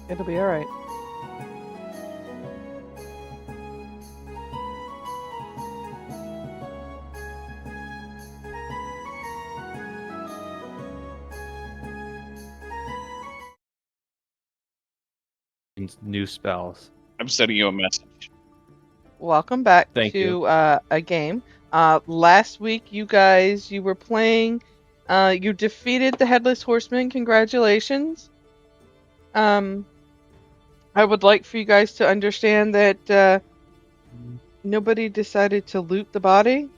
It'll be all right. New spells. I'm sending you a message. Welcome back Thank to a game. Last week, you were playing. You defeated the Headless Horseman. Congratulations. I would like for you guys to understand that nobody decided to loot the body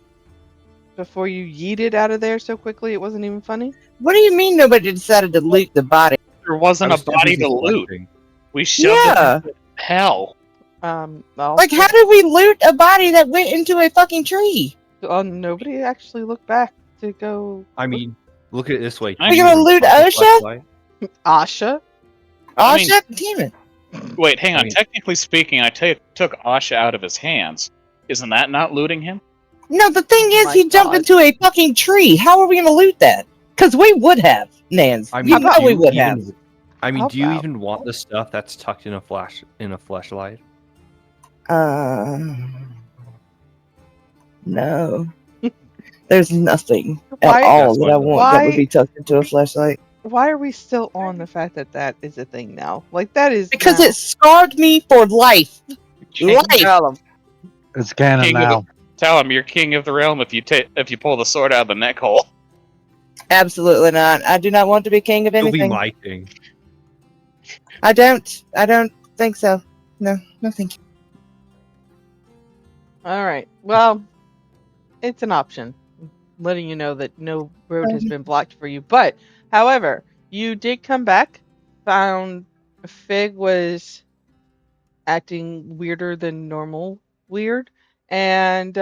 before you yeeted out of there so quickly. It wasn't even funny. What do you mean nobody decided to loot the body? There wasn't I a was too body busy to loot. collecting. We shoved Yeah. it into hell. Like, how did we loot a body that went into a fucking tree? Nobody actually looked back to go. I mean, look at it this way. We're Can you gonna even loot fucking OSHA? flashlight? Asha. Oh, I mean- shit, damn it. Wait, hang on. I mean- Technically speaking, I took Asha out of his hands. Isn't that not looting him? No, the thing is, My he jumped God. into a fucking tree. How are we gonna loot that? Because we would have, Nans. I You mean, know do we you would even- have. I mean, How do you about- even want the stuff that's tucked in a flashlight? No. There's nothing Why- at all That's that what- I want that would Why- be tucked into a flashlight. Why are we still on the fact that that is a thing now? Like that is Because now. it scarred me for life. Life. Tell 'em. It's canon King of now. Tell him you're king of the realm if you pull the sword out of the neck hole. Absolutely not. I do not want to be king of It'll be anything. my thing. I don't think so. No thank you. All right. Well, it's an option. Letting you know that no road has been blocked for you. But, however, you did come back, found Fig was acting weirder than normal weird, and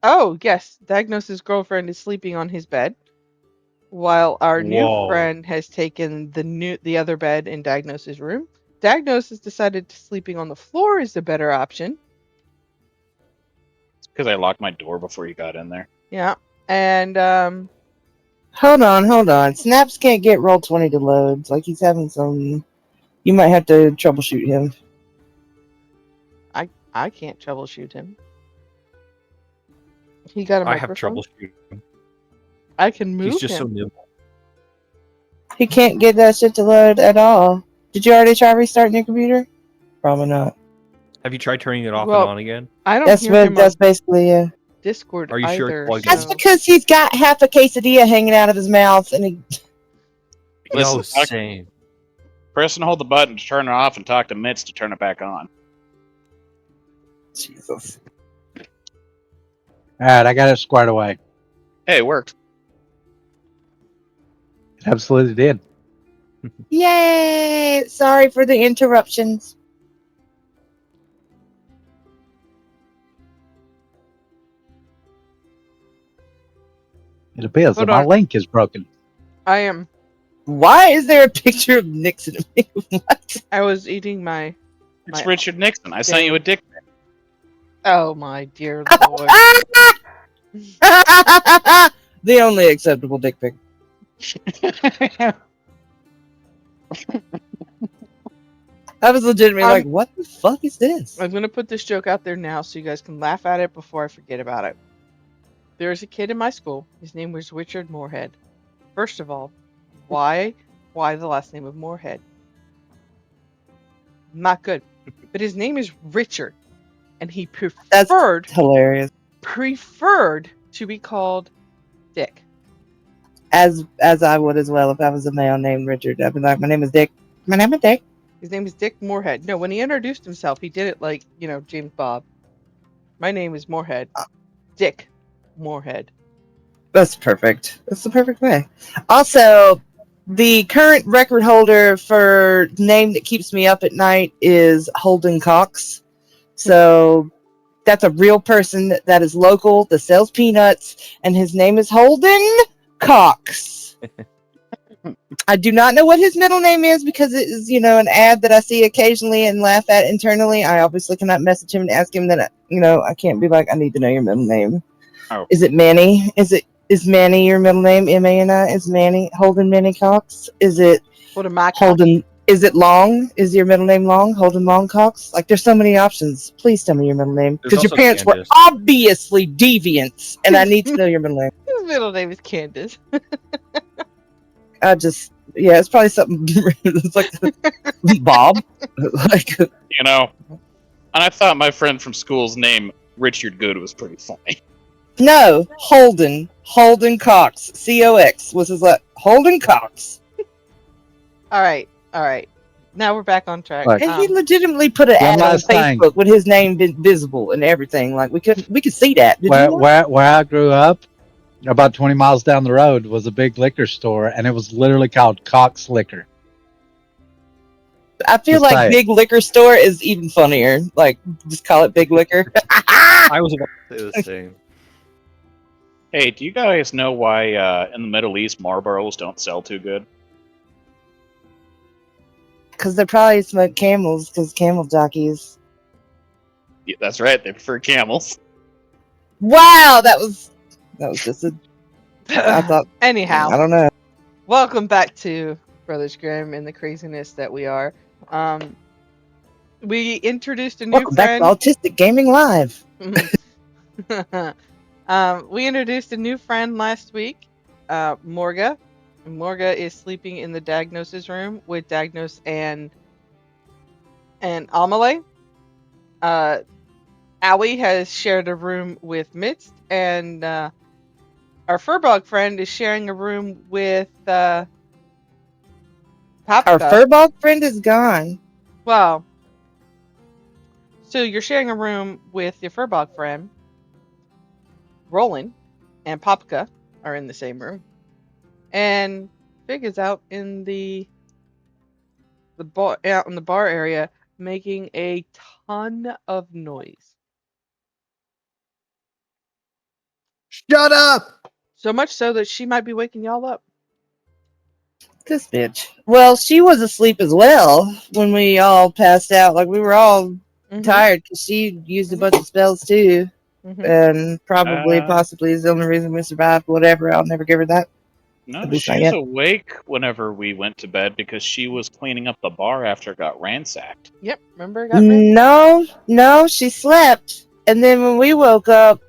oh yes, Dagnos' girlfriend is sleeping on his bed, while our new Whoa. friend has taken the other bed in Dagnos' room. Dagnos has decided sleeping on the floor is the better option. It's because I locked my door before you got in there. Yeah, and Hold on. Snaps can't get roll 20 to load. It's like he's having some. You might have to troubleshoot him. I can't troubleshoot him. He got a I have microphone. troubleshooting. I can move He's just so him. nimble. He can't get that shit to load at all. Did you already try restarting your computer? Probably not. Have you tried turning it off Well, and on again? I don't That's hear what. him That's on basically Discord Are you sure it's either. plugged That's so- because he's got half a quesadilla hanging out of his mouth, and he. No, Listen, same. Press and hold the button to turn it off and talk to Mitz to turn it back on. Jesus. Alright, I got it squared away. Hey, it worked. It absolutely did. Yay! Sorry for the interruptions. It appears Hold that my on. link is broken. I am. Why is there a picture of Nixon? What? I was eating my. It's My- Richard Nixon. I sent you a dick pic. Oh my dear lord! The only acceptable dick pic. I was legitimately like, what the fuck is this? I'm gonna put this joke out there now so you guys can laugh at it before I forget about it. There was a kid in my school. His name was Richard Moorhead. First of all, why the last name of Moorhead? Not good. But his name is Richard, and he That's preferred hilarious. to be called Dick. As I would as well if I was a male named Richard. I'd be like, my name is Dick. My name is Dick. His name is Dick Moorhead. No, when he introduced himself, he did it like, James Bob. My name is Moorhead. Dick Moorhead. That's perfect. That's the perfect way. Also, the current record holder for name that keeps me up at night is Holden Cox. So that's a real person that is local, that sells peanuts, and his name is Holden Cox. I do not know what his middle name is because it is, an ad that I see occasionally and laugh at internally. I obviously cannot message him and ask him that, I can't be like, I need to know your middle name. Oh. Is it Manny? Is it Is Manny your middle name? Mani is Manny Holden Manny Cox? Is it What am I? Holden? Is it Long? Is your middle name Long? Holden Long Cox? Like, there's so many options. Please tell me your middle name, There's because your also parents were Candace. obviously deviants, and I need to know your middle name. His middle name is Candace. Yeah, it's probably something. It's like Bob, like You know, and I thought my friend from school's name, Richard Good, was pretty funny. no Holden Cox, Cox was his Holden Cox, All right. Now we're back on track. Like- and he legitimately put an One ad on last thing. Facebook with his name visible and everything. Like we could see that. Did you know? Where I grew up, about 20 miles down the road, was a big liquor store, and it was literally called Cox Liquor. I feel Just like say it. Big Liquor Store is even funnier. Like, just call it Big Liquor. I was about to say the same. Hey, do you guys know why in the Middle East Marlboros don't sell too good? Because they probably smoke camels, because camel jockeys. Yeah, that's right, they prefer camels. Wow, that was just a. I thought. Anyhow, I don't know. welcome back to Brothers Grimm and the craziness that we are. We introduced a new Welcome back friend. to Autistic Gaming Live. We introduced a new friend last week, Morga. Morga is sleeping in the Diagnosis room with Diagnose and Amelie. Owie has shared a room with Mitz, and our Furbog friend is sharing a room with Papka. Our furball friend is gone. Well, so you're sharing a room with your Furbog friend. Roland and Papka are in the same room, and Fig is out in the bar area making a ton of noise. Shut up! So much so that she might be waking y'all up. This bitch. Well, she was asleep as well when we all passed out. Like, we were all tired because she used a bunch of spells too. Mhm. And possibly is the only reason we survived. Whatever. I'll never give her that. No, At least not she's yet. awake whenever we went to bed because she was cleaning up the bar after it got ransacked. Yep, remember? Got rid- No, she slept. And then when we woke up,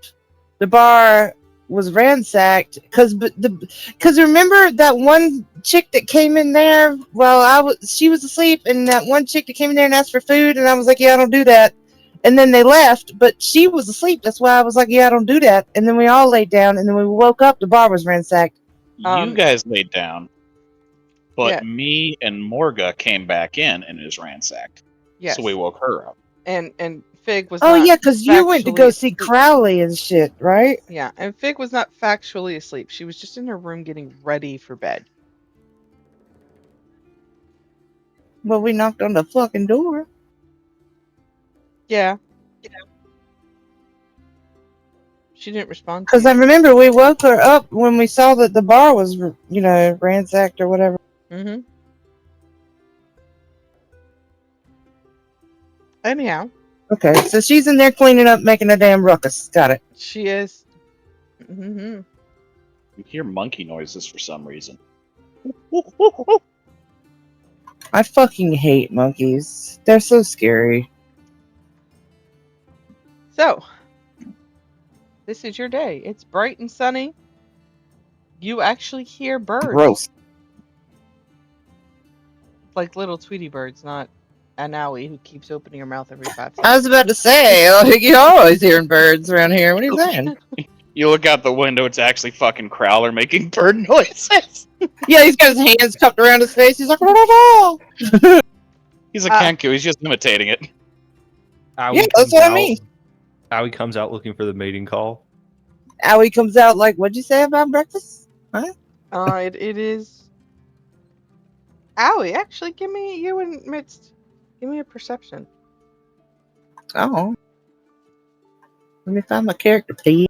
the bar was ransacked. Because remember that one chick that came in there while she was asleep, and that one chick that came in there and asked for food, and I was like, yeah, I don't do that. And then they left, but she was asleep. That's why I was like, yeah, I don't do that. And then we all laid down, and then we woke up, the bar was ransacked. You guys laid down, but Yeah. me and Morga came back in and it was ransacked. Yes. So we woke her up. And Fig was Oh, not yeah, because you went to factually go see asleep. Crowley and shit, right? Yeah, and Fig was not factually asleep. She was just in her room getting ready for bed. Well, we knocked on the fucking door. Yeah. She didn't respond to Because I you. remember we woke her up when we saw that the bar was, ransacked or whatever. Mm-hmm. Anyhow, Okay, so she's in there cleaning up, making a damn ruckus. Got it. she is. Mm-hmm. You hear monkey noises for some reason. I fucking hate monkeys. They're so scary. So, this is your day. It's bright and sunny. You actually hear birds. Gross. Like little Tweety birds, not an owie who keeps opening her mouth every 5 I seconds. was about to say, like, you're always hearing birds around here. What are you saying? You look out the window, it's actually fucking Crowler making bird noises. Yeah, he's got his hands cupped around his face. He's like, "Rah-rah-rah." He's a Kenku, he's just imitating it. Owie Yeah, that's comes what I out- mean. Owie comes out looking for the mating call. Owie comes out like, what'd you say about breakfast? It is. Owie, actually, give me you and Mitz. Give me a perception. Oh. Let me find my character, please.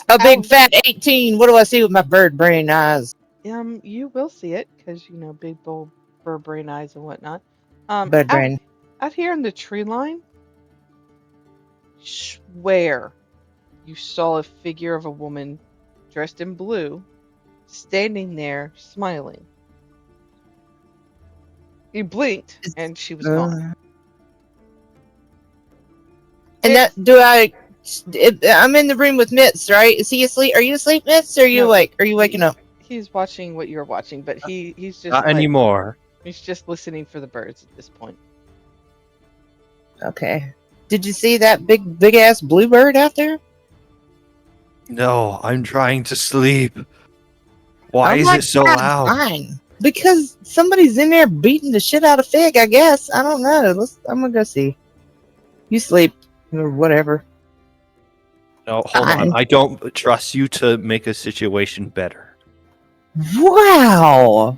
A big fat 18. What do I see with my bird brain eyes? You will see it because big bold bird brain eyes and whatnot. Bird brain. Out here in the tree line, swear you saw a figure of a woman dressed in blue standing there smiling. You blinked and she was gone. And that do I? I'm in the room with Mitz, right? Is he asleep? Are you asleep, Mitz? Or are you No. awake? Are you waking up? He's watching what you're watching, but he's just Not like, anymore. he's just listening for the birds at this point. Okay. Did you see that big ass bluebird out there? No, I'm trying to sleep. Why Oh is my it so God, loud? Fine. Because somebody's in there beating the shit out of Fig, I guess. I don't know. I'm gonna go see. You sleep or whatever. No, hold Fine. on. I don't trust you to make a situation better. Wow.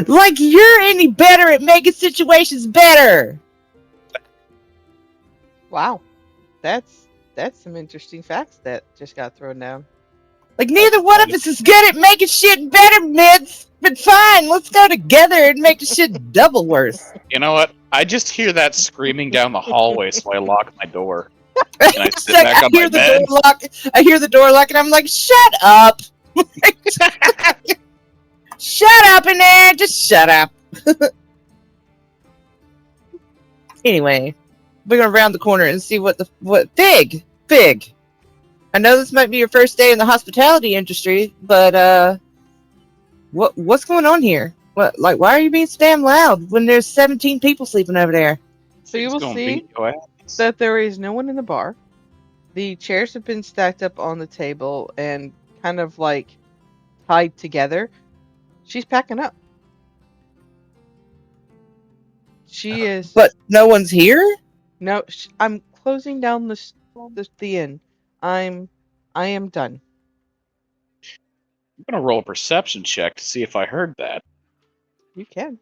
Like you're any better at making situations better. Wow, that's some interesting facts that just got thrown down. Like neither one of us is good at making shit better, Mitz. But fine, let's go together and make the shit double worse. You know what? I just hear that screaming down the hallway, so I lock my door. And I sit Like, back on my bed. I hear the door lock, and I'm like, "Shut up! Shut up in there! Just shut up." Anyway, we're gonna round the corner and see what Fig. I know this might be your first day in the hospitality industry, but what's going on here? Why are you being so damn loud when there's 17 people sleeping over there? So you It's will gonna see beat your ass. that there is no one in the bar. The chairs have been stacked up on the table and kind of like tied together. She's packing up. She is. But no one's here. No, I'm closing down the inn. I am done. I'm gonna roll a perception check to see if I heard that. You can.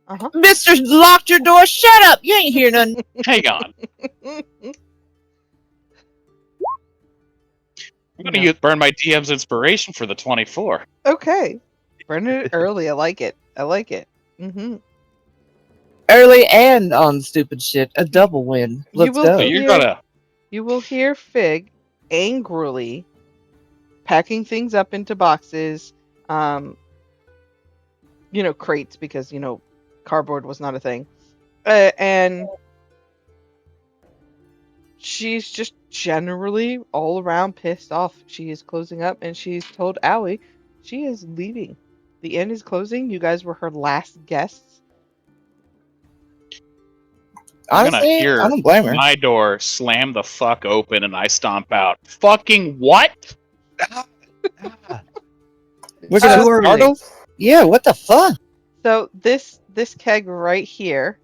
Uh Mister locked your door. Shut up! You ain't hear nothing. Hang on. huh. I'm gonna burn my DM's inspiration for the 24. Okay. Burn it early. I like it. Mm-hmm. Early and on stupid shit. A double win. Let's will go. So be- you're Yeah. gonna. You will hear Fig angrily packing things up into boxes, crates because, cardboard was not a thing. And she's just generally all around pissed off. She is closing up and she's told Allie she is leaving. The inn is closing. You guys were her last guests. I'm gonna Honestly, hear I don't blame her. my door slam the fuck open and I stomp out. Fucking what? We're gonna Too early. startle? Yeah, what the fuck? So this keg right here,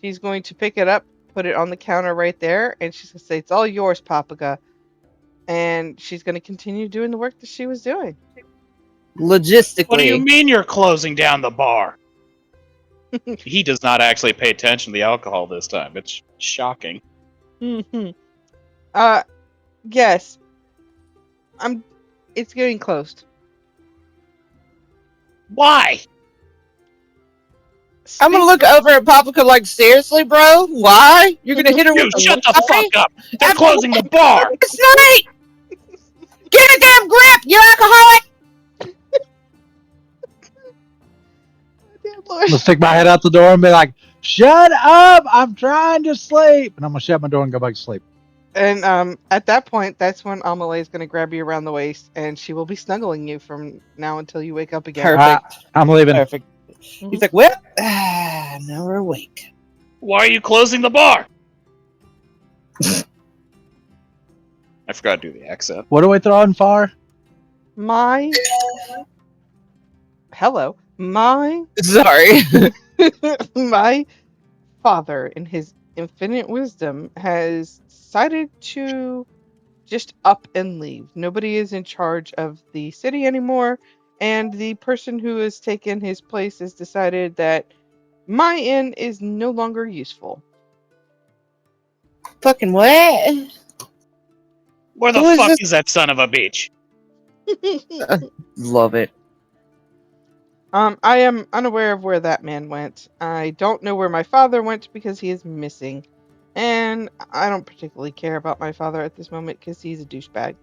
she's going to pick it up, put it on the counter right there, and she's gonna say, "It's all yours, Papaga." And she's gonna continue doing the work that she was doing. Logistically. What do you mean you're closing down the bar? He does not actually pay attention to the alcohol this time. It's shocking. Yes. It's getting closed. Why? I'm gonna look over at Paprika like, seriously, bro? Why? You're gonna hit her You with shut the why? fuck up! They're closing the bar! It's night! Get a damn grip, you alcoholic! Damn I'm Lord. gonna stick my head out the door and be like, "Shut up! I'm trying to sleep." And I'm gonna shut my door and go back to sleep. And at that point, that's when Amelie is going to grab you around the waist, and she will be snuggling you from now until you wake up again. Perfect. I'm leaving. Perfect. He's like, well, now we're awake. Why are you closing the bar? I forgot to do the accent. What are we throwing for? My Sorry. my father, in his infinite wisdom, has decided to just up and leave. Nobody is in charge of the city anymore, and the person who has taken his place has decided that my inn is no longer useful. Fucking what? Where the Who is fuck this? is that son of a bitch? Love it. I am unaware of where that man went. I don't know where my father went because he is missing. And I don't particularly care about my father at this moment because he's a douchebag.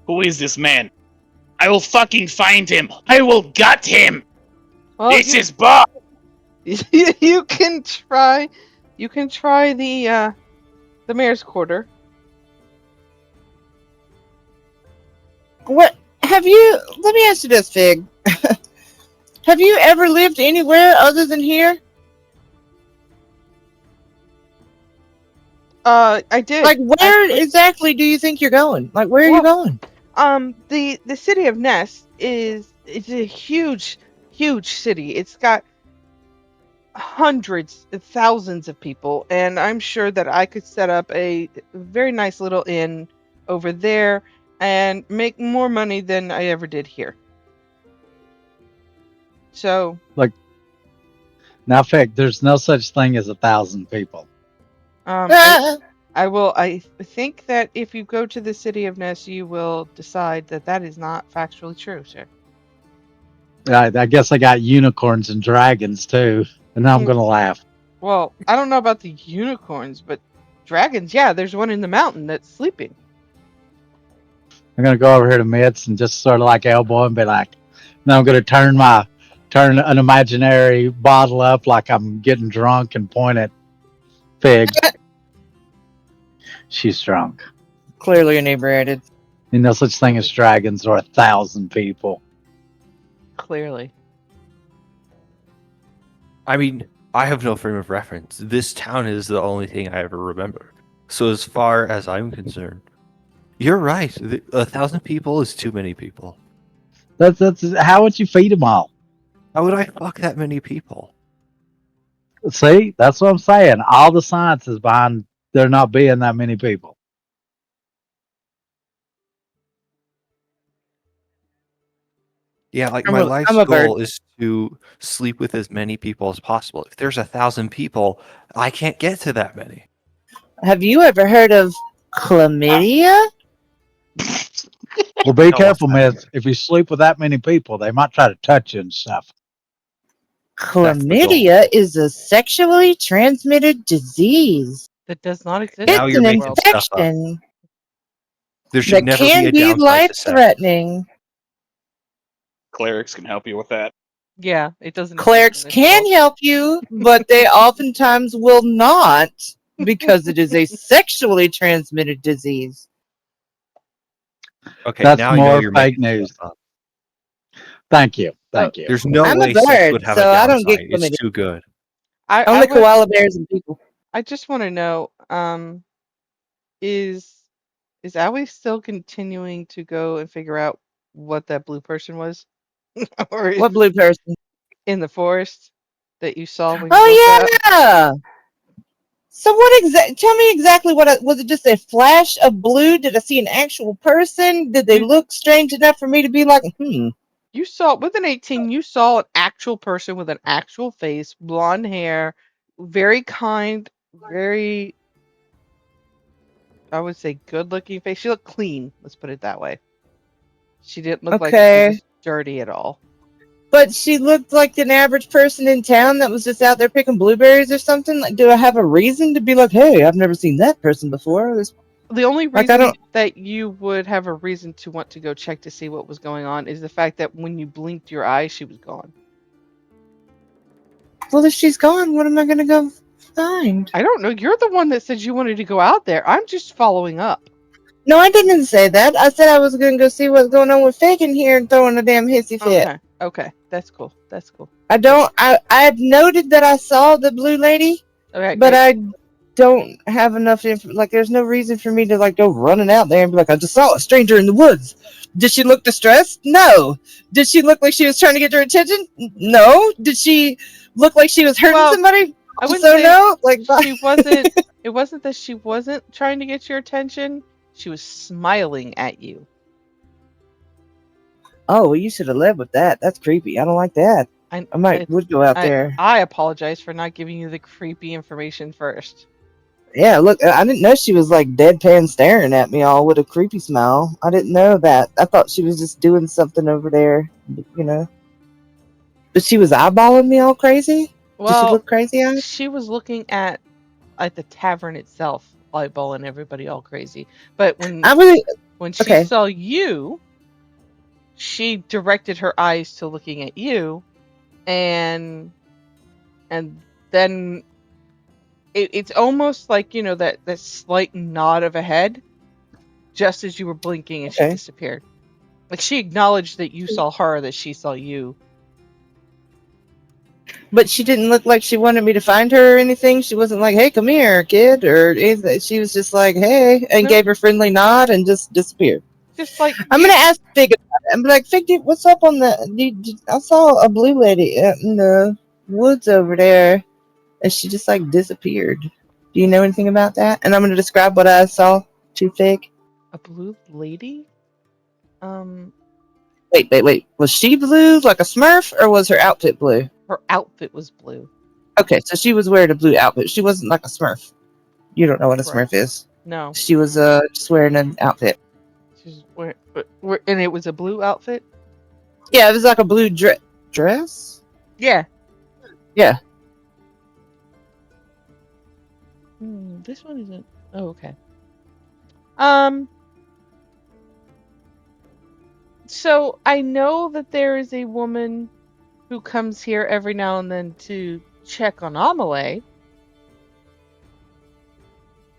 Who is this man? I will fucking find him. I will gut him. Well, This is Bob. you can try. You can try the mayor's quarter. What have you? Let me ask you this, Fig. Have you ever lived anywhere other than here? I did. Like, where actually. exactly do you think you're going? Like, where are you Well, going? The city of Ness it's a huge city. It's got hundreds thousands of people, and I'm sure that I could set up a very nice little inn over there and make more money than I ever did here. So, Now, Fick, there's no such thing as 1,000 people. I think that if you go to the city of Ness, you will decide that that is not factually true, sir. I guess I got unicorns and dragons too, and now I'm gonna laugh. Well, I don't know about the unicorns, but dragons, yeah, there's one in the mountain that's sleeping. I'm gonna go over here to Mitz and just sort of like elbow and be like, now I'm gonna turn an imaginary bottle up like I'm getting drunk and point at Fig. She's drunk. Clearly inebriated. Ain't no such thing as dragons or 1,000 people. Clearly. I mean, I have no frame of reference. This town is the only thing I ever remember. So as far as I'm concerned, you're right. 1,000 people is too many people. That's how would you feed them all? How would I fuck that many people? See, that's what I'm saying. All the science is behind there not being that many people. Yeah, like I'm my a- life's I'm a bird. goal is to sleep with as many people as possible. If there's 1,000 people, I can't get to that many. Have you ever heard of chlamydia? Well, be No, careful, what's that? Miss. If you sleep with that many people, they might try to touch you and stuff. That's the goal. Chlamydia is a sexually transmitted disease. That does not exist Now in you're the making world. stuff up. Infection There should that never be can a be downside to sex. life-threatening. Clerics can help you with that. Yeah, it doesn't Clerics exist in this can world. help you, but they oftentimes will not because it is a sexually transmitted disease. Okay, That's now I know more you're fake making news. stuff up. Thank you. Thank you. There's no I'm a way sex bird, would have so a I don't get downside. It's chlamydia. too good. I Only would, koala bears and people. I just want to know, is Owie still continuing to go and figure out what that blue person was? Or What blue person? in the forest that you saw when you woke Oh up? yeah. So what Tell me exactly was it? Just a flash of blue? Did I see an actual person? Did they You look strange enough for me to be like, you saw with an 18, you saw an actual person with an actual face, blonde hair, very kind, very, I would say, good looking face. She looked clean, let's put it that way. She didn't look like she okay. was dirty at all. But she looked like an average person in town that was just out there picking blueberries or something. Like, do I have a reason to be like, hey, I've never seen that person before? The only Like, I reason don't. that you would have a reason to want to go check to see what was going on is the fact that when you blinked your eye, she was gone. Well, if she's gone, what am I gonna go find? I don't know. You're the one that said you wanted to go out there. I'm just following up. No, I didn't say that. I said I was gonna go see what's going on with Fagin here and throwing a damn hissy fit. Okay. That's cool. That's cool. I don't. I've noted that I saw the blue lady, Okay, but great. I don't have enough info. Like, there's no reason for me to like go running out there and be like, I just saw a stranger in the woods. Did she look distressed? No. Did she look like she was trying to get your attention? No. Did she look like she was hurting Well, somebody? I wouldn't So say no. Like, she wasn't. It wasn't that she wasn't trying to get your attention. She was smiling at you. oh, well, you should have led with that. That's creepy. I don't like that. I would go out there. I apologize for not giving you the creepy information first. Yeah, look, I didn't know she was like deadpan staring at me all with a creepy smile. I didn't know that. I thought she was just doing something over there, you know. But she was eyeballing me all crazy. Did she Well, look crazy eyed? she was looking at the tavern itself, eyeballing everybody all crazy. But I really when she okay. saw you, she directed her eyes to looking at you, and then it's almost like, you know, that slight nod of a head just as you were blinking, and she Okay. disappeared. Like, she acknowledged that you saw her, that she saw you. But she didn't look like she wanted me to find her or anything. She wasn't like, "Hey, come here, kid," or anything. She was just like, "Hey," and No, gave her friendly nod and just disappeared. just like I'm you. gonna ask Fig about it. I'm like, Fig, dude, what's up on the? I saw a blue lady in the woods over there, and she just like disappeared. Do you know anything about that? And I'm gonna describe what I saw to Fig. A blue lady? Um, Wait. Was she blue like a Smurf, or was her outfit blue? her outfit was blue. Okay, so she was wearing a blue outfit. She wasn't like a Smurf. You don't know what a Correct. Smurf is. No, She was just wearing an outfit. she's wearing, and it was a blue outfit. Yeah, it was like a blue dress. Yeah. Yeah. This one isn't. Oh, okay. Um. So I know that there is a woman who comes here every now and then to check on Amelie.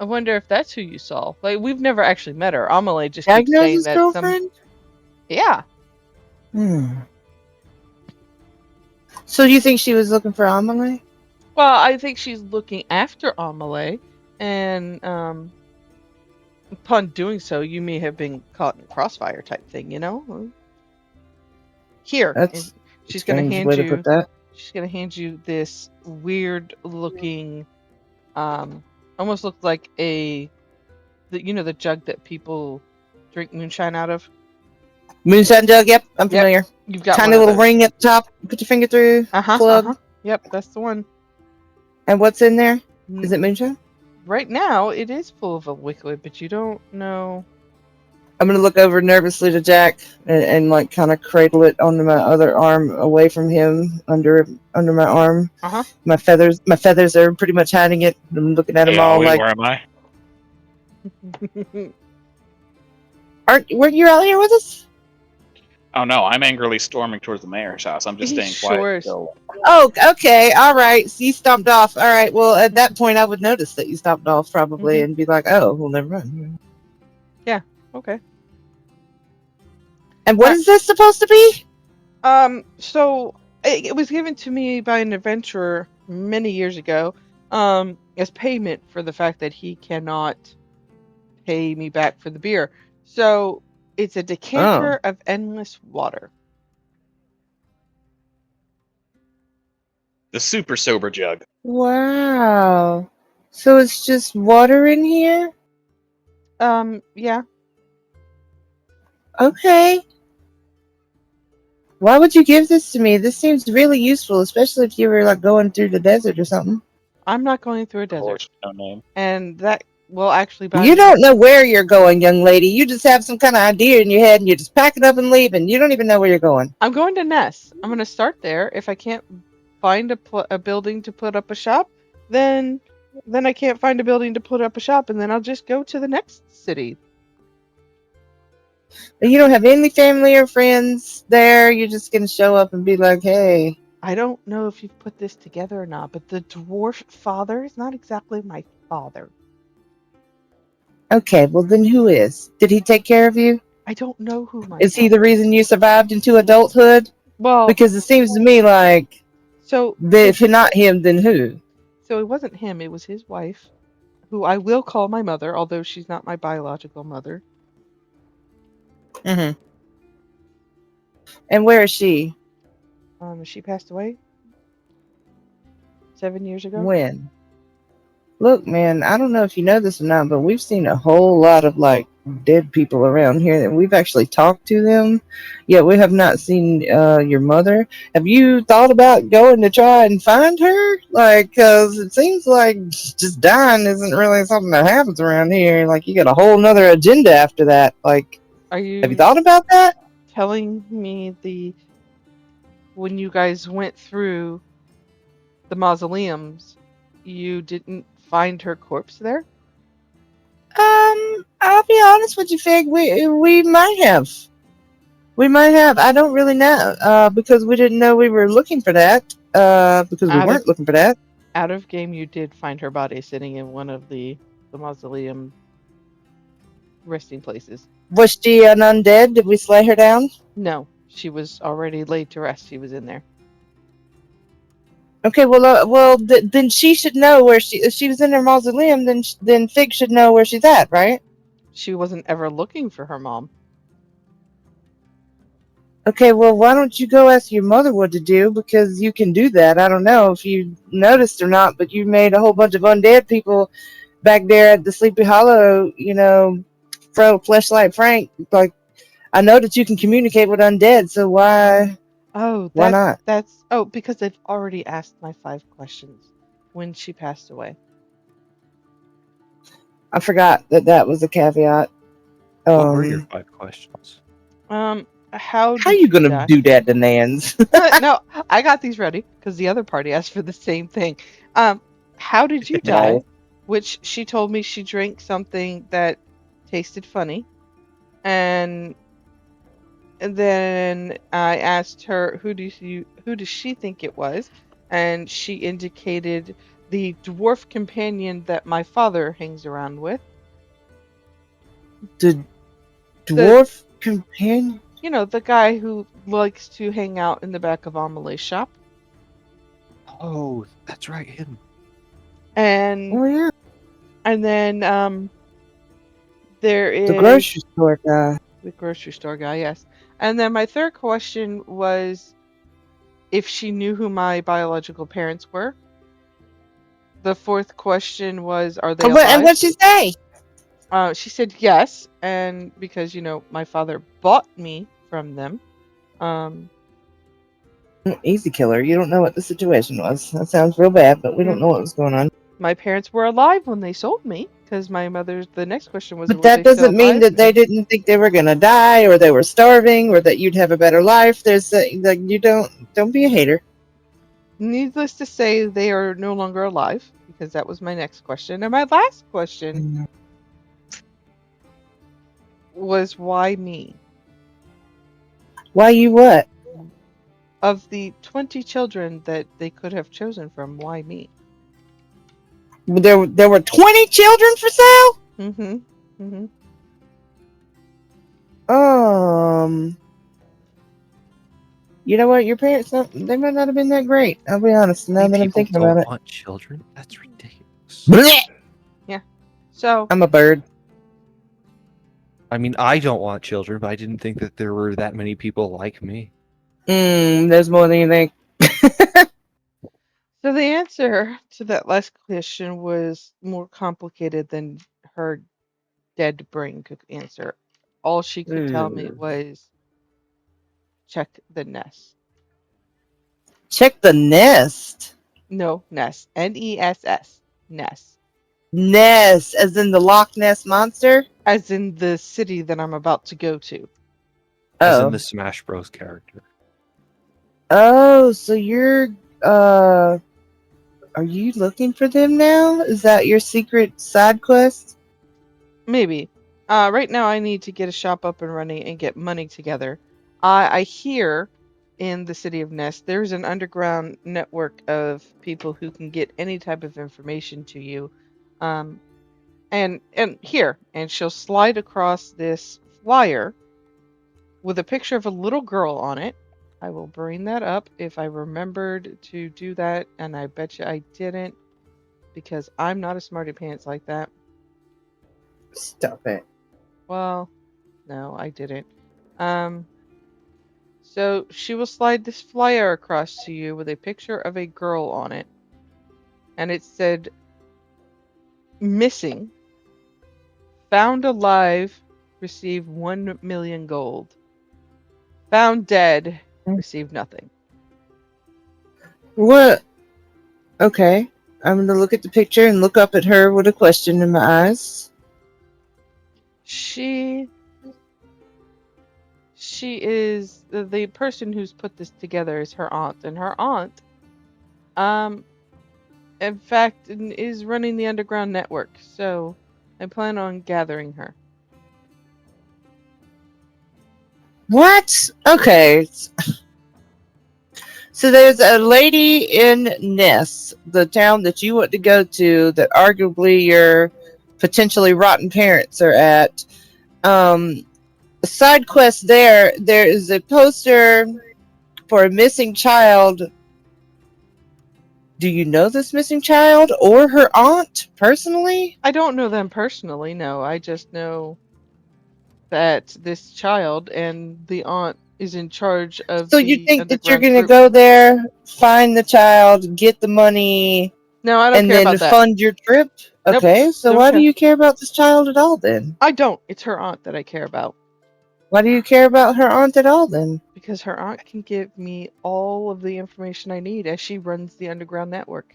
I wonder if that's who you saw. Like, we've never actually met her. Amelie just keeps saying Diagnosis that some. girlfriend. Yeah. So you think she was looking for Amelie? Well, I think she's looking after Amelie, and upon doing so, you may have been caught in crossfire type thing. You know. Here, and That's a she's gonna strange hand way to you. put that. She's gonna hand you this weird looking, um, almost looked like the jug that people drink moonshine out of. Moonshine jug. Yep, I'm Yep, familiar. you've got one Tiny of little those. ring at the top. Put your finger through. Plug. Yep, that's the one. And what's in there? Mm, Is it moonshine? Right now, it is full of a liquid, but you don't know. I'm gonna look over nervously to Jack and like kind of cradle it onto my other arm, away from him, under my arm. Uh My feathers are pretty much hiding it. I'm looking at Hey, him all Ollie, like, where am I? weren't you out here with us? Oh no, I'm angrily storming towards the mayor's house. I'm just He staying sure quiet is. still. Oh, okay, all right. So you stopped off. All right. Well, at that point, I would notice that you stopped off probably and be like, "Oh, well, never mind." Okay. And what is this supposed to be? So it was given to me by an adventurer many years ago, as payment for the fact that he cannot pay me back for the beer. So it's a Oh, decanter of endless water. The super sober jug. wow. So it's just water in here? Yeah. Okay. Why would you give this to me? This seems really useful, especially if you were like going through the desert or something. I'm not going through a Of desert, course, no name. and that will actually buy You me. don't know where you're going, young lady. You just have some kind of idea in your head and you're just packing up and leaving. You don't even know where you're going. I'm going to Ness. I'm going to start there. If I can't find a building to put up a shop, then I can't find a building to put up a shop, and then I'll just go to the next city. You don't have any family or friends there. You're just going to show up and be like, hey. I don't know if you've put this together or not, but the dwarf father is not exactly my father. Okay, well then who is? Did he take care of you? I don't know who my Is he father the reason you survived into adulthood? Well, Because it seems to me like so if not him, then who? so it wasn't him, it was his wife, who I will call my mother, although she's not my biological mother. Mm-hmm. And where is she? She passed away 7 years ago. When? Look, man, I don't know if you know this or not, but we've seen a whole lot of like dead people around here, and we've actually talked to them. Yet we have not seen your mother. Have you thought about going to try and find her? Like, cause it seems like just dying isn't really something that happens around here. Like, you got a whole nother agenda after that. Like, Are have you you thought about that? telling me when you guys went through the mausoleums, you didn't find her corpse there? I'll be honest with you, Fig. We might have. We might have. I don't really know. Because we didn't know we were looking for that. Because we Out of weren't looking for that. out of game, you did find her body sitting in one of the mausoleum resting places. Was she an undead? Did we slay her down? No, she was already laid to rest. She was in there. Okay, then she should know where she. If she was in her mausoleum, then Fig should know where she's at, right? She wasn't ever looking for her mom. Okay, well, why don't you go ask your mother what to do? Because you can do that. I don't know if you noticed or not, but you made a whole bunch of undead people back there at the Sleepy Hollow. Fleshlight Frank. Like, I know that you can communicate with undead, so why Oh, not? that's because they've already asked my 5 questions when she passed away. I forgot that was a caveat. What were your 5 questions? How How did you gonna die? do that to Nans? No, I got these ready because the other party asked for the same thing. How did you die? No. Which she told me she drank something that tasted funny, and then I asked her who does she think it was, and she indicated the dwarf companion that my father hangs around with. The dwarf companion? You know, the guy who likes to hang out in the back of Amelie's shop. Oh, that's right, him. And Oh yeah, then there the is grocery store guy. the grocery store guy, yes. And then my third question was if she knew who my biological parents were. The fourth question was, are they And alive? what'd she say? She said yes, and because my father bought me from them. Easy killer. You don't know what the situation was. That sounds real bad, but we don't know what was going on. My parents were alive when they sold me, because my mother's. The next question was, But were that they still doesn't mean alive? that they didn't think they were gonna die, or they were starving, or that you'd have a better life. Like, you don't be a hater. Needless to say, they are no longer alive, because that was my next question. And my last question was, why me? Why you what? Of the 20 children that they could have chosen from, why me? There were 20 children for sale. Mm-hmm. Mm-hmm. You know what? Your parents, they might not have been that great. I'll be honest. Now You that I'm people thinking about don't it, want children? That's ridiculous. Blech! So, I'm a bird. I mean, I don't want children, but I didn't think that there were that many people like me. There's more than you think. so the answer to that last question was more complicated than her dead brain could answer. All she could tell me was check the nest. Check the nest. No, nest. Ness. Nest. Ness, as in the Loch Ness monster. As in the city that I'm about to go to. As in Oh, the Smash Bros. Character. So you're are you looking for them now? Is that your secret side quest? Maybe. Right now I need to get a shop up and running and get money together. I hear in the city of Nest there's an underground network of people who can get any type of information to you. Um, and she'll slide across this flyer with a picture of a little girl on it. I will bring that up if I remembered to do that, and I bet you I didn't because I'm not a smarty pants like that. Stop it. Well, no, I didn't. Um, so she will slide this flyer across to you with a picture of a girl on it. And it said, missing, found alive, receive 1 million gold. Found dead, receive nothing. What? Okay. I'm going to look at the picture and look up at her with a question in my eyes. She is the person who's put this together is her aunt, and her aunt, in fact, is running the underground network. So I plan on gathering her. What? Okay. So there's a lady in Ness, the town that you want to go to, that arguably your potentially rotten parents are at. A side quest there is a poster for a missing child. Do you know this missing child or her aunt personally? I don't know them personally, no. I just know that this child and the aunt is in charge of So you the think that you're underground going to group. go there, find the child, get the money, No, I don't and care then about that. fund your trip? Nope, Okay, so don't why care. do you care about this child at all then? I don't. It's her aunt that I care about. Why do you care about her aunt at all then? Because her aunt can give me all of the information I need as she runs the underground network.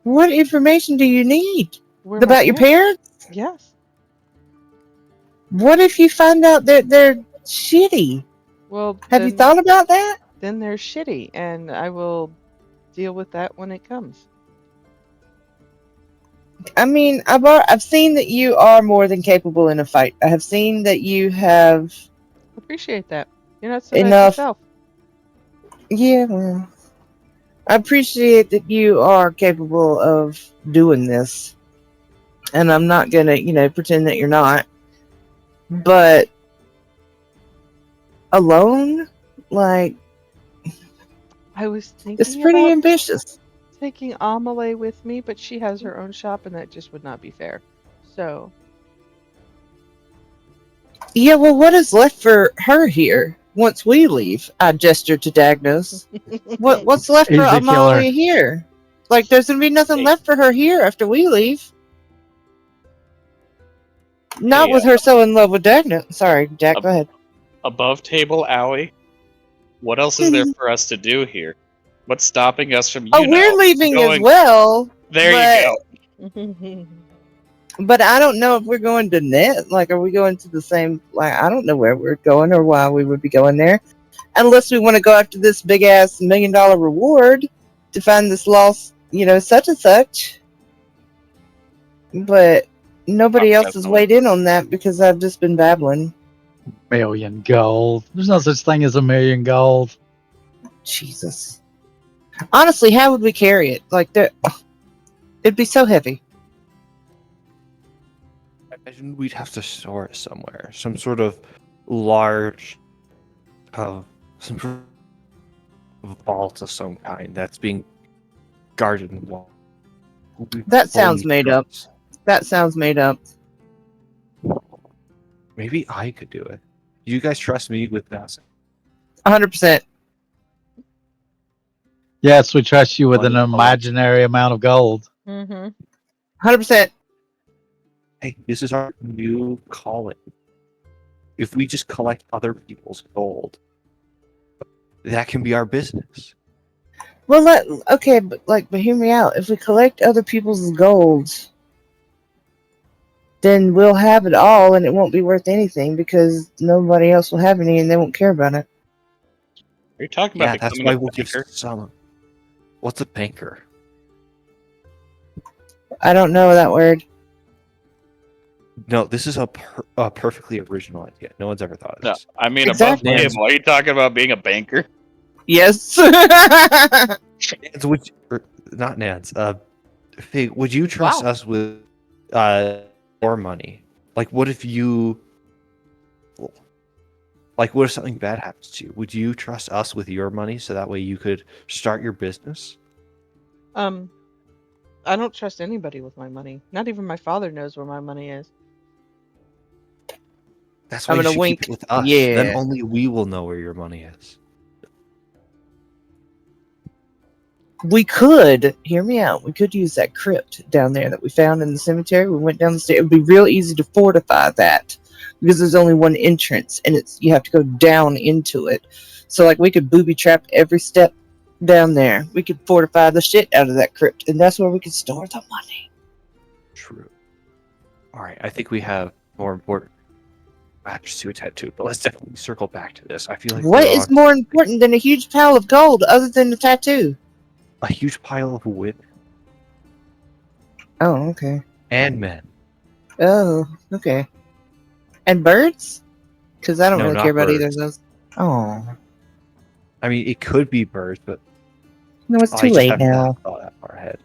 What information do you need? Where my About your parents? Yes. What if you find out that they're shitty? Well, Have you thought about that? Then they're shitty, and I will deal with that when it comes. I mean, I've seen that you are more than capable in a fight. I have seen that you have Appreciate that. You're not so nice enough. yourself. Yeah, well, I appreciate that you are capable of doing this, and I'm not gonna, pretend that you're not. But alone, like, I was thinking it's pretty about ambitious. taking Amelie with me, but she has her own shop, and that just would not be fair. So, Yeah, well, what is left for her here once we leave? I gesture to Dagnos. What's left for Easy killer. Amalia here? Like, there's gonna be nothing Hey. left for her here after we leave. Not Hey, with her so in love with Dagnos. Sorry, Jack, go ahead. Above table alley. What else is there for us to do here? What's stopping us from We're leaving as going- well. There you go. But I don't know if we're going to Net. Like, are we going to the same? Like, I don't know where we're going or why we would be going there, unless we want to go after this big ass $1 million reward to find this lost, such and such. But nobody else has Definitely. weighed in on that because I've just been babbling. Million gold. There's no such thing as a million gold. Jesus. Honestly, how would we carry it? Like, it'd be so heavy. I imagine we'd have to store it somewhere. Some sort of large, some sort of vault of some kind that's being guarded and walled. That sounds made up. That sounds made up. Maybe I could do it. You guys trust me with that? 100%. Yes, we trust you with an Wonderful. imaginary amount of gold. Mm-hmm. 100%. Hey, this is our new calling. If we just collect other people's gold, that can be our business. Well, okay, but hear me out. If we collect other people's gold, then we'll have it all, and it won't be worth anything because nobody else will have any, and they won't care about it. Are you talking Yeah, about that's becoming why a we'll give banker? some. What's a banker? I don't know that word. No, this is a perfectly original idea. No one's ever thought of No, this. I mean Exactly. above table. Are you talking about being a banker? Yes. Nance, not Nance. Fig, would you trust Wow. us with your money? Like, what if something bad happens to you? Would you trust us with your money so that way you could start your business? I don't trust anybody with my money. Not even my father knows where my money is. That's why I'm you gonna should wink. keep it with us. Yeah. Then only we will know where your money is. we could hear me out. We could use that crypt down there that we found in the cemetery. We went down the stairs. It would be real easy to fortify that because there's only one entrance, and you have to go down into it. So like we could booby trap every step down there. We could fortify the shit out of that crypt, and that's where we could store the money. True. All right, I think we have more important matters to attend to, but let's definitely circle back to this. I feel like What there is are more important than a huge pile of gold other than the tattoo? a huge pile of wood Oh, okay. and men. Oh, okay. And birds? Because I don't No, really not care about either of birds. those. Oh. I mean, it could be birds, but No, it's I too just late haven't now. thought that far ahead.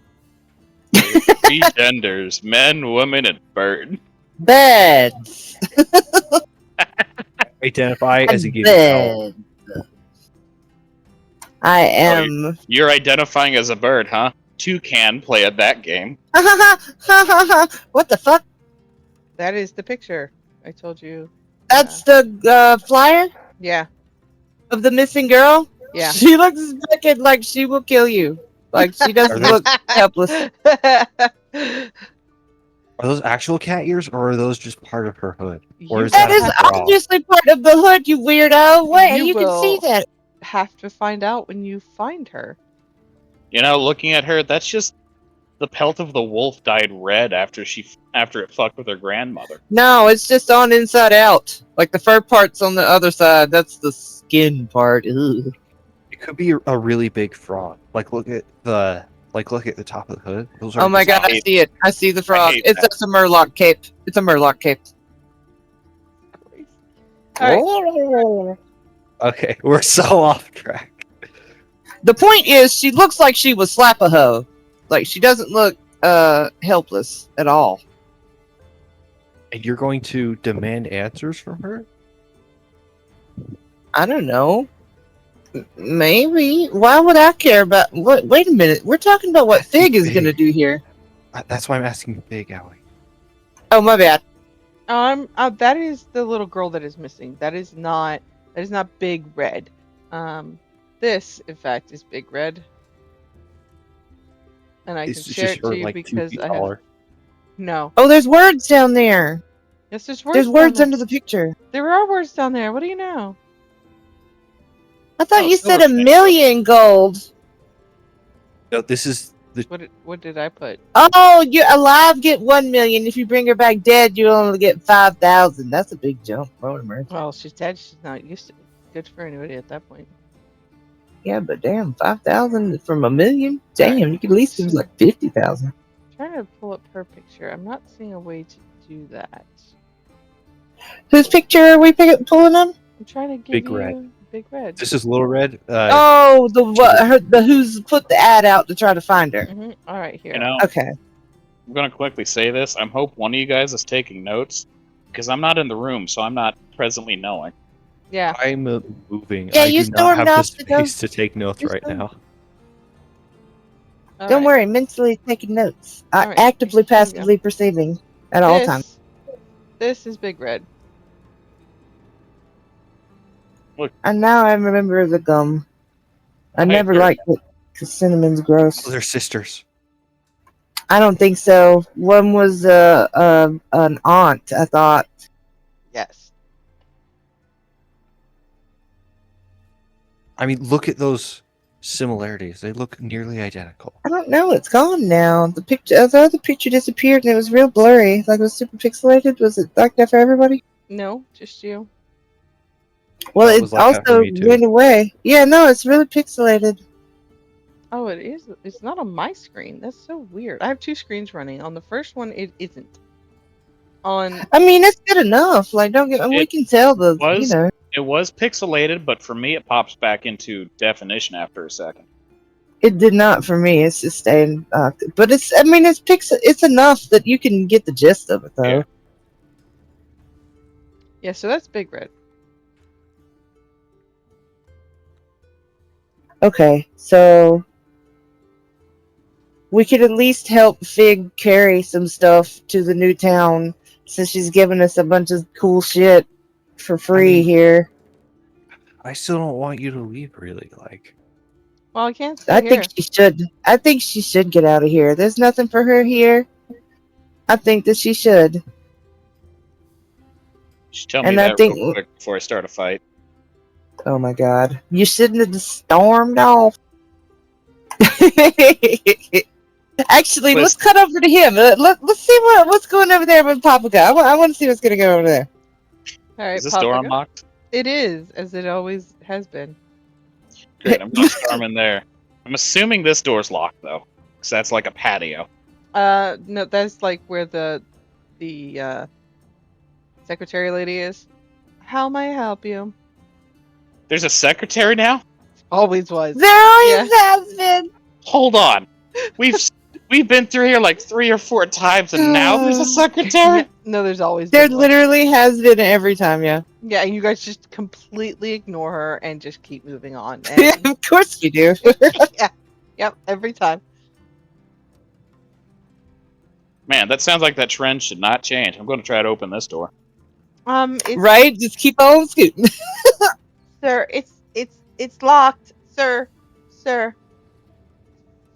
3 genders: men, women, and bird. Beds. Identify as a given Beds. I am. You're identifying as a bird, huh? 2 can play at that game. What the fuck? That is the picture. I told you. That's the flyer Yeah. of the missing girl? Yeah. She looks fucking like she will kill you. Like she doesn't those- look helpless. Are those actual cat ears, or are those just part of her hood? Or You is That that is a bra? obviously part of the hood, you weirdo. Wait, You you can see will. that. have to find out when you find her. You know, looking at her, that's just the pelt of the wolf dyed red after it fucked with her grandmother. No, it's just on inside out. Like the fur part's on the other side. That's the skin part. Ugh. It could be a really big frog. Look at the top of the hood. Those are Oh my just- god, I see it. I see the frog. hate It's that. just a Murloc cape. It's a Murloc cape. All Okay, we're so off track. The point is, she looks like she was slap a hoe. Like she doesn't look helpless at all. And you're going to demand answers from her? I don't know. Maybe. Why would I care about what? Wait a minute. We're talking about what Fig is gonna do here. That's why I'm asking Big Allie. Oh my bad. That is the little girl that is missing. That is not Big Red. This, in fact, is Big Red. And I It's can share just it to her, you like, 2 because feet I have taller. no. Oh, there's words down there. Yes, there's words. There's down words there. under the picture. There are words down there. What do you know? I thought Oh, you said silver 1,000,000 gold. No, this is the What did I put? Oh, you alive get 1,000,000. If you bring her back dead, you only get 5,000. That's a big jump. Lord of mercy. Well, she's dead. She's not used to it. Good for anybody at that point. Yeah, but damn, 5,000 from 1,000,000. Damn, you could at least give like 50,000. I'm trying to pull up her picture. I'm not seeing a way to do that. Whose picture are we pulling up? I'm trying to give Big you Red. Big Red. this is Little Red. Oh, the who's put the ad out to try to find her. All right, here. You know, Okay. I'm gonna quickly say this. I hope one of you guys is taking notes, because I'm not in the room, so I'm not presently knowing. Yeah. I'm moving. Yeah, I you do not stormed have the off to go- space to take notes you right stormed- now. All Don't right. worry, mentally taking notes. Alright, Actively, here we go. passively perceiving at all This- times. This is Big Red. And now I remember the gum. I Hey, never there- liked it because cinnamon's gross. They're sisters. I don't think so. One was an aunt, I thought. Yes. I mean, look at those similarities. They look nearly identical. I don't know. It's gone now. The picture, the other picture disappeared, and it was real blurry. Like it was super pixelated. Was it like that for everybody? No, just you. Well, That it was like that for also me, too. went away. Yeah, no, it's really pixelated. Oh, it is. It's not on my screen. That's so weird. I have 2 screens running. On the first one, it isn't. On I mean, it's good enough. Like, don't get. We It can tell the. was- You know. It was pixelated, but for me, it pops back into definition after a second. It did not for me. It's just staying. But it's. I mean, it's It's enough that you can get the gist of it, though. Yeah. so that's Big Red. Okay, so we could at least help Fig carry some stuff to the new town, since she's giving us a bunch of cool shit for free mean- here. I still don't want you to leave, really. Like, Well, I can't I stay think here. she should. I think she should get out of here. There's nothing for her here. I think that she should. Just tell me And I that real think, quick before I start a fight. oh my god, you shouldn't have stormed off. Actually, let's Listen, cut over to him. Let's see what's going over there with Paprika. I want to see what's going to go over there. All right, is this door Paprika. unlocked? It is, as it always has been. Great, I'm gonna storm in there. I'm assuming this door's locked though, because that's like a patio. No, that's like where the secretary lady is. How may I help you? There's a secretary now? Always was. There always has been. Hold on. We've been through here like 3 or 4 times and now there's a secretary? Yeah, no, there's always There been one. literally has been every time, yeah. Yeah, and you guys just completely ignore her and just keep moving on. And Of course you do. yeah, yep, every time. Man, that sounds like that trend should not change. I'm going to try to open this door. It's, Right? Just keep on scooting. sir, it's locked, sir, sir.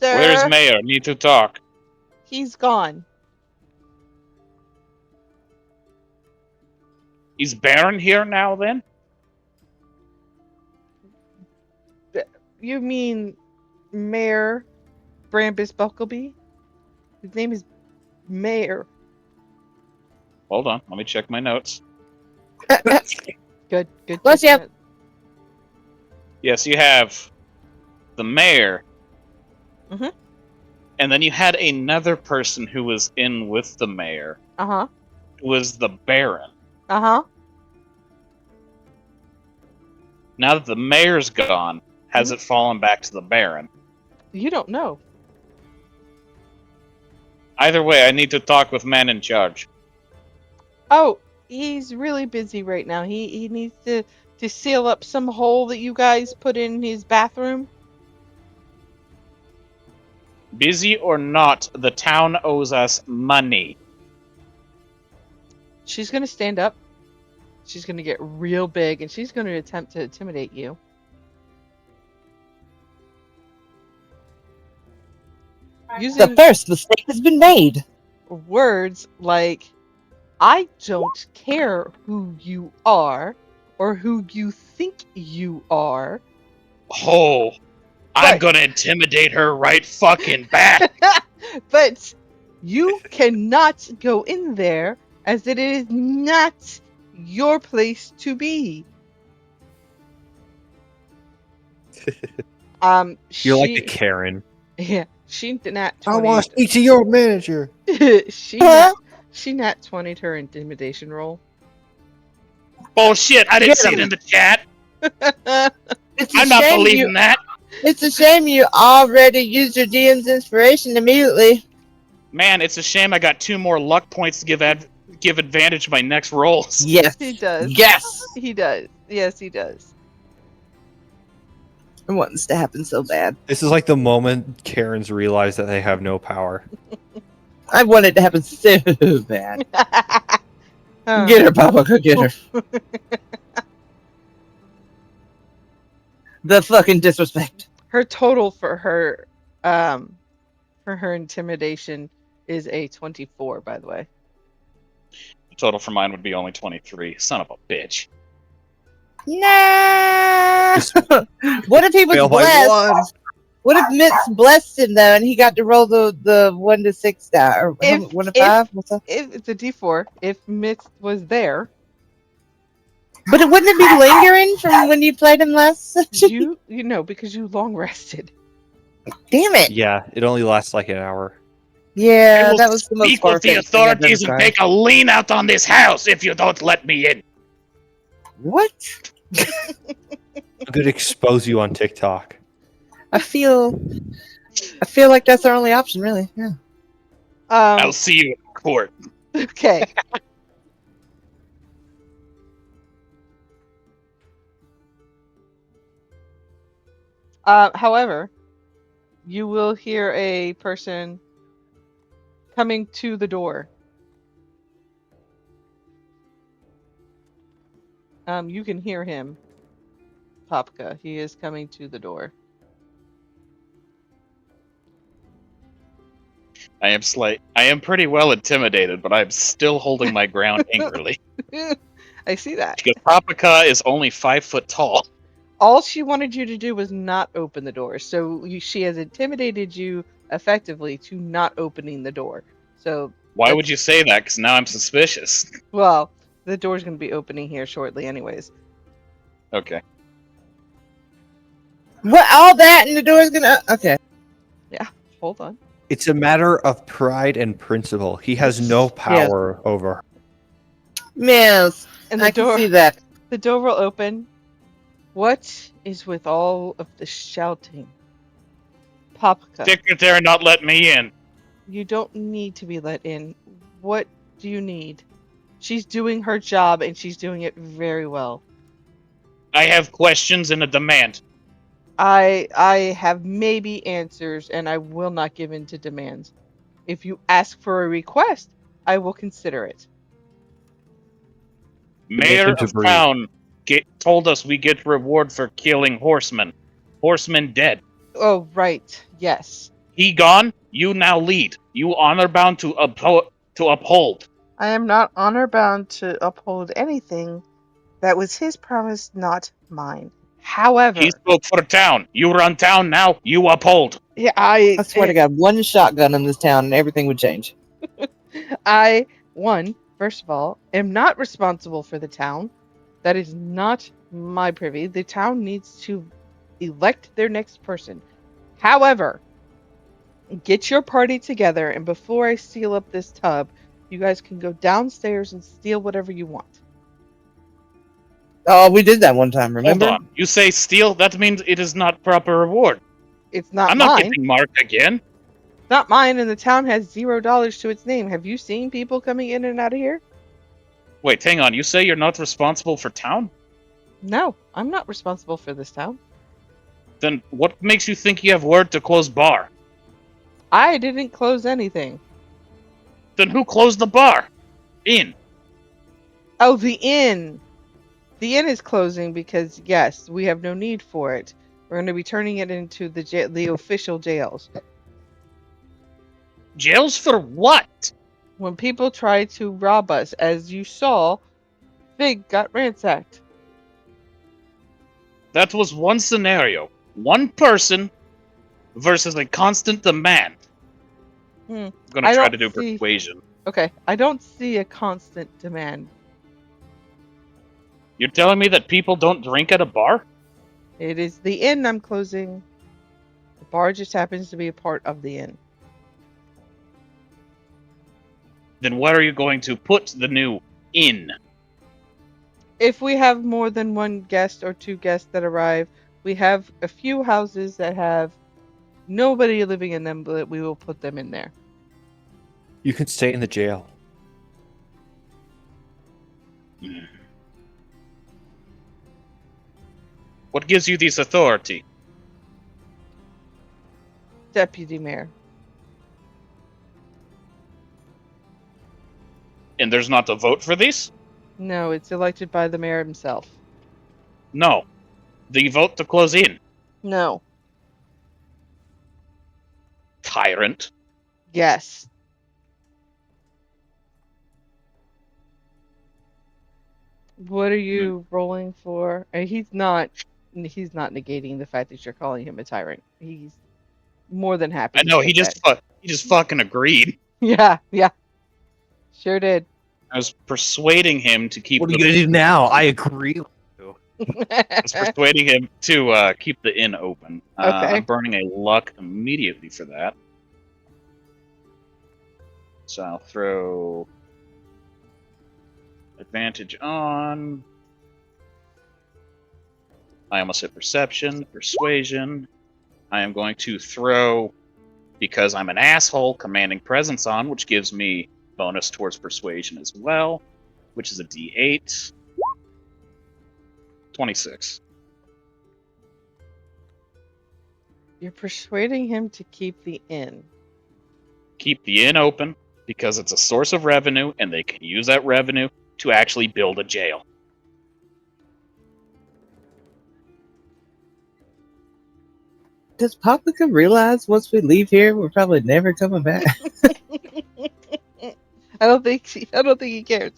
Where's Mayor? Need to talk. He's gone. Is Baron here now then? You mean Mayor Brambis Buckleby? His name is Mayor. Hold on, let me check my notes. Good. Bless checking you. it. Yes, you have the mayor. Mhm. And then you had another person who was in with the mayor, Uh-huh. who was the Baron. Uh-huh. Now that the mayor's gone, has it fallen back to the Baron? You don't know. Either way, I need to talk with man in charge. Oh, he's really busy right now. He needs to seal up some hole that you guys put in his bathroom. Busy or not, the town owes us money. She's gonna stand up. She's gonna get real big, and she's gonna attempt to intimidate you. The Using first mistake has been made. words like, I don't care who you are or who you think you are. Oh, I'm Right. gonna intimidate her right fucking back. But you cannot go in there, as it is not your place to be. You're like the She, Karen. yeah, she nat I want 20. to speak to your manager. She nat 20'd her intimidation roll. Bullshit, I didn't Get see it him. in the chat. It's a I'm not shame believing that. It's a shame you already used your DM's inspiration immediately. Man, it's a shame I got 2 more luck points to give advantage to my next rolls. Yes. He does. Yes. He does. Yes, he does. I want this to happen so bad. This is like the moment Karens realize that they have no power. I want it to happen so bad. Oh. Get her, Papa. Go get her. The fucking disrespect. Her total for her intimidation is a 24, by the way. The total for mine would be only 23. Son of a bitch. Nah. What if he was Fail by blessed? one. What if Mitz blessed him though, and he got to roll the 1 to 6 die or If- 1 to if- 5? What's that? If it's a D4, if Mitz was there, But it wouldn't it be lingering from when you played him last session? you know, because you long rested. Damn it! Yeah, it only lasts like an hour. Yeah, I will that was the most speak with the far-fetched thing I've ever authorities and tried. take a lien out on this house if you don't let me in. What? I could expose you on TikTok. I feel like that's our only option, really. Yeah. I'll see you in court. Okay. However, you will hear a person coming to the door. You can hear him, Popka. He is coming to the door. I am pretty well intimidated, but I'm still holding my ground angrily. I see that. Because Papaka is only 5 foot tall. All she wanted you to do was not open the door. So she has intimidated you effectively to not opening the door. So Why would you say that? Because now I'm suspicious. well, the door's going to be opening here shortly anyways. Okay. What? All that and the door's gonna. Okay. Yeah, hold on. It's a matter of pride and principle. He has no power over her. Yes, And I the door can see that. the door will open. What is with all of the shouting? Papaka, Secretary and not let me in. you don't need to be let in. What do you need? She's doing her job and she's doing it very well. I have questions and a demand. I have maybe answers and I will not give in to demands. If you ask for a request, I will consider it. Mayor him to of breathe. town told us we get reward for killing horsemen. Horsemen dead. Oh, right. Yes. He gone. You now lead. You honor bound to uphold. I am not honor bound to uphold anything. That was his promise, not mine. However, He spoke for town. You run town now. You uphold. yeah, I swear to God, one shotgun in this town and everything would change. First of all, am not responsible for the town. That is not my privy. The town needs to elect their next person. However, get your party together, and before I seal up this tub, you guys can go downstairs and steal whatever you want. Oh, we did that one time, remember? Hold on. You say steal? That means it is not proper reward. It's not I'm mine. not getting marked again. Not mine, and the town has $0 to its name. Have you seen people coming in and out of here? Wait, hang on. You say you're not responsible for town? No, I'm not responsible for this town. Then what makes you think you have word to close bar? I didn't close anything. Then who closed the bar? Inn. Oh, the inn. The inn is closing because, yes, we have no need for it. We're going to be turning it into the official jails. Jails for what? When people try to rob us, as you saw, Fig got ransacked. That was one scenario. One person versus a constant demand. I'm gonna I try don't to do see- persuasion. Okay, I don't see a constant demand. You're telling me that people don't drink at a bar? It is the inn I'm closing. The bar just happens to be a part of the inn. Then where are you going to put the new inn? If we have more than one guest or two guests that arrive, we have a few houses that have nobody living in them, but we will put them in there. You can stay in the jail. What gives you this authority? Deputy Mayor. And there's not a vote for this? No, it's elected by the mayor himself. No. The vote to close in. No. Tyrant. Yes. What are you rolling for? He's not negating the fact that you're calling him a tyrant. He's more than happy. I know, to he take that. just fucking agreed. Yeah. Sure did. I was persuading him to keep What are you gonna do now? I agree. I was persuading him to keep the inn open. Okay. I'm burning a luck immediately for that. So I'll throw advantage on. I almost hit perception, persuasion. I am going to throw, because I'm an asshole, commanding presence on, which gives me bonus towards persuasion as well, which is a d8. 26. You're persuading him to keep the inn. Keep the inn open because it's a source of revenue and they can use that revenue to actually build a jail. Does Paprika realize once we leave here, we're probably never coming back? I don't think he cares.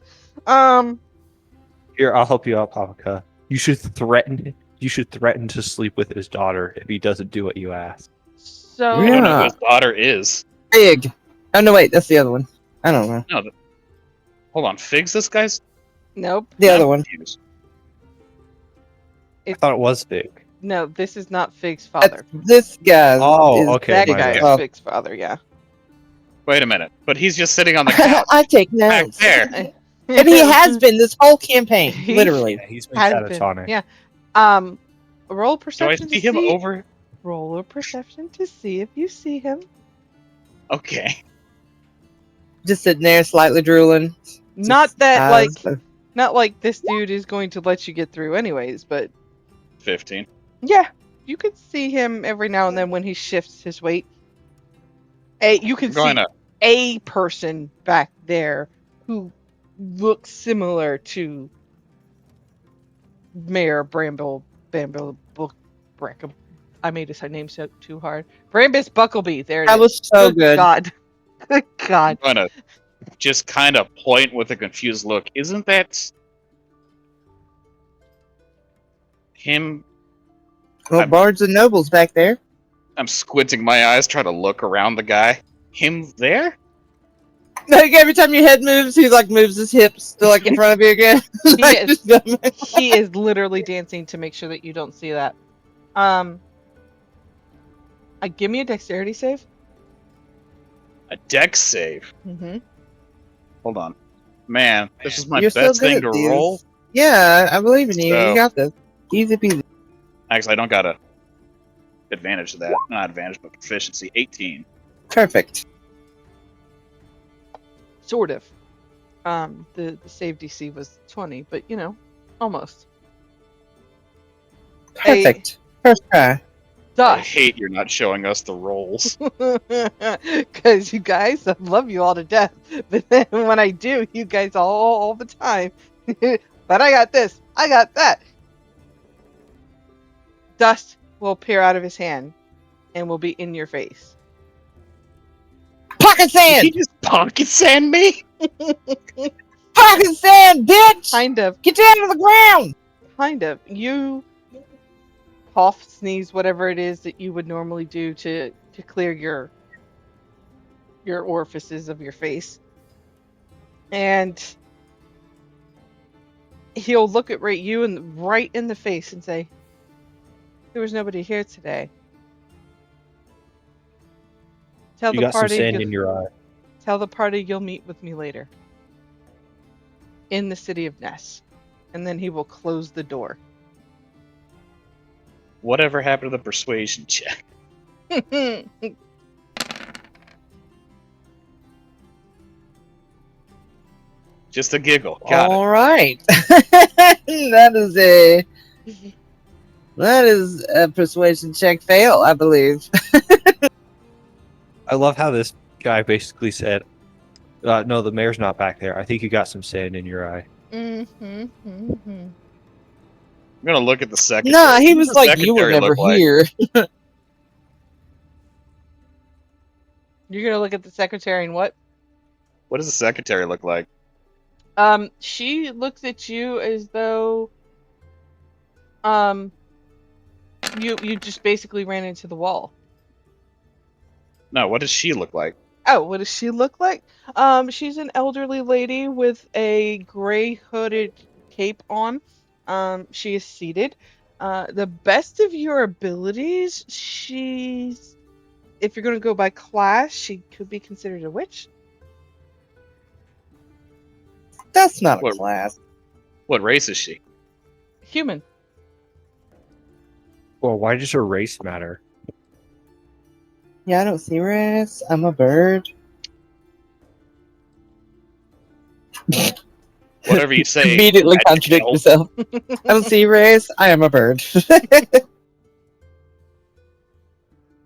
Here, I'll help you out, Papaka. You should threaten to sleep with his daughter if he doesn't do what you ask. So I don't know who Yeah. his daughter is. Fig. Oh no, wait, that's the other one. I don't know. No, hold on. Fig's this guy's? nope. The I'm other one. confused. I thought it was big. No, this is not Fig's That's father. this guy. Oh, is okay, That my guy bad. is Oh. Fig's father. Yeah. Wait a minute. But he's just sitting on the couch I take back notes. there. And he has been this whole campaign, He- literally. Yeah, he's been Has been. catatonic. Yeah. Roll Do I perception see to him see. over? Roll a perception to see if you see him. Okay. Just sitting there, slightly drooling. Not Just that eyes. not like this dude is going to let you get through anyways, but 15. yeah, you can see him every now and then when he shifts his weight. You can I'm going see to. a person back there who looks similar to Mayor Bramble Book Brackle. I made his name so too hard. Brambis Buckleby. There it That is. was so good. God. Good God. I'm going to just kind of point with a confused look. Isn't that him? Well, Bards and Nobles back there. I'm squinting my eyes, trying to look around the guy. Him there? Like every time your head moves, he like moves his hips to like in front of you again. Like, is. just- He is literally dancing to make sure that you don't see that. Give me a dexterity save. A dex save. Mm-hmm. Hold on. Man, this is my You're so best good thing at to these. roll. Yeah, I believe in you. So- You got this. Easy peasy. Actually, I don't got a advantage to that. Not advantage, but proficiency. 18. Perfect. Sort of. The save DC was 20, but you know, almost. Hey. Perfect. First try. I Thus, hate you're not showing us the rolls. because you guys, I love you all to death, but then when I do, you guys all the time. But I got this, I got that. Dust will appear out of his hand, and will be in your face. Pocket Did he sand! just pocket sand me? Pocket sand, bitch! Kind of. Get down to the ground! Kind of. You cough, sneeze, whatever it is that you would normally do to clear your orifices of your face. And he'll look at you right in the face and say, "There was nobody here today. Tell You the got some party sand in your eye. tell the party you'll meet with me later. In the city of Ness." And then he will close the door. Whatever happened to the persuasion check? Just a giggle. Got it. All right. That is a persuasion check fail, I believe. I love how this guy basically said, "No, the mayor's not back there. I think you got some sand in your eye." Mm-hmm. I'm gonna look at the secretary. Nah, he What was does the like, you were secretary never look like? here. You're gonna look at the secretary and what? What does the secretary look like? She looks at you as though you just basically ran into the wall. No, what does she look like? Oh, what does she look like? She's an elderly lady with a gray hooded cape on. She is seated. The best of your abilities, if you're gonna go by class, she could be considered a witch. That's not a What? class. What race is she? Human. Well, why does her race matter? Yeah, I don't see race. I'm a bird. Whatever you say. Immediately magic contradict elf. yourself. I don't see race. I am a bird.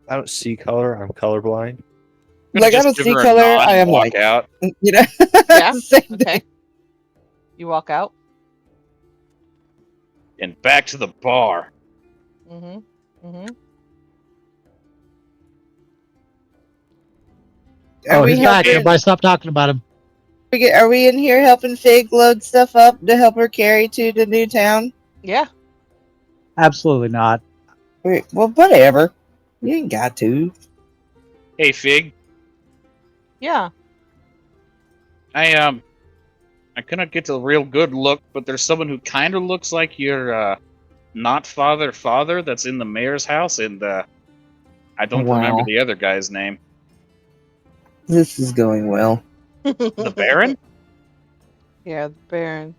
I don't see color. I'm colorblind. I'm gonna Like, I just don't give see her a color, nod I and am walk white. out. You know? Yeah. Same Okay. thing. You walk out. And back to the bar. Mm-hmm. Mm-hmm. Are Oh, we he's back. helping? Everybody stop talking about him. Are we in here helping Fig load stuff up to help her carry to the new town? Yeah. Absolutely not. Wait, well, whatever. You ain't got to. Hey, Fig. Yeah. I couldn't get a real good look, but there's someone who kind of looks like your not father that's in the mayor's house, and I don't remember Wow. the other guy's name. This is going well. The Baron? Yeah, the Baron.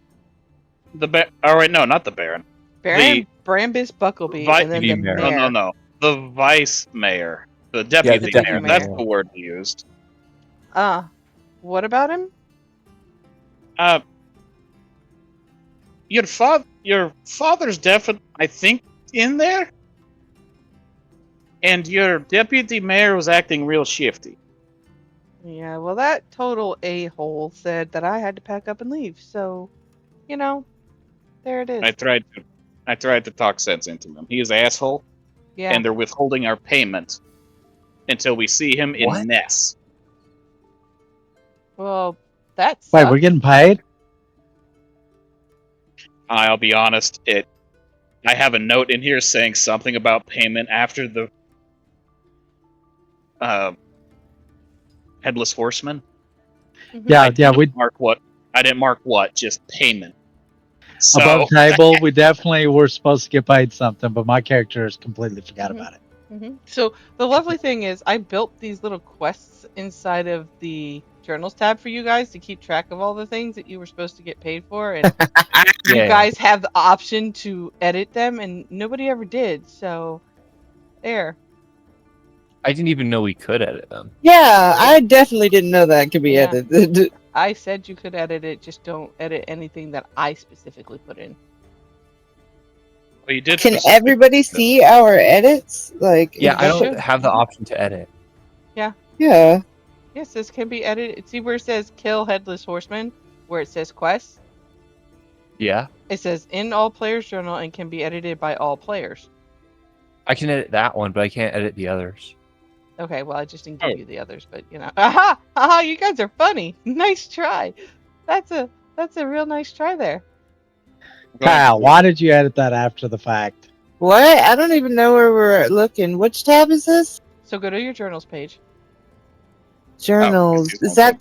Oh wait, no, not the Baron. Baron Brambis Buckleby, Vi- and then the Deputy mayor. mayor. No. The vice mayor, the deputy deputy mayor. mayor. That's the word we used. What about him? Uh, your father's definitely, I think, in there, and your deputy mayor was acting real shifty. Yeah, well, that total a-hole said that I had to pack up and leave. So, there it is. I tried to talk sense into him. He is an asshole, Yeah. and they're withholding our payment until we see him What? in Ness. Well, that's. Wait, we're getting paid? I'll be honest, I have a note in here saying something about payment after the Headless Horseman. Yeah, we I didn't mark what, just payment. So above table. We definitely were supposed to get paid something, but my character has completely forgot Mhm. about it. So the lovely thing is, I built these little quests inside of the journals tab for you guys to keep track of all the things that you were supposed to get paid for, and you Yeah. guys have the option to edit them, and nobody ever did. So, there. I didn't even know we could edit them. Yeah, I definitely didn't know that could be Yeah. edited. I said you could edit it, just don't edit anything that I specifically put in. well, you did. Can specific- everybody see our edits? Like, Yeah, I You don't should. have the option to edit. yeah. Yes, this can be edited. See where it says kill Headless Horseman, where it says quests? Yeah, It says in all players' journal and can be edited by all players. I can edit that one, but I can't edit the others. Okay, well, I just didn't give Oh. you the others, but aha, aha, you guys are funny. Nice try. That's a real nice try there. Kyle, why did you edit that after the fact? What? I don't even know where we're looking. Which tab is this? So go to your journals page. Journals. Oh, Is that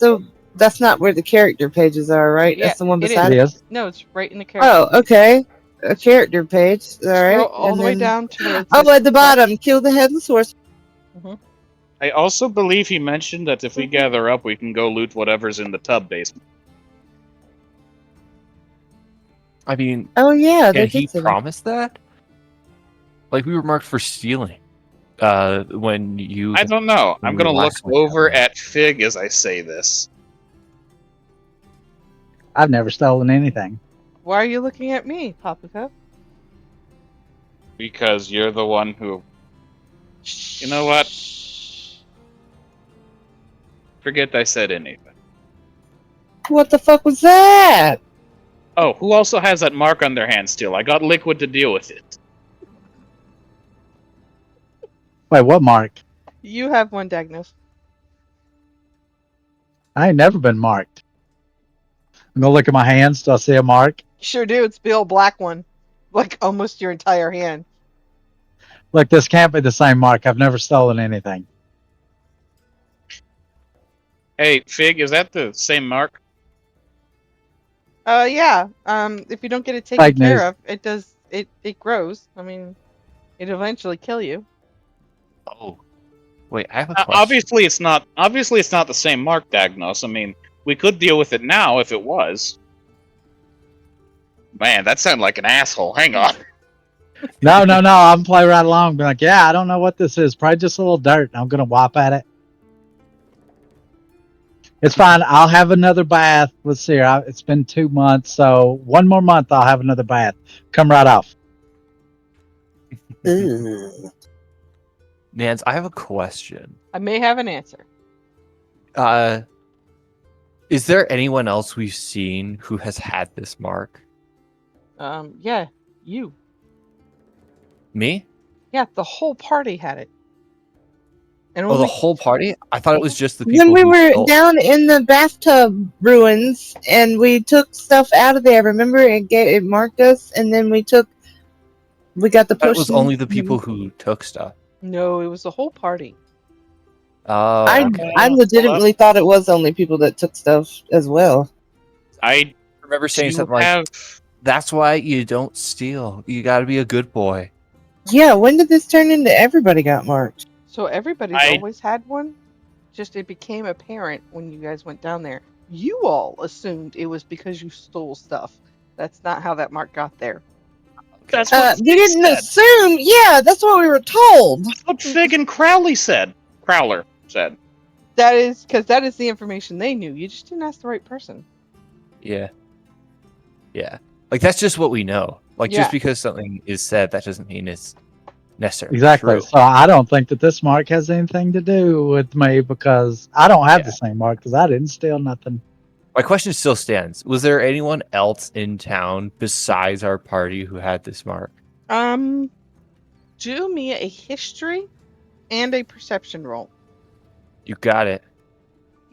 that's not where the character pages are, right? Yeah, That's the one it beside It it. is. No, it's right in the character. Oh, okay. A character page. All right. Scroll all and the way then- down to where it says Oh, at the quest. bottom, kill the headless horse. I also believe he mentioned that if we gather up, we can go loot whatever's in the tub basement. I mean, Oh yeah, can they he did say that. promise that? Like, we were marked for stealing. When you. I don't know. I'm When we gonna look last went over down there. at Fig as I say this. I've never stolen anything. Why are you looking at me, Paprika? Because you're the one who. You know what? Forget I said anything. What the fuck was that? Oh, who also has that mark on their hand still? I got Liquid to deal with it. Wait, what mark? You have one, Dagnos. I ain't never been marked. I'm gonna look at my hands. Do I see a mark? Sure do. It's the old black one, like almost your entire hand. Look, this can't be the same mark. I've never stolen anything. Hey, Fig, is that the same mark? Yeah. If you don't get it taken Fake care news. of, it does. It grows. I mean, it eventually kill you. Oh. Wait, I have a question. Obviously, it's not. Obviously, it's not the same mark, Dagnos. I mean, we could deal with it now if it was. Man, that sounded like an asshole. Hang on. No. I'm play right along. Be like, yeah, I don't know what this is. Probably just a little dirt. I'm gonna whop at it. It's fine. I'll have another bath. Let's see. It's been 2 months, so 1 more month I'll have another bath. Come right off. Ugh. Nance, I have a question. I may have an answer. Is there anyone else we've seen who has had this mark? Yeah, you. Me? Yeah, the whole party had it. And Oh, the only whole party? I thought it was just the people When we who were built. down in the bathtub ruins and we took stuff out of there, remember it marked us, and then we got the That was potion. only the people who took stuff. no, it was the whole party. Oh, I okay. I legitimately thought it was only people that took stuff as well. I remember saying do something like, have. "That's why you don't steal. You got to be a good boy." Yeah, when did this turn into everybody got marked? So everybody's I- always had one. Just it became apparent when you guys went down there. You all assumed it was because you stole stuff. That's not how that mark got there. That's what We didn't said. assume. Yeah, that's what we were told. That's what Fig and Crowley said. Crowler said. That is because that is the information they knew. You just didn't ask the right person. Yeah. Yeah. Like that's just what we know. Like Yeah. just because something is said, that doesn't mean it's necessarily Exactly. true. So I don't think that this mark has anything to do with me because I don't have Yeah. the same mark because I didn't steal nothing. My question still stands. Was there anyone else in town besides our party who had this mark? Do me a history and a perception roll. You got it.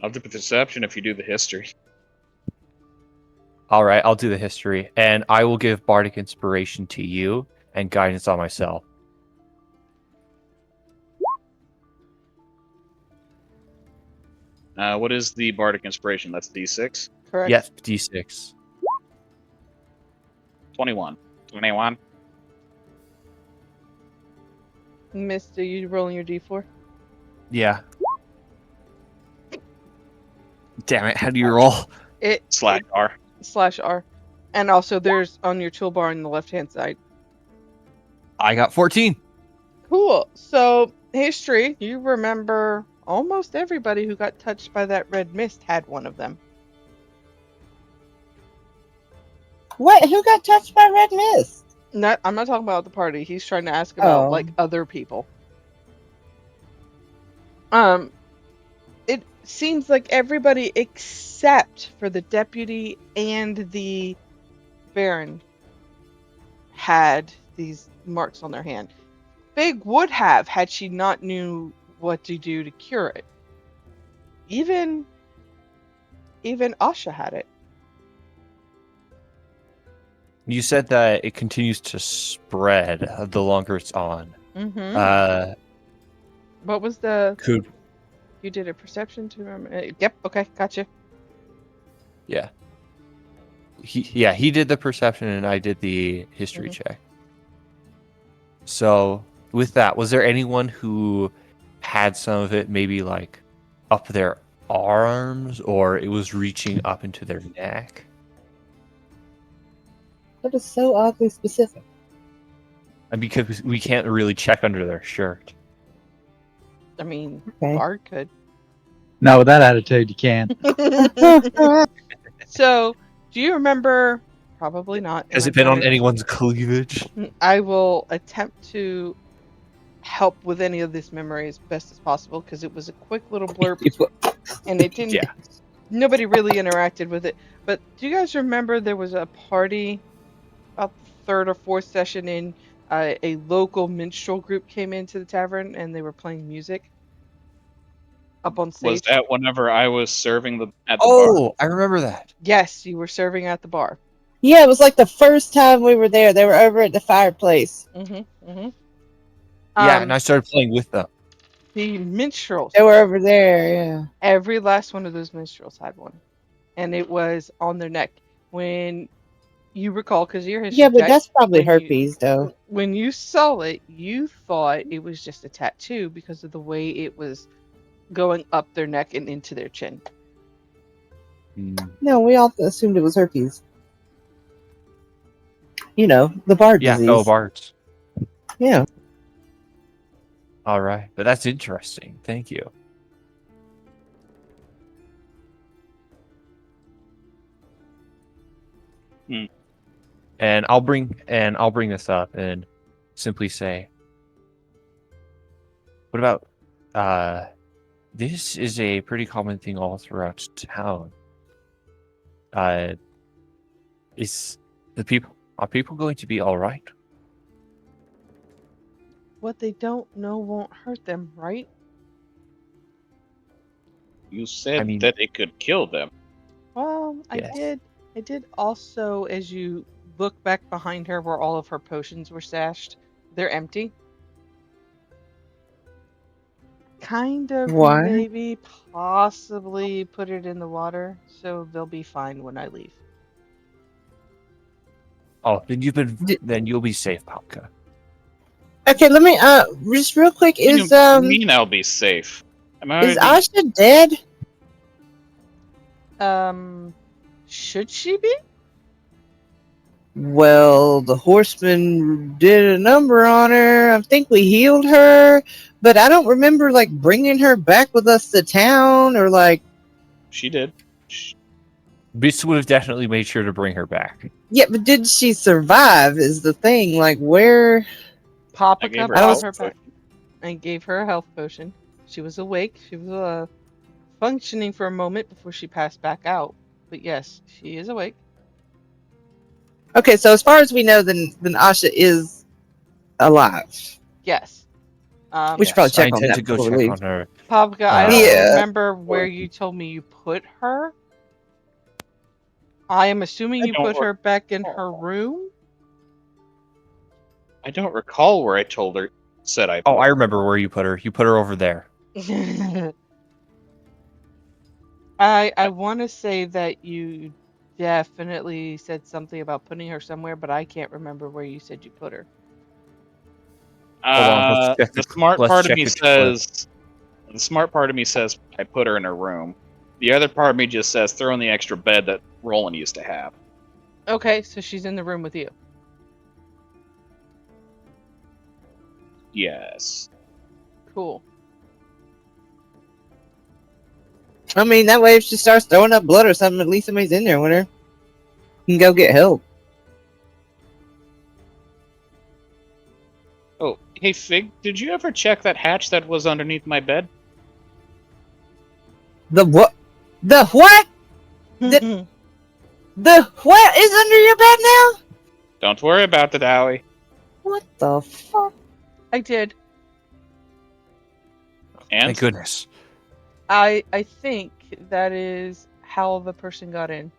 I'll do the perception if you do the history. All right, I'll do the history, and I will give bardic inspiration to you and guidance on myself. What is the bardic inspiration? That's D6. Correct. Yes, D6. 21. 21. Mister, you rolling your D4? Yeah. Damn it! How do you roll? It /R. /R. And also there's on your toolbar on the left hand side. I got 14. Cool. So history, you remember almost everybody who got touched by that red mist had one of them. What? Who got touched by red mist? I'm not talking about the party. He's trying to ask about Oh. like other people. It seems like everybody except for the deputy and the baron had these marks on their hand. Fig would have had she not knew what to do to cure it. Even Asha had it. You said that it continues to spread the longer it's on. Mm-hmm. What was the? Could You did a perception to remember. Yep. Okay. Gotcha. yeah. He did the perception and I did the history Mhm. check. So with that, was there anyone who had some of it maybe like up their arms or it was reaching up into their neck? That is so oddly specific. And because we can't really check under their shirt. I mean, Okay. Bard could. No, with that attitude, you can't. So, do you remember? Probably not. and Has I'm it been on sorry. anyone's cleavage? I will attempt to help with any of this memory as best as possible because it was a quick little blurb and it didn't. Yeah. Nobody really interacted with it. But do you guys remember there was a party about the third or fourth session in a local minstrel group came into the tavern and they were playing music up on stage? Was that whenever I was serving at the bar? Oh, I remember that. Yes, you were serving at the bar. Yeah, it was like the first time we were there. They were over at the fireplace. Mm-hmm. Mm-hmm. Yeah, and I started playing with them. The minstrels. They were over there, yeah. Every last one of those minstrels had one, and it was on their neck. When you recall, because you're history Yeah, but check, that's probably when you- herpes, though. when you saw it, you thought it was just a tattoo because of the way it was going up their neck and into their chin. No, we all assumed it was herpes. You know, the bard Yeah, disease. fellow bards. Yeah. All right, but that's interesting. Thank you. And I'll bring this up and simply say, what about this is a pretty common thing all throughout town. Are people going to be all right? What they don't know won't hurt them, right? You said I mean- that it could kill them. Well, Yes. I did also, as you look back behind her where all of her potions were stashed, they're empty. Kind of Why? maybe possibly put it in the water so they'll be fine when I leave. Oh, then D- then you'll be safe, Palka. Okay, let me just real quick. You Is mean I'll be safe? Am I is being- Asha dead? Should she be? Well, the horseman did a number on her. I think we healed her, but I don't remember like bringing her back with us to town or like. She did. Beast would have definitely made sure to bring her back. Yeah, but did she survive? Is the thing like where? Papa I gave her brought health her back potion. and gave her a health potion. She was awake. She was functioning for a moment before she passed back out. But yes, she is awake. Okay, so as far as we know, then Asha is alive. Yes. We should probably I check on intend that to go before we check leave. on her. Pavka, I don't Yeah. remember where you told me you put her. I am assuming I you don't put her back in her room. I don't recall where I told her. Said I. Oh, I remember where you put her. You put her over there. I want to say that you definitely said something about putting her somewhere, but I can't remember where you said you put her. Hold on, let's check The the- smart let's part of check me the clip. says. The smart part of me says I put her in her room. The other part of me just says throw in the extra bed that Roland used to have. Okay, so she's in the room with you. Yes. Cool. I mean, that way if she starts throwing up blood or something, at least somebody's in there with her. You can go get help. Oh, hey Fig, did you ever check that hatch that was underneath my bed? The what? The what? The what is under your bed now? Don't worry about it, Owie. What the fuck? I did. And Thank goodness. I think that is how the person got in.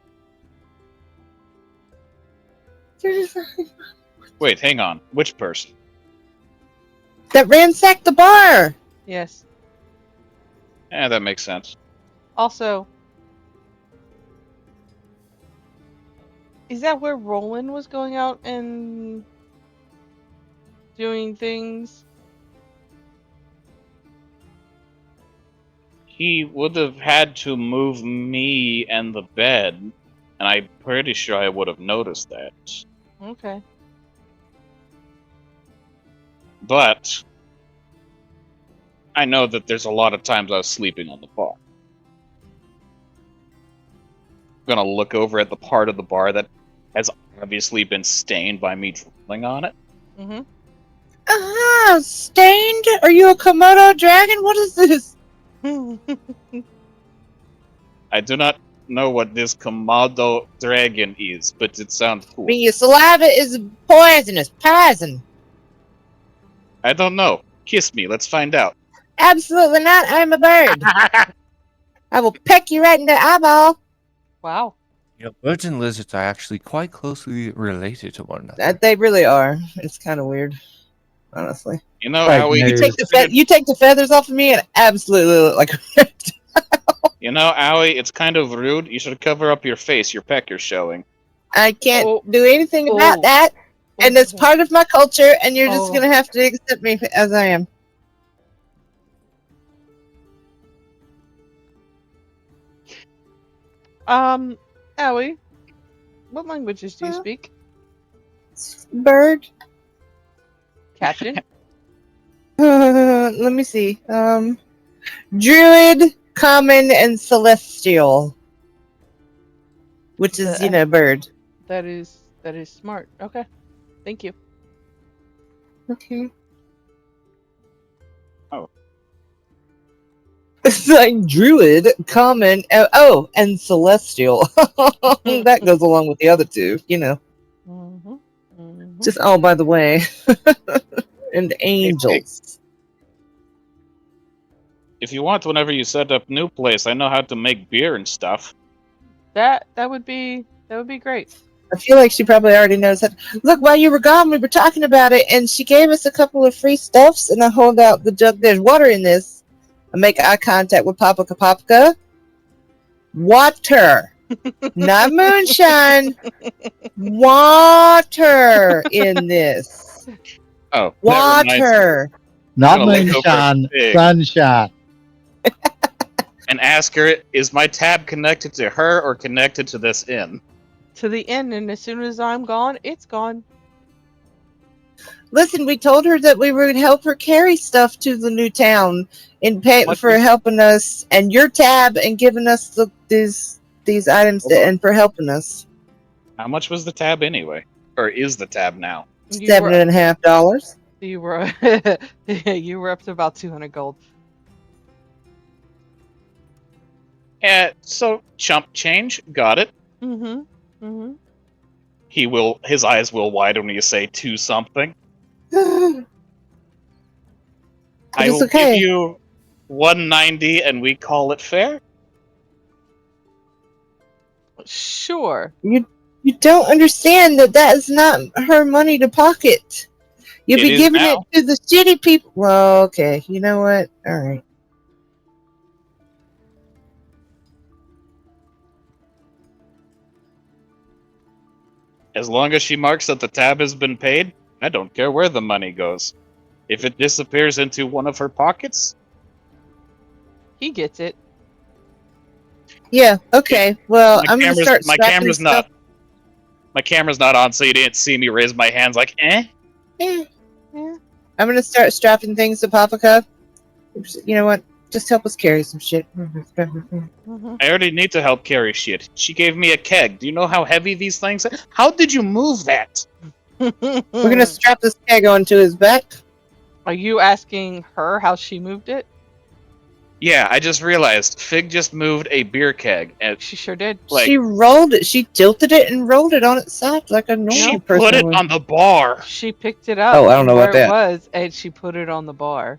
wait, hang on. Which person? That ransacked the bar. Yes. Yeah, that makes sense. Also, is that where Roland was going out and doing things? He would have had to move me and the bed, and I'm pretty sure I would have noticed that. Okay. But I know that there's a lot of times I was sleeping on the bar. I'm gonna look over at the part of the bar that has obviously been stained by me drooling on it. Mm-hmm. Stained? Are you a Komodo dragon? What is this? I do not know what this Komodo dragon is, but it sounds I cool. mean, your saliva is poisonous. Poison. I don't know. Kiss me, let's find out. Absolutely not. I'm a bird. I will peck you right in the eyeball. Wow. You know, birds and lizards are actually quite closely related to one another. That they really are. It's kind of weird, honestly. You know, Fake Owie, news. You take the feathers off of me and absolutely look like a you know, Owie, it's kind of rude. You should cover up your face. Your peck you're showing. I can't Oh. do anything about Oh. that, and it's part of my culture, and you're just Oh. gonna have to accept me as I am. Allie, what languages do you speak? Bird. Captain? Let me see. Druid, common, and celestial, which is bird. That is smart. Okay. Thank you. Okay. Oh. It's like druid, common, and celestial. That goes along with the other two, Mm-hmm. Mm-hmm. Just by the way. And angels. if you want, whenever you set up new place, I know how to make beer and stuff. That would be great. I feel like she probably already knows that. Look, while you were gone, we were talking about it, and she gave us a couple of free stuffs, and I hold out the jug. There's water in this. I make eye contact with Papaka Papaka. Water. Not moonshine. Water in this. Oh, that reminds me. Water. Not gonna look over moonshine, at Fig. sunshine. And ask her, is my tab connected to her or connected to this inn? To the end, and as soon as I'm gone, it's gone. Listen, we told her that we would help her carry stuff to the new town in pay What for is- helping us, and your tab and giving us these items Hold on. and for helping us. How much was the tab anyway? Or is the tab now? $7.50. You were you were up to about 200 gold. So chump change, got it. Mm-hmm. Mm-hmm. His eyes will widen when you say to something. But I it's will okay. give you 190 and we call it fair. Sure. You don't understand that is not her money to pocket. You'll It be is giving now. it to the shitty people. Well, okay. You know what? All right. As long as she marks that the tab has been paid, I don't care where the money goes. If it disappears into one of her pockets, He gets it. Yeah. Okay. Well, I'm gonna start. my strapping camera's stuff- not. My camera's not on, so you didn't see me raise my hands like, eh? Eh. Yeah. I'm gonna start strapping things to Papaka. You know what? Just help us carry some shit. Mm-hmm. I already need to help carry shit. She gave me a keg. Do you know how heavy these things are? How did you move that? We're gonna strap this keg onto his back. Are you asking her how she moved it? Yeah, I just realized Fig just moved a beer keg, and She sure did. like She rolled it. She tilted it and rolled it on its side like a normal she person put it would. on the bar. She picked it up. Oh, I don't know where about it that. was, and she put it on the bar.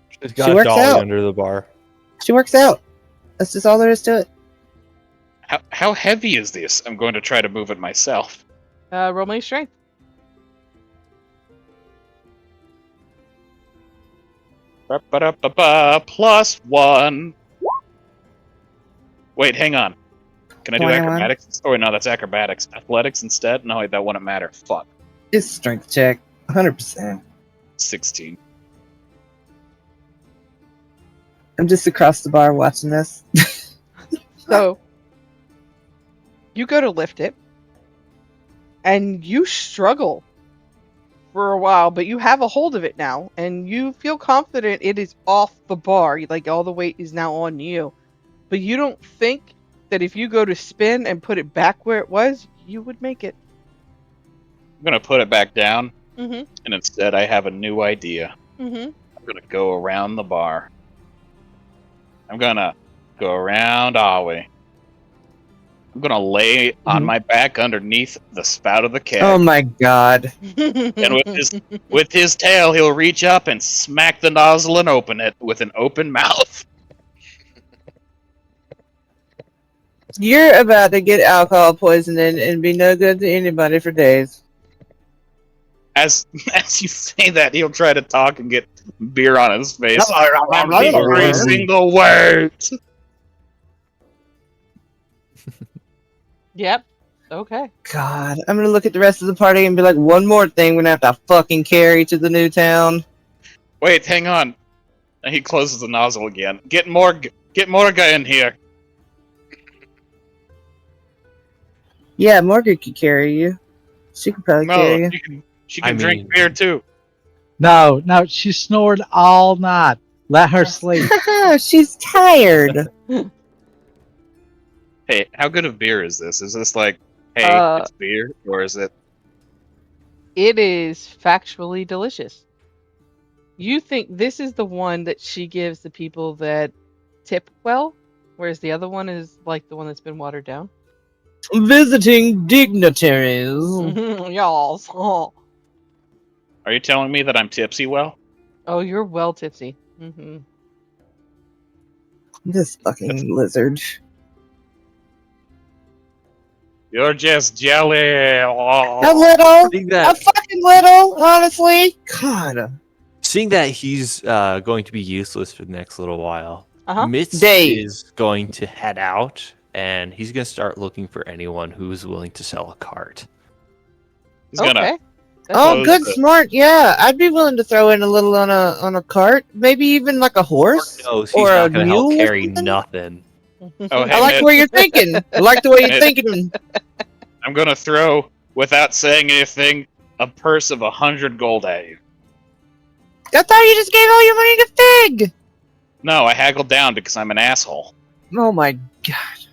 She's She got a works dolly out. under the bar. She works out. That's just all there is to it. How heavy is this? I'm going to try to move it myself. Roll me strength. Ba-ba-da-ba-ba, +1. Wait, hang on. Can I do 21. acrobatics? Oh, wait, no, that's acrobatics. Athletics instead? No, wait, that wouldn't matter. Fuck. It's strength check. 100%. 16. I'm just across the bar watching this. So you go to lift it, and you struggle for a while, but you have a hold of it now, and you feel confident it is off the bar. Like all the weight is now on you, but you don't think that if you go to spin and put it back where it was, you would make it. I'm going to put it back down, Mm-hmm. and instead I have a new idea. Mm-hmm. I'm going to go around the bar. I'm going to go around Awe. I'm going to lay on my back underneath the spout of the keg. Oh my god. And with his tail, he'll reach up and smack the nozzle and open it with an open mouth. You're about to get alcohol poisoning and be no good to anybody for days. As you say that, he'll try to talk and get beer on his face. I'm Every single word. Yep. Okay. God, I'm gonna look at the rest of the party and be like, one more thing we're gonna have to fucking carry to the new town. Wait, hang on. And he closes the nozzle again. Get Morga in here. Yeah, Morgan could carry you. She could probably No, carry you. she can I drink mean- beer too. No, she snored all night. Let her sleep. She's tired. Hey, how good of beer is this? Is this like, hey, it's beer, or is it? It is factually delicious. You think this is the one that she gives the people that tip well, whereas the other one is like the one that's been watered down? Visiting dignitaries. Y'all. Oh. Are you telling me that I'm tipsy? Well, Oh, you're well tipsy. Mm-hmm. This fucking lizard. You're just jelly. A Oh. little. Seeing A that, fucking little, honestly. God. seeing that he's going to be useless for the next little while, Uh-huh. Mitz Dave. is going to head out, and he's going to start looking for anyone who's willing to sell a cart. He's gonna. Okay. Oh, Close good, the- smart. Yeah, I'd be willing to throw in a little on a cart. Maybe even like a horse No, he's or a not going to help mule or carry something. nothing. Oh, I hey, like Mitch, the way you're thinking. I like the way you're Mitch. thinking. I'm gonna throw, without saying anything, a purse of 100 gold at you. I thought you just gave all your money to Fig. No, I haggled down because I'm an asshole. Oh my god.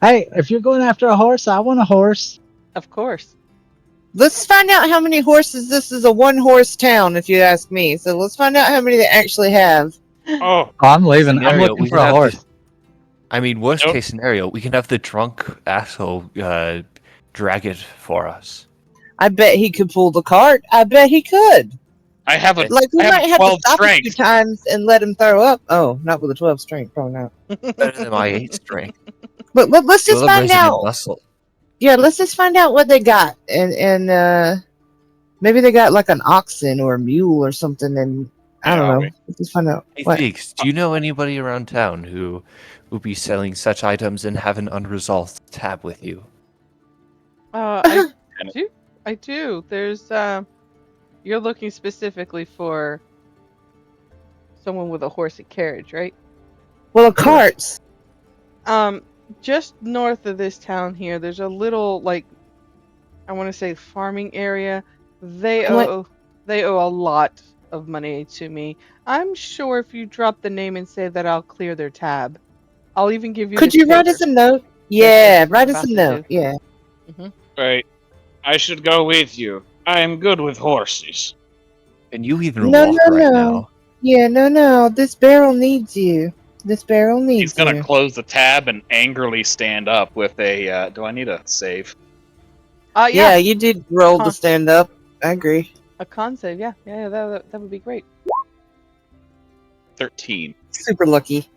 Hey, if you're going after a horse, I want a horse. Of course. Let's find out how many horses. This is a one-horse town, if you ask me. So let's find out how many they actually have. Oh, Oh, I'm leaving. I'm Scenario, looking we for can a have horse. I mean, worst Nope. case scenario, we can have the drunk asshole drag it for us. I bet he could pull the cart. I bet he could. I have a Like we I have might have to 12 stop a few strength. times and let him throw up. Oh, not with a 12 strength, probably not. Better than my 8 strength. But let's Feel just the find resident out. muscle. Yeah, let's just find out what they got, and maybe they got like an oxen or a mule or something. And I don't Yeah, know. wait. Let's just find out. Hey, What? Figs, do you know anybody around town who would be selling such items and have an unresolved tab with you? I do. I do. There's you're looking specifically for someone with a horse and carriage, right? Well, carts. Just north of this town here, there's a little like I want to say farming area. They What? owe a lot of money to me. I'm sure if you drop the name and say that I'll clear their tab. I'll even give you Could the you write figure. us a note? Yes, Yeah, write us about a to note. do. Yeah. Right. I should go with you. I am good with horses. And you even No, walk no, right no. now. Yeah, no. This barrel needs you. This barrel needs He's gonna you. close the tab and angrily stand up with a. Do I need a save? Yeah, Yeah, you did roll Huh. to stand up. I agree. a con save. Yeah, that would be great. 13. Super lucky.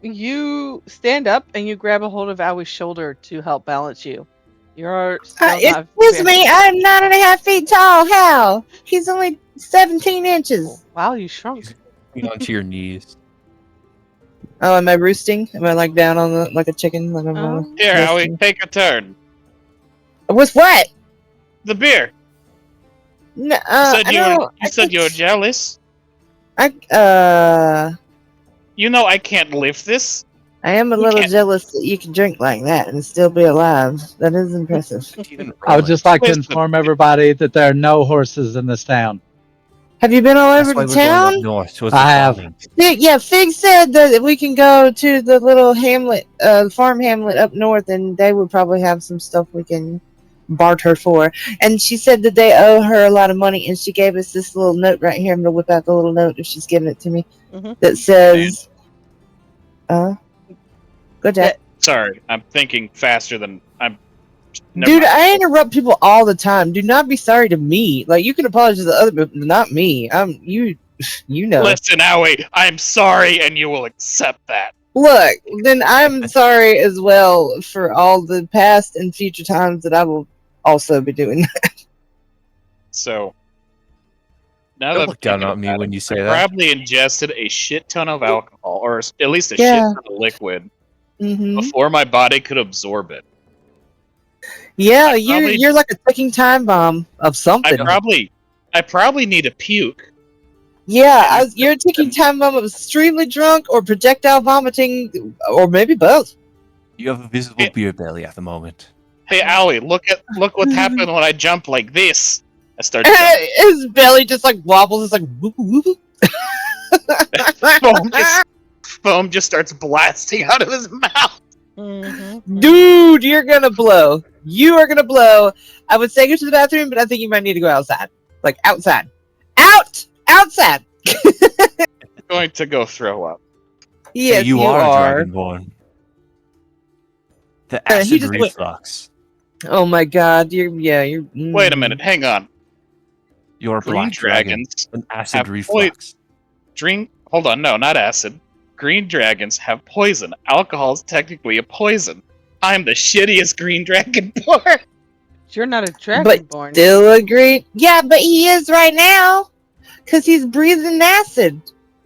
You stand up and you grab a hold of Awie's shoulder to help balance you. You're still not Excuse me, I'm 9.5 feet tall. How? He's only 17 inches. Wow, you shrunk. Get onto your knees. Oh, am I roosting? Am I like down on the like a chicken? Like I'm Here, Howie, roasting? take a turn. With what? The beer. No, You I said you don't. were. You said you were jealous. I You know I can't lift this. I am a You little can't- jealous that you can drink like that and still be alive. That is impressive. Even I would just like to Listen. inform everybody that there are no horses in this town. Have you been all That's over why the we're going town? up north towards I the have. farming. Yeah, Fig said that we can go to the little hamlet, farm hamlet up north, and they would probably have some stuff we can barter for. And she said that they owe her a lot of money, and she gave us this little note right here. I'm gonna whip out the little note if she's giving it to me. Mhm. That says, go Jack. Sorry, I'm thinking faster than I'm. Never Dude, mind. I interrupt people all the time. Do not be sorry to me. Like you can apologize to other people, but not me. You know. Listen, Howie, I'm sorry, and you will accept that. Look, then I'm sorry as well for all the past and future times that I will also be doing that. So now Don't that look I'm down thinking on me about when it, you say I that. probably ingested a shit ton of alcohol, or at least a Yeah. shit ton of liquid, Hmm before my body could absorb it. Yeah, I you're probably- you're like a ticking time bomb of I something. probably need a puke. Yeah, you're a ticking time bomb of extremely drunk or projectile vomiting, or maybe both. You have a visible Yeah. beer belly at the moment. Hey, Howie, look what happened when I jump like this. I start jumping. His belly just like wobbles. It's like whoop whoop. Foam just starts blasting out of his mouth. Mhm. Dude, you're gonna blow. You are gonna blow. I would say go to the bathroom, but I think you might need to go outside. Like outside. Outside. Going to go throw up. Yes, Hey, you are Dragonborn. The he acid just went- reflux. Oh my god, you're. Wait a minute, hang on. Your Green black dragon, dragons an acid have reflux. Hold on, no, not acid. Green dragons have poison. Alcohol is technically a poison. I'm the shittiest green dragon born. You're not a But dragonborn. still agree. Yeah, but he is right now. Because he's breathing acid.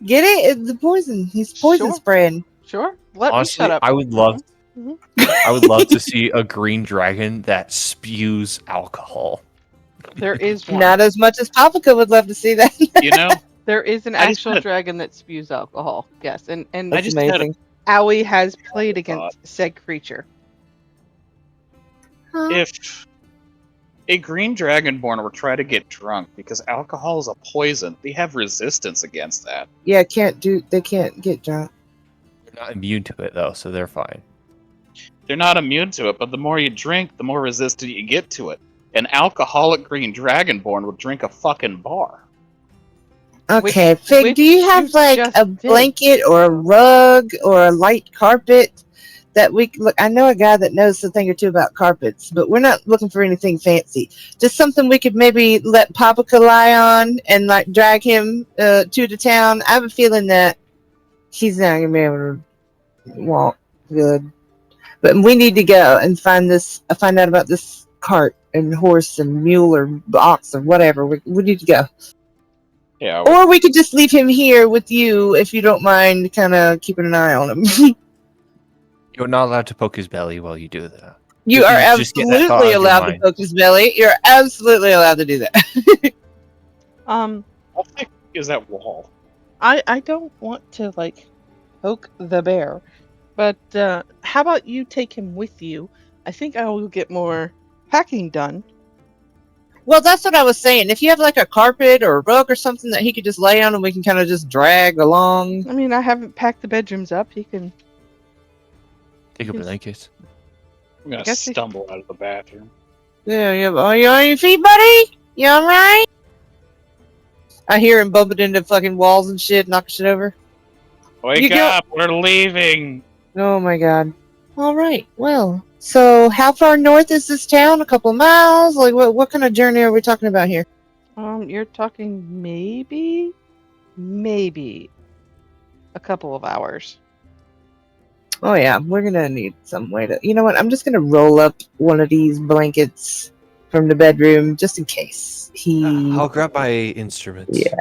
Get it? It's the poison. He's poison Sure. spreading. Sure. Let Honestly, me shut up. I would love, Mhm. I would love to see a green dragon that spews alcohol. There is one. Not as much as Paprika would love to see that. You know, There is an I just actual had- dragon that spews alcohol. Yes, and I That's just had a amazing. Owie has played thought. against said creature. Huh? If a green dragonborn were try to get drunk because alcohol is a poison, they have resistance against that. Yeah, they can't get drunk. They're not immune to it though, so they're fine. They're not immune to it, but the more you drink, the more resistant you get to it. An alcoholic green dragonborn would drink a fucking bar. Okay, Which- Fig, which do you have you like just a did. blanket or a rug or a light carpet that we look? I know a guy that knows a thing or two about carpets, but we're not looking for anything fancy. Just something we could maybe let Paprika lie on and like drag him to the town. I have a feeling that he's not gonna be able to walk good, but we need to go and find out about this cart and horse and mule or ox or whatever. We need to go. Yeah, Or we could just leave him here with you if you don't mind kind of keeping an eye on him. You're not allowed to poke his belly while you do that. You are Just get that thought out absolutely of your allowed to mind. poke his belly. You're absolutely allowed to do that. Um, how thick is that wall? I don't want to like poke the bear, but how about you take him with you? I think I will get more packing done. Well, that's what I was saying. If you have like a carpet or a rug or something that he could just lay on and we can kind of just drag along. I mean, I haven't packed the bedrooms up. He can. Take a Yes. blanket. I'm gonna guess he- stumble out of the bathroom. Yeah, yeah. Are you on your feet, buddy? You alright? I hear him bumping into fucking walls and shit, knocking shit over. Wake You go- up! We're leaving. Oh my god. Alright, well. So, how far north is this town? A couple of miles? Like, what kind of journey are we talking about here? You're talking maybe a couple of hours. Oh yeah, we're gonna need some way to. You know what? I'm just gonna roll up one of these blankets from the bedroom just in case he. I'll grab my instruments. Yeah.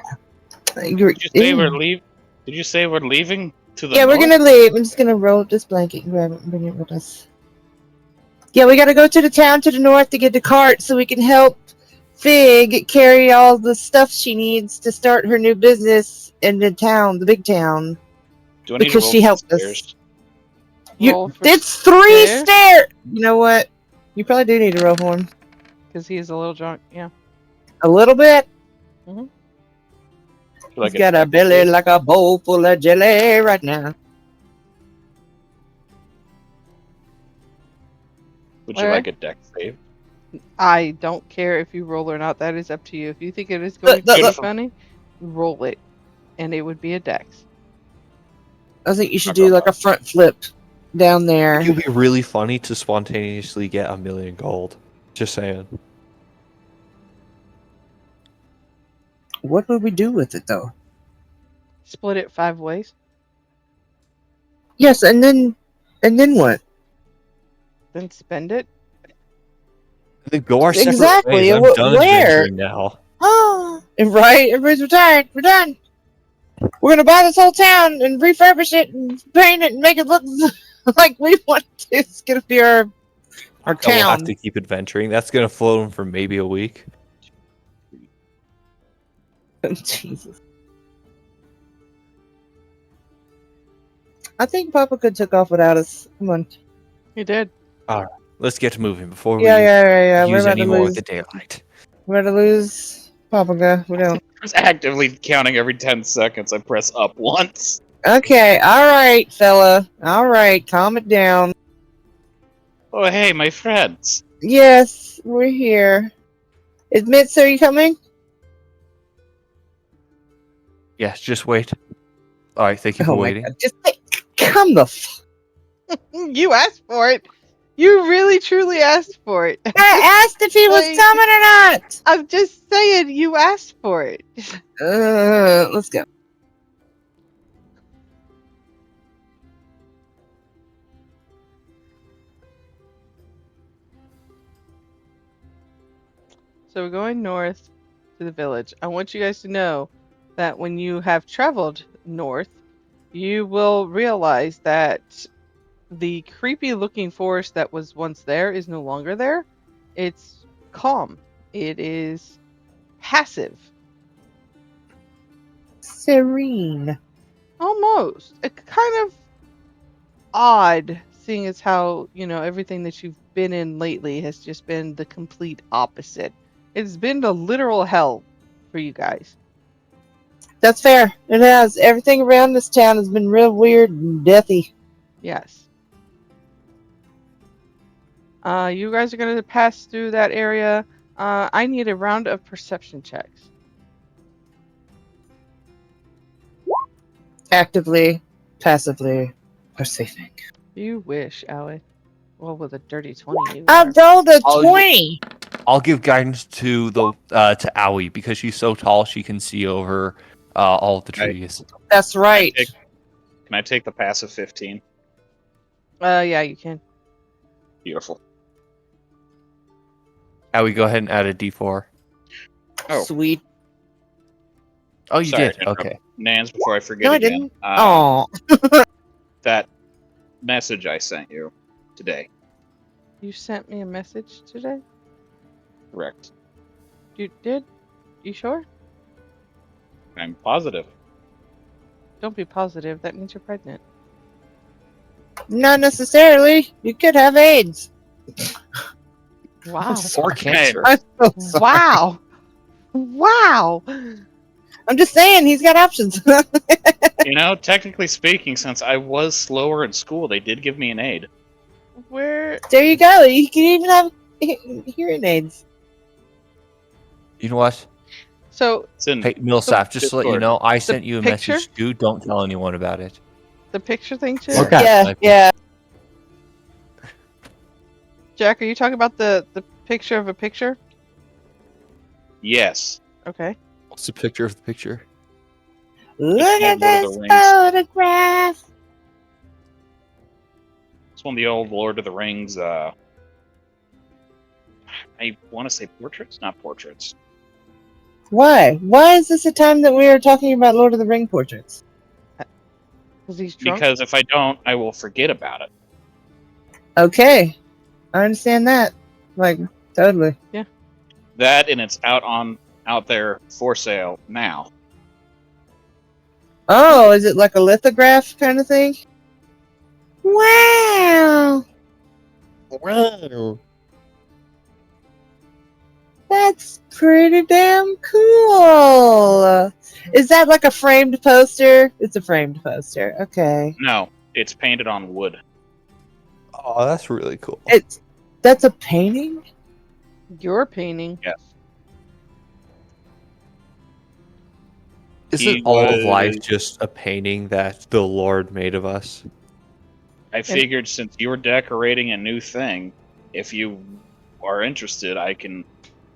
Did you say we're leave? Did you say we're leaving to the? Yeah, we're north? gonna leave. I'm just gonna roll up this blanket and grab it and bring it with us. Yeah, we gotta go to the town to the north to get the cart so we can help Fig carry all the stuff she needs to start her new business in the town, the big town. Do I need to because roll she for helped us. stairs? Roll for It's 3 stairs? stairs. You know what? You probably do need to roll for him because he is a little drunk. Yeah. a little bit. Do I He's get got a dex belly save? like a bowl full of jelly right now. Would you Alright. like a dex save? I don't care if you roll or not. That is up to you. If you think it is going Look, to look, be look. funny, roll it, and it would be a dex. I think you should I'll do go like a front flip down there. It would be really funny to spontaneously get 1,000,000 gold. Just saying. What would we do with it though? Split it 5 ways. Yes, and then what? Then spend it. Then go our separate Exactly, ways. I'm done where? adventuring now. Oh, right. Everybody's retired. We're done. We're gonna buy this whole town and refurbish it and paint it and make it look like we want to. It's gonna be our We'll have town. to keep adventuring. That's gonna float him for maybe a week. Jesus. I think Papa could took off without us. Come on. You did. Let's get moving before Yeah. we We're use about any to more of lose. the daylight. We're about to lose Papa. We don't. I was actively counting every 10 seconds. I press up once. Okay. All right, fella. All right. Calm it down. Oh, hey, my friends. Yes, we're here. Is Mitz, are you coming? Yes, just wait. Alright, thank you for Oh my waiting. god. Just come the f- You asked for it. You really truly asked for it. I asked if he was Like- coming or not. I'm just saying you asked for it. Let's go. So we're going north to the village. I want you guys to know that when you have traveled north, you will realize that the creepy looking forest that was once there is no longer there. It's calm. It is passive. Serene. Almost. It kind of odd, seeing as how, everything that you've been in lately has just been the complete opposite. It's been the literal hell for you guys. That's fair. It has. Everything around this town has been real weird and deathy. Yes. You guys are going to pass through that area. I need a round of perception checks. Actively, passively, perceiving. You wish, Allie. Well, with a dirty 20, you I are. rolled a Oh, 20. I'll give guidance to to Owie because she's so tall she can see over all of the Right. trees. That's right. Can I take the passive 15? Yeah, you can. Beautiful. Owie, go ahead and add a D4. Oh. Sweet. Oh, you Sorry did. to interrupt. Okay. Nans, before I forget No, I again. didn't. Oh, That message I sent you today. You sent me a message today? Correct. You did? You sure? I'm positive. Don't be positive. That means you're pregnant. not necessarily. You could have AIDS. Wow. Or cancer. I'm so sorry. Wow. Wow. I'm just saying, he's got options. Technically speaking, since I was slower in school, they did give me an aid. Where? There you go. You can even have hearing aids. You know what? So It's in Hey, Millsap, just to let you Discord. know, I sent you a picture? message too. Don't tell anyone about it. the picture thing too? Okay. Yeah, yeah. Jack, are you talking about the picture of a picture? Yes. Okay. What's the picture of the picture? Look Lord at of the this Rings. photograph. It's one of the old Lord of the Rings. I want to say portraits, not portraits. Why? Why is this a time that we are talking about Lord of the Ring portraits? Because he's drunk. Because if I don't, I will forget about it. Okay, I understand that. Like, totally. That and it's out there for sale now. Oh, is it like a lithograph kind of thing? Wow, Wow. that's pretty damn cool. Is that like a framed poster? It's a framed poster. Okay. No, it's painted on wood. Oh, that's really cool. That's a painting? Your painting. Yes. Isn't He all of life was- just a painting that the Lord made of us? I figured since you were decorating a new thing, if you are interested, I can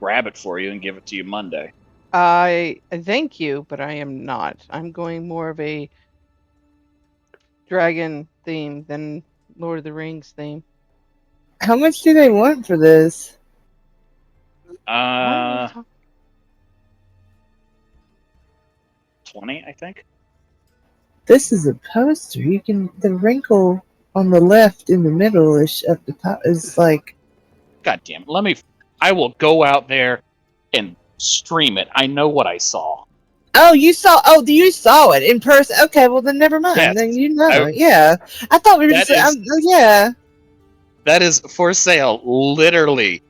grab it for you and give it to you Monday. I thank you, but I am not. I'm going more of a dragon theme than Lord of the Rings theme. How much do they want for this? Why are we Uh, talk- 20, I think. This is a poster. You can the wrinkle on the left in the middle is at the top is like God damn it. I will go out there and stream it. I know what I saw. you saw it in person. Okay, well then never mind. Yes. Then you know. I- Yeah. I thought we were That just is- yeah. That is for sale, literally.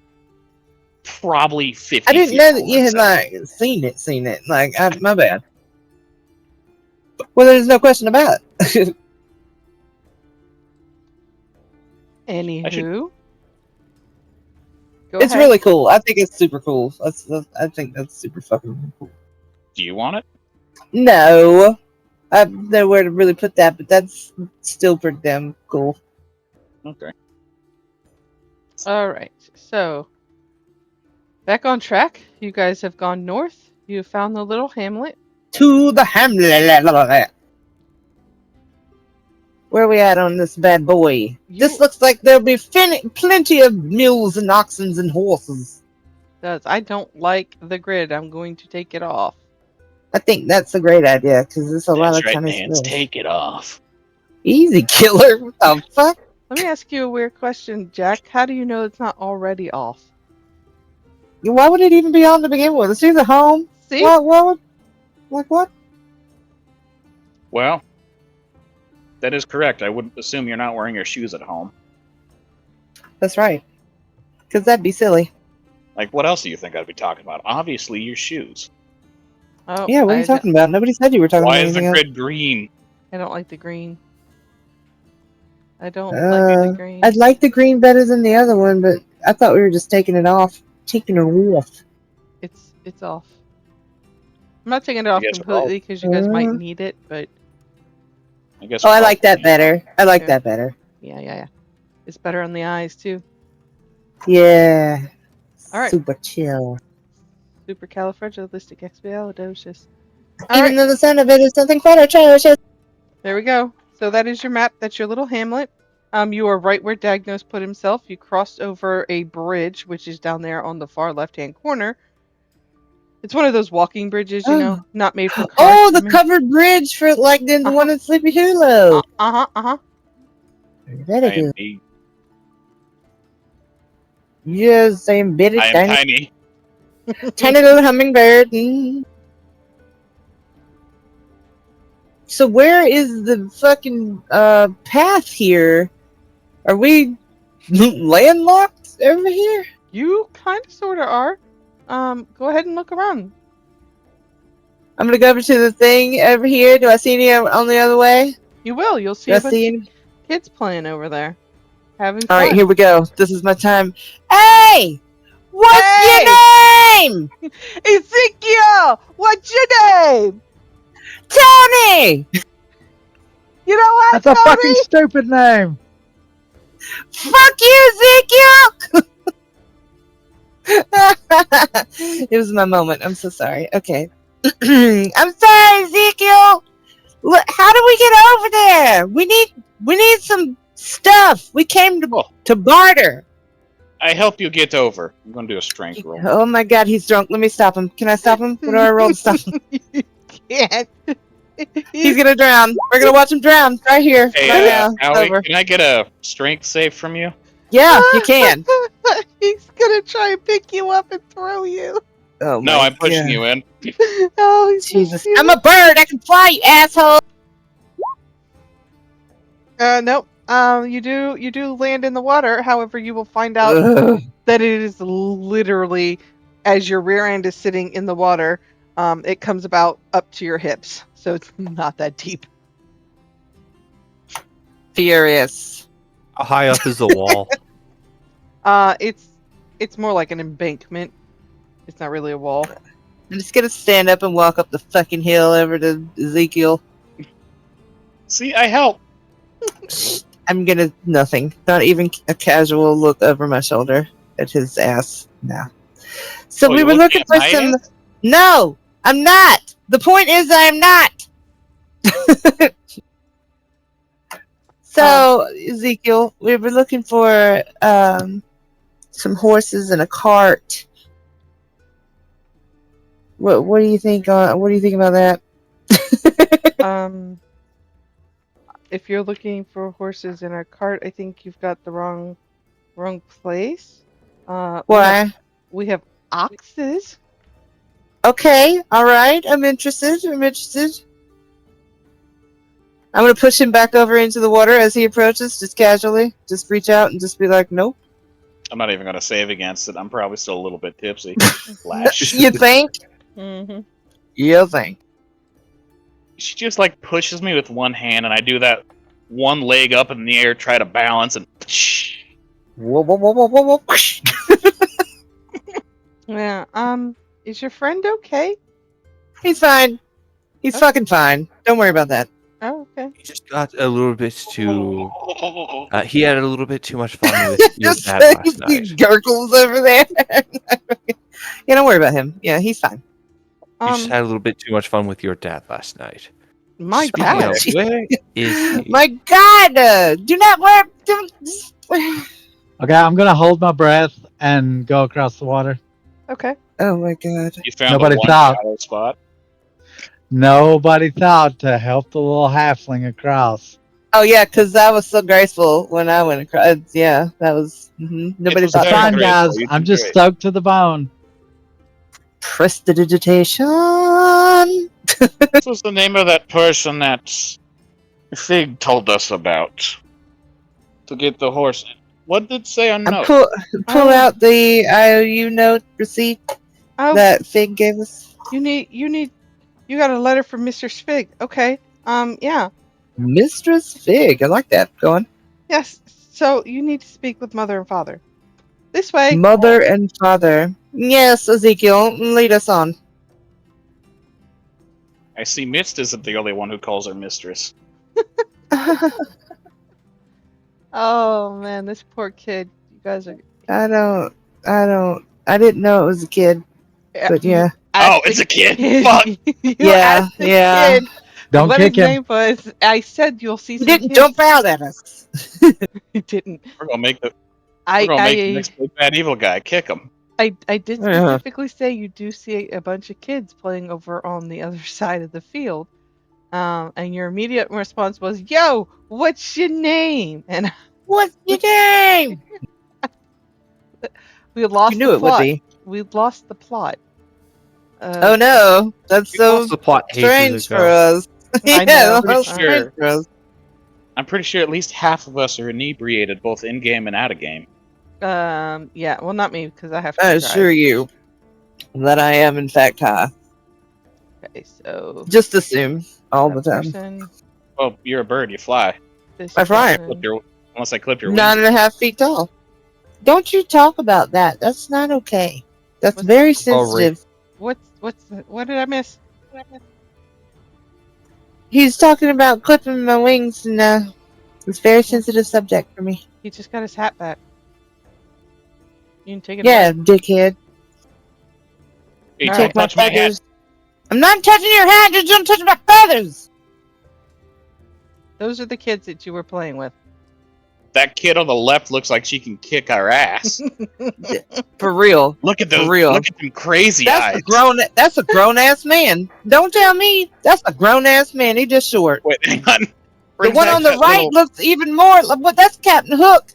Probably 50 I didn't feet know from that you had where it's like seen it. Like my bad. Well, there's no question about it. Anywho. Go It's ahead. really cool. I think it's super cool. I think that's super fucking cool. at. Do you want it? No, I have nowhere to really put that, but that's still pretty damn cool. Okay. All right. So back on track. You guys have gone north. You found the little hamlet. To the hamlet. Where are we at on this bad boy? This looks like there'll be plenty of mules and oxen and horses. I don't like the grid. I'm going to take it off. I think that's a great idea because there's a lot That's of right, tiny Nance. space. Take it off. Easy, killer. What the fuck? Let me ask you a weird question, Jack. How do you know it's not already off? Why would it even be on to begin with? She's at home. See? What would? Like what? Well, that is correct. I wouldn't assume you're not wearing your shoes at home. That's right. Because that'd be silly. Like, what else do you think I'd be talking about? Obviously, your shoes. Oh, Yeah, what are you talking about? Nobody said you were talking Why about is the anything else. grid green? I don't like the green. I don't like the green. I'd like the green better than the other one, but I thought we were just taking it off. Taking it off. It's off. I'm not taking it off guess we're all- completely because you guys might need it, but I guess. Oh, we're I all like that green. better. I like Yeah. that better. yeah. It's better on the eyes too. Yeah. All right. Super chill. Supercalifragilisticexpialidocious. All Even right, though the sound of it is something quite atrocious. there we go. So that is your map. That's your little hamlet. You are right where Dagnos put himself. You crossed over a bridge, which is down there on the far left-hand corner. It's one of those walking bridges, not made for cars. Oh, the covered bridge for like the one in Sleepy Hollow. Very I am good. big. Yes, I'm very I am tiny, tiny. tiny little hummingbird. So where is the fucking path here? Are we landlocked over here? You kind of sort of are. Go ahead and look around. I'm gonna go over to the thing over here. Do I see any on the other way? You will. You'll see Do I a bunch see of any? kids playing over there, having All fun. right, here we go. This is my time. Hey, what's your name? Ezekiel, what's your name? Tony. You know what, That's a Tony? fucking stupid name. Fuck you, Ezekiel. It was my moment. I'm so sorry. Okay. I'm sorry, Ezekiel. How do we get over there? We need some stuff. We came to barter. I help you get over. I'm going to do a strength roll. Oh my god, he's drunk. Let me stop him. Can I stop him? What do I roll to stop him? You can't. He's gonna drown. We're gonna watch him drown right here. Hey, right now. Allie, Over. can I get a strength save from you? Yeah, you can. He's gonna try and pick you up and throw you. Oh No, my I'm pushing God. you in. Oh, he's so Jesus. cute. I'm a bird. I can fly, you asshole. Nope. You do land in the water. However, you will find out Ugh. that it is literally, as your rear end is sitting in the water, it comes about up to your hips. So it's not that deep. Furious. How high up is the wall? It's more like an embankment. It's not really a wall. I'm just gonna stand up and walk up the fucking hill over to Ezekiel. See, I help. I'm gonna nothing. Not even a casual look over my shoulder at his ass. No. So Oh, we you're were looking looking for at some. my ass? No, I'm not. The point is, I am not. So Ezekiel, we were looking for some horses and a cart. What do you think? What do you think about that? If you're looking for horses in a cart, I think you've got the wrong place. Why? We have oxes. Okay, all right. I'm interested. I'm gonna push him back over into the water as he approaches, just casually. Just reach out and just be like, "Nope." I'm not even going to save against it. I'm probably still a little bit tipsy. Flash. You think? Mm-hmm. You think? She just like pushes me with one hand, and I do that one leg up in the air, try to balance, and Whoa, whoa, whoa, whoa, whoa, whoa. Yeah. Is your friend okay? He's fine. He's fucking fine. Don't worry about that. Oh, okay. He just got a little bit too. He had a little bit too much fun with your Just dad last he night. gurgles over there. Yeah, don't worry about him. Yeah, he's fine. You just had a little bit too much fun with your dad last night. My Speaking God. of, where is he? My God, do not worry. Okay, I'm gonna hold my breath and go across the water. Okay. Oh my God. You found Nobody the one thought. shallow spot. Nobody thought to help the little halfling across. Oh yeah, because I was so graceful when I went across. Yeah, that was. Nobody was It's thought very that. fine, graceful. guys. You I'm did just great. stoked to the bone. Prestidigitation. This was the name of that person that Fig told us about to get the horse. What did it say on I'm note? pull out the IOU note receipt Oh, that Fig gave us. you got a letter from Mr. Spig. Okay. Yeah. Mistress Fig. I like that. Go on. Yes. So you need to speak with mother and father. This way. Mother and father. Yes, Ezekiel, lead us on. I see Mist isn't the only one who calls her mistress. Oh man, this poor kid. You guys are. I didn't know it was a kid, but yeah. Oh, it's a kid. Fuck. You Yeah, asked the yeah. kid Don't what kick his him. name was. I said you'll see He some didn't kids. jump out at us. He didn't. We're gonna make the I next big bad evil guy kick him. I did Yeah. specifically say you do see a bunch of kids playing over on the other side of the field. And your immediate response was, "Yo, what's your name?" And What's your name? we lost You knew the it would plot. be. We lost the plot. Oh no, that's We so lost the plot ages strange for ago. us. I Yeah, know. that's Pretty strange sure. for us. I'm pretty sure at least half of us are inebriated, both in game and out of game. Yeah. Well, not me because I have to I drive. assure you that I am in fact high. Okay, so Just assume all that the time. person, Well, you're a bird. You fly. this That's right. person. Unless I clip your wings. 9.5 feet tall. Don't you talk about that. That's not okay. That's What's- very sensitive. What did I miss? He's talking about clipping my wings, and it's a very sensitive subject for me. He just got his hat back. You can take it Yeah, away. dickhead. Hey, All don't right. touch my hat. feathers. I'm not touching your hat. Just don't touch my feathers. Those are the kids that you were playing with. That kid on the left looks like she can kick our ass. For real. Look at those. For real. Look at them crazy That's eyes. That's a grown ass man. Don't tell me. That's a grown ass man. He just short. Wait, hang on. The Bring one back on the that right little- looks even more. What? That's Captain Hook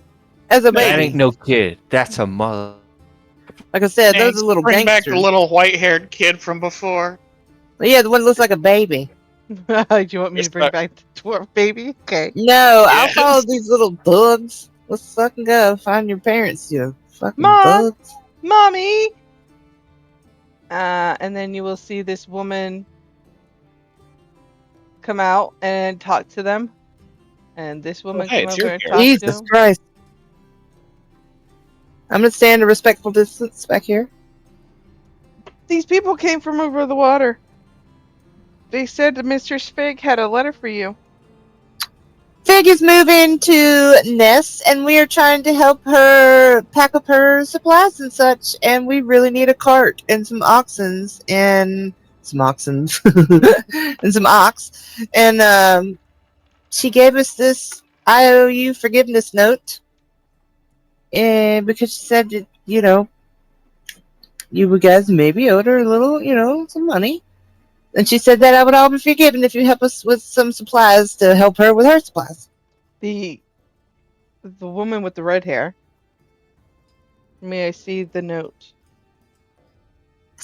as a That ain't baby. no kid. That's a mother. Like I said, those Thanks. are little Bring back gangsters. the little white-haired kid from before. Yeah, the one that looks like a baby. Do you want me to bring back the dwarf baby? Okay. No, I'll Yes. follow these little bugs. Let's fucking go. Find your parents, you fucking Mom! bugs. Mommy! And then you will see this woman come out and talk to them. And this woman hey, come it's over your and kid. talk to Jesus them. Christ. I'm gonna stand a respectful distance back here. These people came from over the water. They said that Mr. Spig had a letter for you. Fig is moving to Ness, and we are trying to help her pack up her supplies and such. And we really need a cart and some oxens and some oxens and some ox. And she gave us this IOU forgiveness note, and because she said that you guys maybe owed her a little, some money. And she said that I would all be forgiven if you help us with some supplies to help her with her supplies. The woman with the red hair. May I see the note?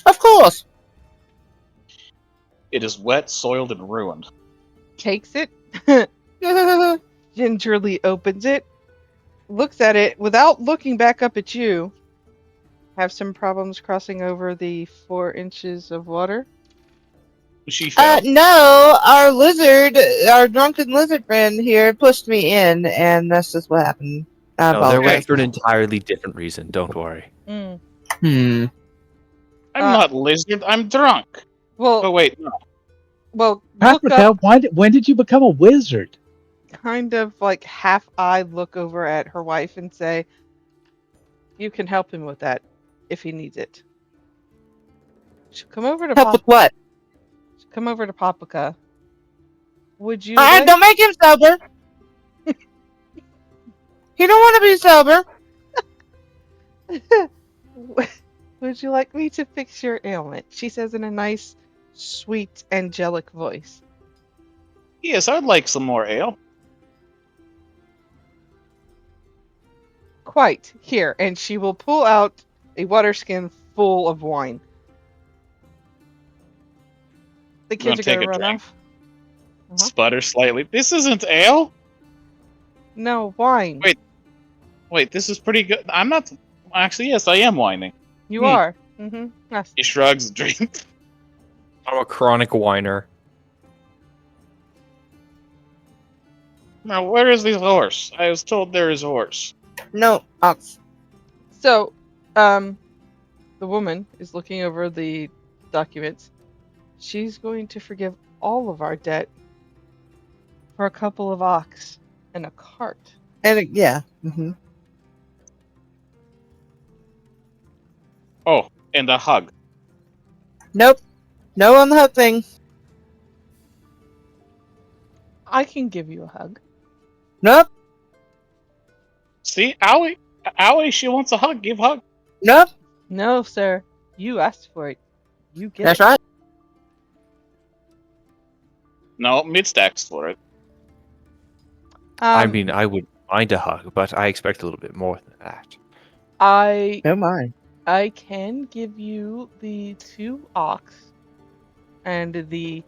Of course. It is wet, soiled, and ruined. Takes it, gingerly opens it, looks at it without looking back up at you. Have some problems crossing over the 4 inches of water. She fell. No, our drunken lizard friend here pushed me in, and that's just what happened. I No, they're apologize. wet for an entirely different reason. Don't worry. Mm. Hmm. I'm not lizard. I'm drunk. Oh Well, wait, no. Well, look Paprika, up, when did you become a wizard? kind of like half-eyed look over at her wife and say, "You can help him with that if he needs it." She'll come over to Help with Pop. what? She'll come over to Paprika. Would you Alright, like? don't make him sober. He don't want to be sober. Would you like me to fix your ailment? She says in a nice, sweet, angelic voice. Yes, I'd like some more ale. Quite. Here. And she will pull out a water skin full of wine. The I'm gonna kids are going take to a run drink. off. Uh-huh. Sputter slightly. This isn't ale. No, wine. Wait, this is pretty good. I'm not. Actually, yes, I am whining. You are. Mm-hmm. Yes. He shrugs and drinks. I'm a chronic whiner. Now, where is this horse? I was told there is a horse. No, ox. So, the woman is looking over the documents. She's going to forgive all of our debt for a couple of ox and a cart. And yeah. Mm-hmm. Oh, and a hug. Nope. No on the hook thing. I can give you a hug. Nope. See, Owie, she wants a hug. Give hug. Nope. No, sir. You asked for it. You get That's it. right. No, mid-stacks for it. I mean, I would mind a hug, but I expect a little bit more than that. I Oh my. can give you the 2 ox and the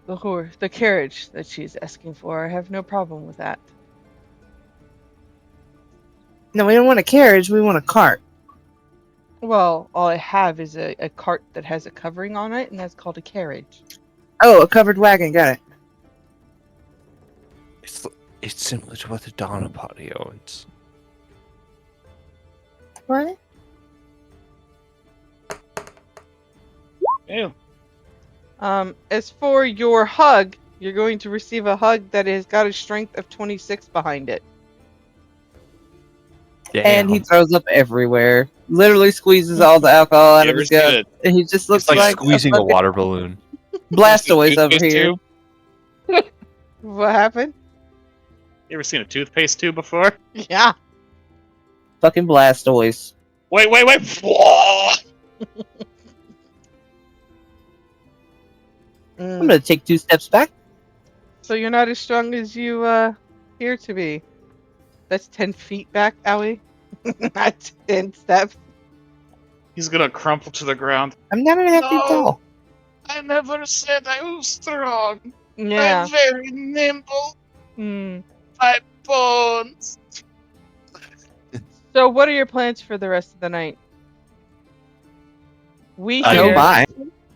horse, the carriage that she's asking for. I have no problem with that. No, we don't want a carriage. We want a cart. Well, all I have is a cart that has a covering on it, and that's called a carriage. Oh, a covered wagon. Got it. It's similar to what the Donna Party owns. What? Ew. As for your hug, you're going to receive a hug that has got a strength of 26 behind it. And he Damn. throws up everywhere. Literally squeezes all the alcohol out You of ever his seen gut. a And he just looks It's like like squeezing a fucking water balloon. Blastoise over toothpaste here. tube? What happened? You ever seen a toothpaste tube before? Yeah. Fucking Blastoise. Wait. Whoa! I'm gonna take 2 steps back. So you're not as strong as you appear to be. That's 10 feet back, Owie. Not 10 steps. He's gonna crumple to the ground. I'm 9.5 feet No. tall. I never said I was strong. Yeah. I'm very nimble. Hmm. My bones. So what are your plans for the rest of the night? We I Oh hear, my.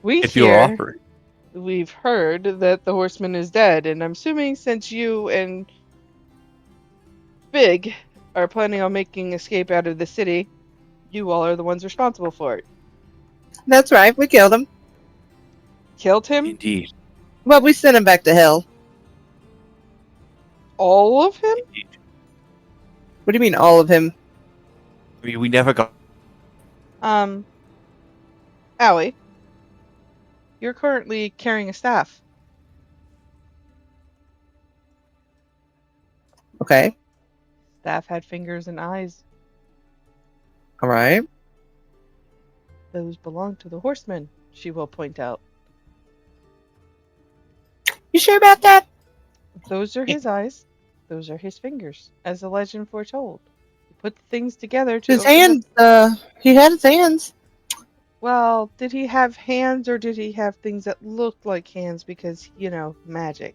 we If you'll hear, offer it. we've heard that the horseman is dead, and I'm assuming since you and Big are planning on making escape out of the city, you all are the ones responsible for it. That's right. We killed him. Killed him? Indeed. Well, we sent him back to hell. All of him? Indeed. What do you mean, all of him? We never got. Allie, you're currently carrying a staff. Okay. Staff had fingers and eyes. All right. Those belong to the horseman, she will point out. You sure about that? Those are his eyes. Those are his fingers, as the legend foretold. He put the things together to His open hands. He had his hands. Well, did he have hands or did he have things that looked like hands because, magic?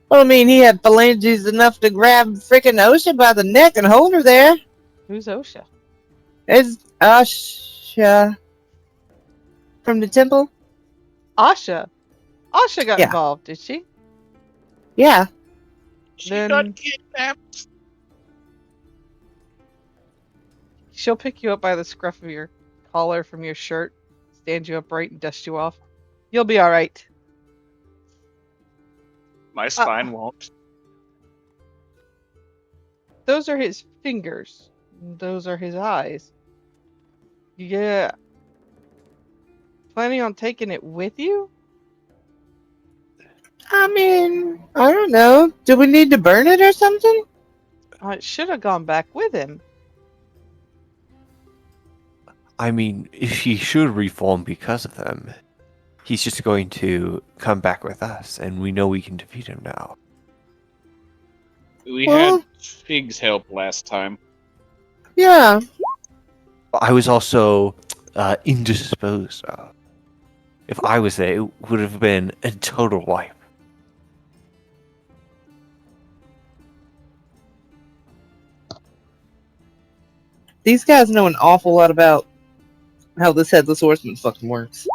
Well, I mean, he had phalanges enough to grab freaking Osha by the neck and hold her there. Who's Osha? It's Asha from the temple. Asha. Asha got Yeah. involved, did she? Yeah. She Then- got kidnapped. She'll pick you up by the scruff of your collar from your shirt, stand you upright, and dust you off. You'll be all right. My spine won't. Those are his fingers. Those are his eyes. Yeah. Planning on taking it with you? I mean, I don't know. Do we need to burn it or something? I should have gone back with him. I mean, if he should reform because of them, he's just going to come back with us, and we know we can defeat him now. We Well- had Fig's help last time. Yeah. I was also indisposed of. If I was there, it would have been a total wipe. These guys know an awful lot about how this headless horseman fucking works.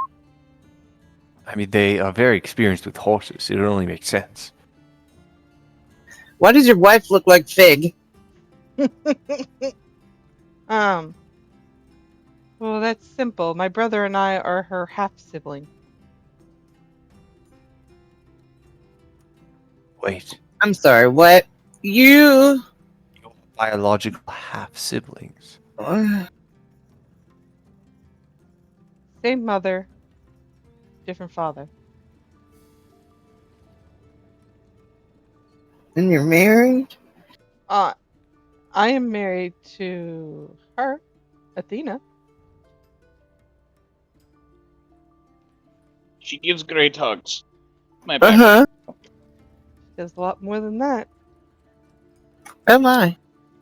I mean, they are very experienced with horses. It would only make sense. Why does your wife look like Fig? Well, that's simple. My brother and I are her half sibling. Wait, I'm sorry, what? You. your biological half siblings. Same mother, different father. And you're married? I am married to her, Athena. She gives great hugs. My Uh bad. huh. Does a lot more than that. Oh my.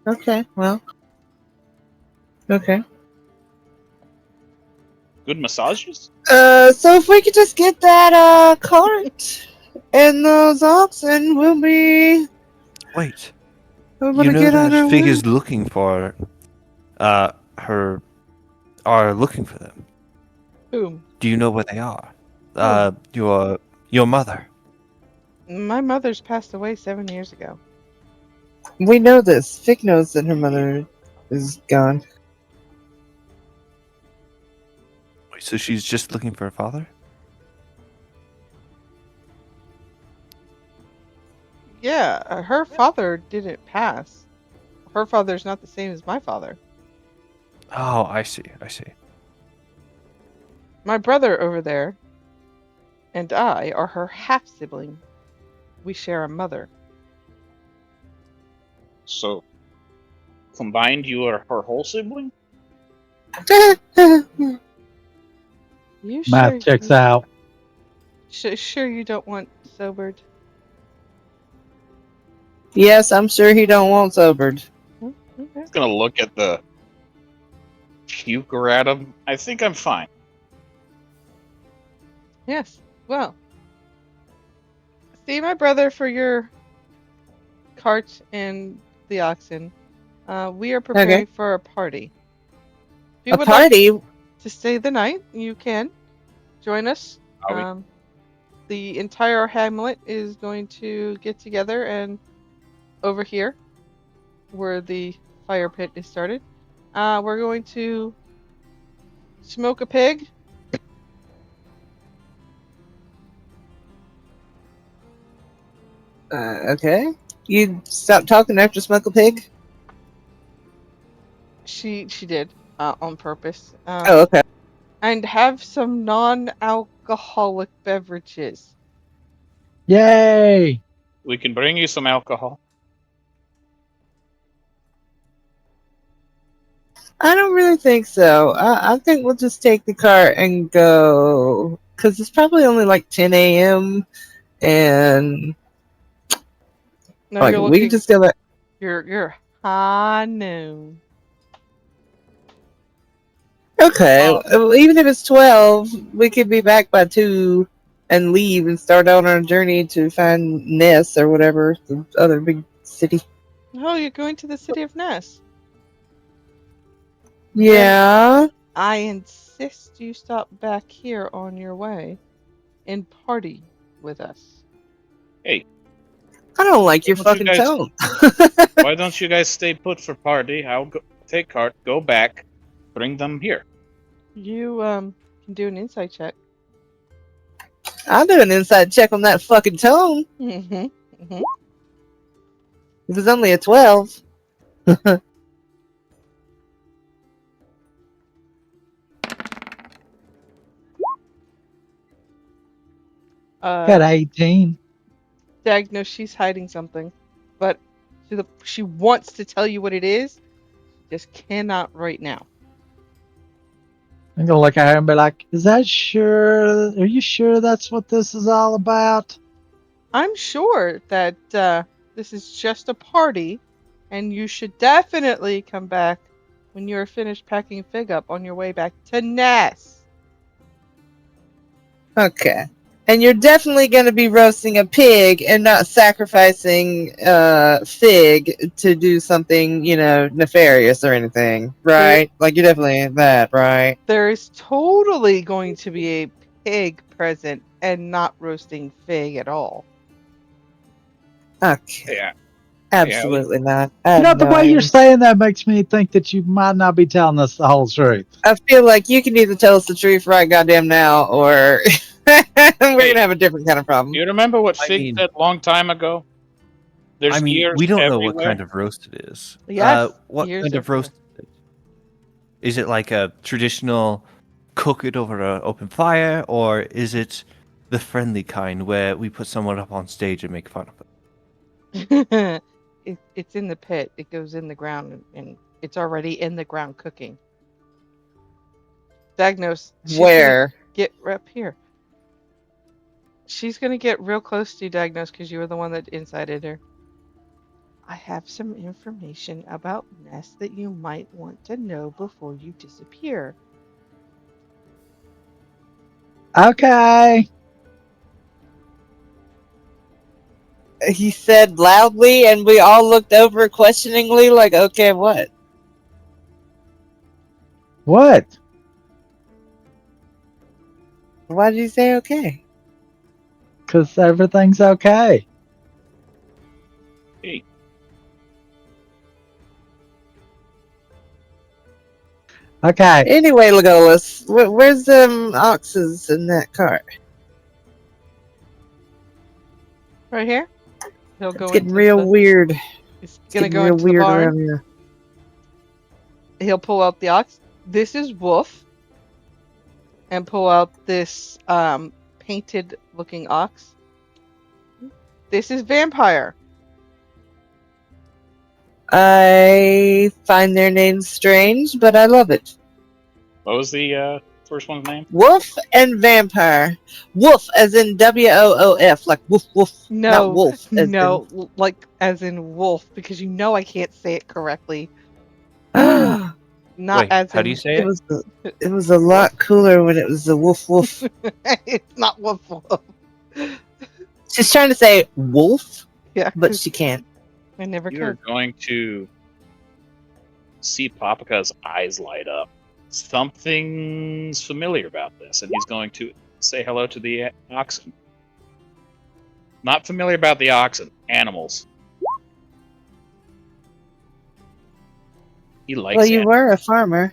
Okay, well. Okay. Good massages? So if we could just get that cart and those oxen, we'll be Wait, able you to know get on that our Fig way. is looking for, are looking for them. Boom. Do you know where they are? Your mother. My mother's passed away 7 years ago. We know this. Fig knows that her mother is gone. Wait, so she's just looking for her father? Yeah, her father didn't pass. Her father's not the same as my father. Oh, I see. My brother over there and I are her half sibling. We share a mother. So, combined, you are her whole sibling? You Math checks out. Sure you don't want sobered? Yes, I'm sure he don't want sobered. Okay. I'm gonna look at the puker at him. I think I'm fine. Yes. Well, see my brother for your cart and the oxen. We are preparing for a party. If you A would like party? to stay the night, you can join us. Are we- The entire hamlet is going to get together, and over here, where the fire pit is started, we're going to smoke a pig. Okay. You stop talking after smoke a pig? She did on purpose. Oh, okay. And have some non-alcoholic beverages. Yay! We can bring you some alcohol. I don't really think so. I think we'll just take the car and go. Because it's probably only like 10 a.m. And No, like, you're we looking. can just go back. You're high noon. Okay. Well, even if it's 12, we could be back by 2 and leave and start on our journey to find Ness or whatever, the other big city. Oh, you're going to the city of Ness. Yeah. I insist you stop back here on your way and party with us. Hey, I don't like your Why don't fucking you tone. why don't you guys stay put for party? I'll go take cart, go back, bring them here. You can do an insight check. I'll do an inside check on that fucking tone. Mm-hmm. Mm-hmm. It was only a 12. Got 18. Diagnose she's hiding something, but she wants to tell you what it is, just cannot right now. I'm gonna look at her and be like, "Is that sure? Are you sure that's what this is all about?" I'm sure that this is just a party, and you should definitely come back when you're finished packing Fig up on your way back to Ness. Okay. And you're definitely going to be roasting a pig and not sacrificing Fig to do something, nefarious or anything, right? Like, you're definitely that, right? There is totally going to be a pig present and not roasting Fig at all. Okay. Yeah. Absolutely not. I You have know, the no way you're idea. saying that makes me think that you might not be telling us the whole truth. I feel like you can either tell us the truth right goddamn now, or we're going to have a different kind of problem. You remember what I Fig mean- said a long time ago? There's I mean, ears we don't know everywhere. what kind of roast it is. Yes, what ears kind of everywhere. roast is it? Is it like a traditional cook it over an open fire, or is it the friendly kind where we put someone up on stage and make fun of them? It's in the pit. It goes in the ground, and it's already in the ground cooking. Diagnose. She's gonna Where? get up here. She's gonna get real close to you, Diagnose, because you were the one that incited her. I have some information about Ness that you might want to know before you disappear. Okay. He said loudly, and we all looked over questioningly, like, okay, what? What? Why did you say okay? Because everything's okay. Hey, Okay. Anyway, Legolas, where's them oxes in that cart? Right here. He'll go It's getting into real the, weird. It's It's gonna getting go real into the weird barn. around here. He'll pull out the ox. This is Wolf. And pull out this painted looking ox. This is Vampire. I find their names strange, but I love it. what was the first one's name? Wolf and Vampire. Wolf as in WOOF, like woof woof. Not No, wolf as no, like as in wolf, because you know I can't say it correctly. in. Not Wait, as how in do you say It it? was a lot cooler when it was the woof woof. it's not wolf wolf. She's trying to say wolf, Yeah, but 'cause she can't. I never You're could. going to see Paprika's eyes light up. Something's familiar about this, and he's going to say hello to the oxen. Not familiar about the oxen, animals. He likes Well, you were a farmer.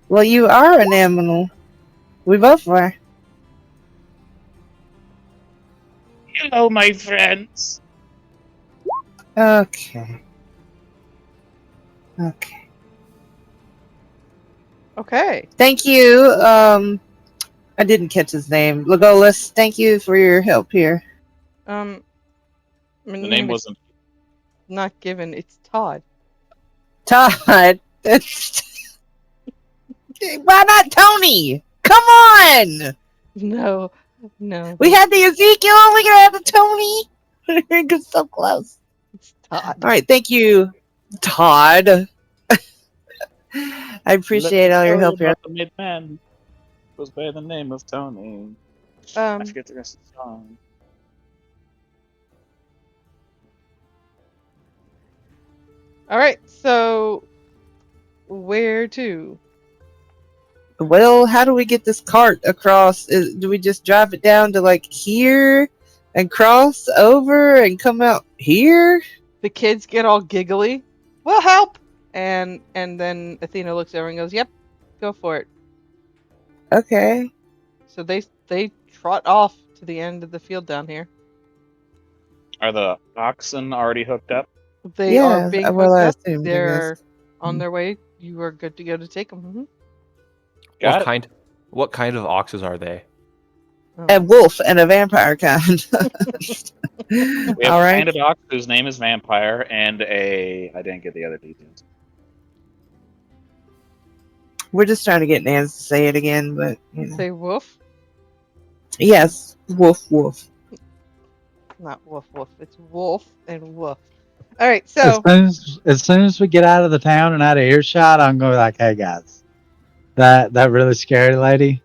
Well, you are an animal. We both were. Hello, my friends. Okay. Okay. Okay. Thank you. I didn't catch his name. Legolas, thank you for your help here. My The name name is wasn't. not given. It's Todd. Todd. Why not Tony? Come on! No, no. We had the Ezekiel, we gonna have the Tony. We're so close. It's Todd. All right, thank you, Todd. I appreciate all your help here. About the midman goes by the name of Tony. I forget the rest of the song. All right. So, where to? Well, how do we get this cart across? Do we just drive it down to like here and cross over and come out here? The kids get all giggly. We'll help. And then Athena looks over and goes, "Yep, go for it." Okay. So they trot off to the end of the field down here. Are the oxen already hooked up? They are Yeah, being well, hooked I up. assumed, I They're guess. on their way. You are good to go to take them. Got What it. kind? What kind of oxes are they? A wolf and a vampire kind. We have All a right. banded ox whose name is Vampire, and I didn't get the other details. We're just trying to get Nance to say it again, but you know. Say woof, Yes, wolf, wolf. not woof woof. It's wolf and woof. All right, As so soon as soon as we get out of the town and out of earshot, I'm going to be like, hey guys, that really scary lady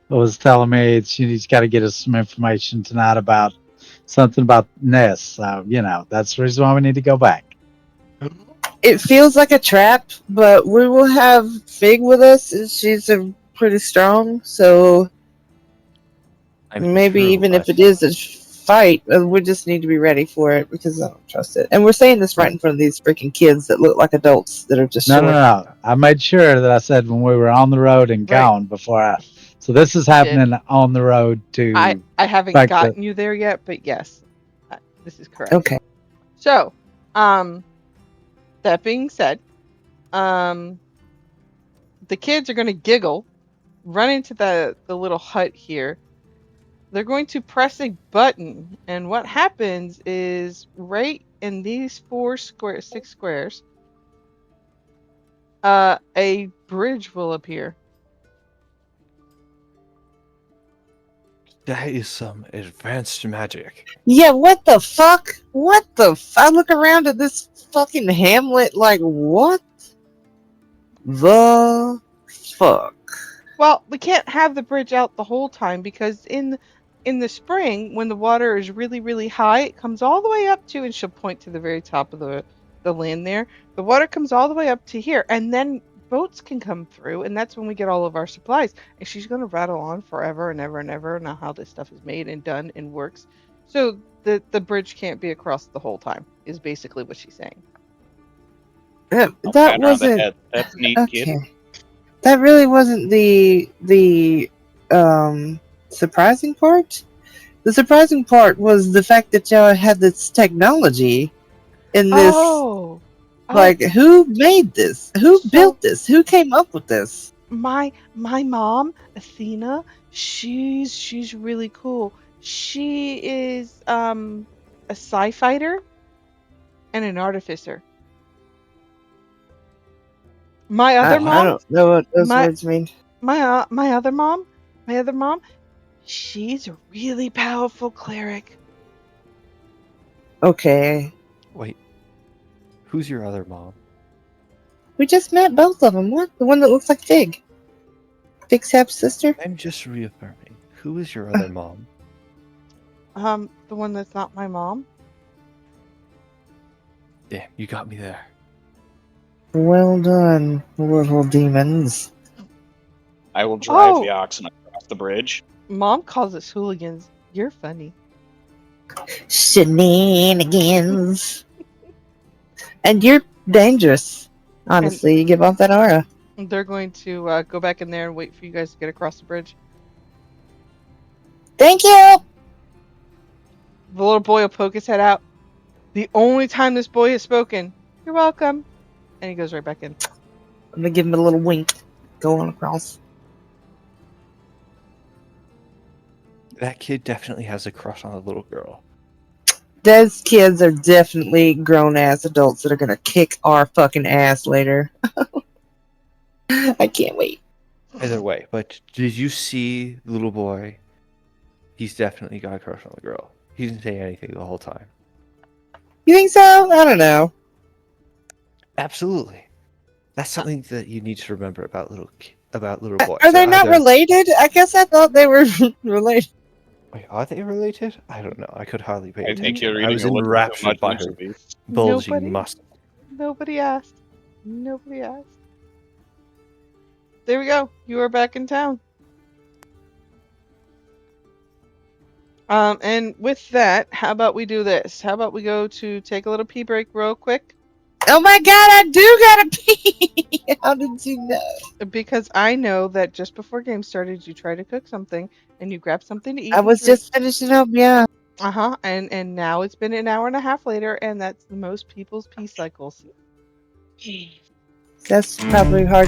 was telling me she's got to get us some information tonight about something about Ness. So, that's the reason why we need to go back. It feels like a trap, but we will have Fig with us. She's a pretty strong, so I mean, maybe true, even if but it is a fight, we just need to be ready for it because I don't trust it. And we're saying this right in front of these freaking kids that look like adults that are just No, short. no. I made sure that I said when we were on the road and Right. gone before I. So this is You did. happening on the road to. I haven't back to- gotten you there yet, but yes, this is correct. Okay. So, that being said, the kids are going to giggle, run into the little hut here. They're going to press a button, and what happens is right in these 6 squares, a bridge will appear. that is some advanced magic. Yeah, what the fuck? I look around at this fucking hamlet like, what the fuck? Well, we can't have the bridge out the whole time because in the spring, when the water is really, really high, it comes all the way up to, and she'll point to the very top of the land there. The water comes all the way up to here, and then boats can come through, and that's when we get all of our supplies. And she's going to rattle on forever and ever and ever now how this stuff is made and done and works. So the bridge can't be across the whole time, is basically what she's saying. I'll That pat her on the wasn't head. That's neat, kid. okay. That really wasn't the surprising part. The surprising part was the fact that y'all had this technology in this. Oh, Like, who made this? Who So- built this? Who came up with this? my mom, Athena, she's really cool. She is a psi fighter and an artificer. My other I mom, don't know what those my- words mean. my other mom, she's a really powerful cleric. Okay. Wait, who's your other mom? We just met both of them. What? The one that looks like Fig. Fig Sap's sister? I'm just reaffirming. Who is your other mom? The one that's not my mom. Yeah, you got me there. Well done, little demons. I will drive Oh. the oxen across the bridge. Mom calls us hooligans. You're funny. Shenanigans. And you're dangerous. Honestly, you give off that aura. They're going to go back in there and wait for you guys to get across the bridge. Thank you! The little boy will poke his head out. The only time this boy has spoken, you're welcome. And he goes right back in. I'm gonna give him a little wink. Go on across. That kid definitely has a crush on a little girl. Those kids are definitely grown-ass adults that are gonna kick our fucking ass later. I can't wait. Either way, but did you see the little boy? He's definitely got a crush on the girl. He didn't say anything the whole time. You think so? I don't know. Absolutely. That's something that you need to remember about little boys. Are they not Either- related? I guess I thought they were related. Wait, are they related? I don't know. I could hardly pay I attention. think you're I reading was a little too enraptured much by into her these. bulging Nobody- muscle. Nobody asked. Nobody asked. There we go. You are back in town. And with that, how about we do this? How about we go to take a little pee break real quick? Oh my god, I do gotta pee. How did you know? Because I know that just before game started, you tried to cook something and you grabbed something to eat I and was drink. just finishing up, yeah. And now it's been an hour and a half later, and that's the most people's pee cycles. That's probably hard.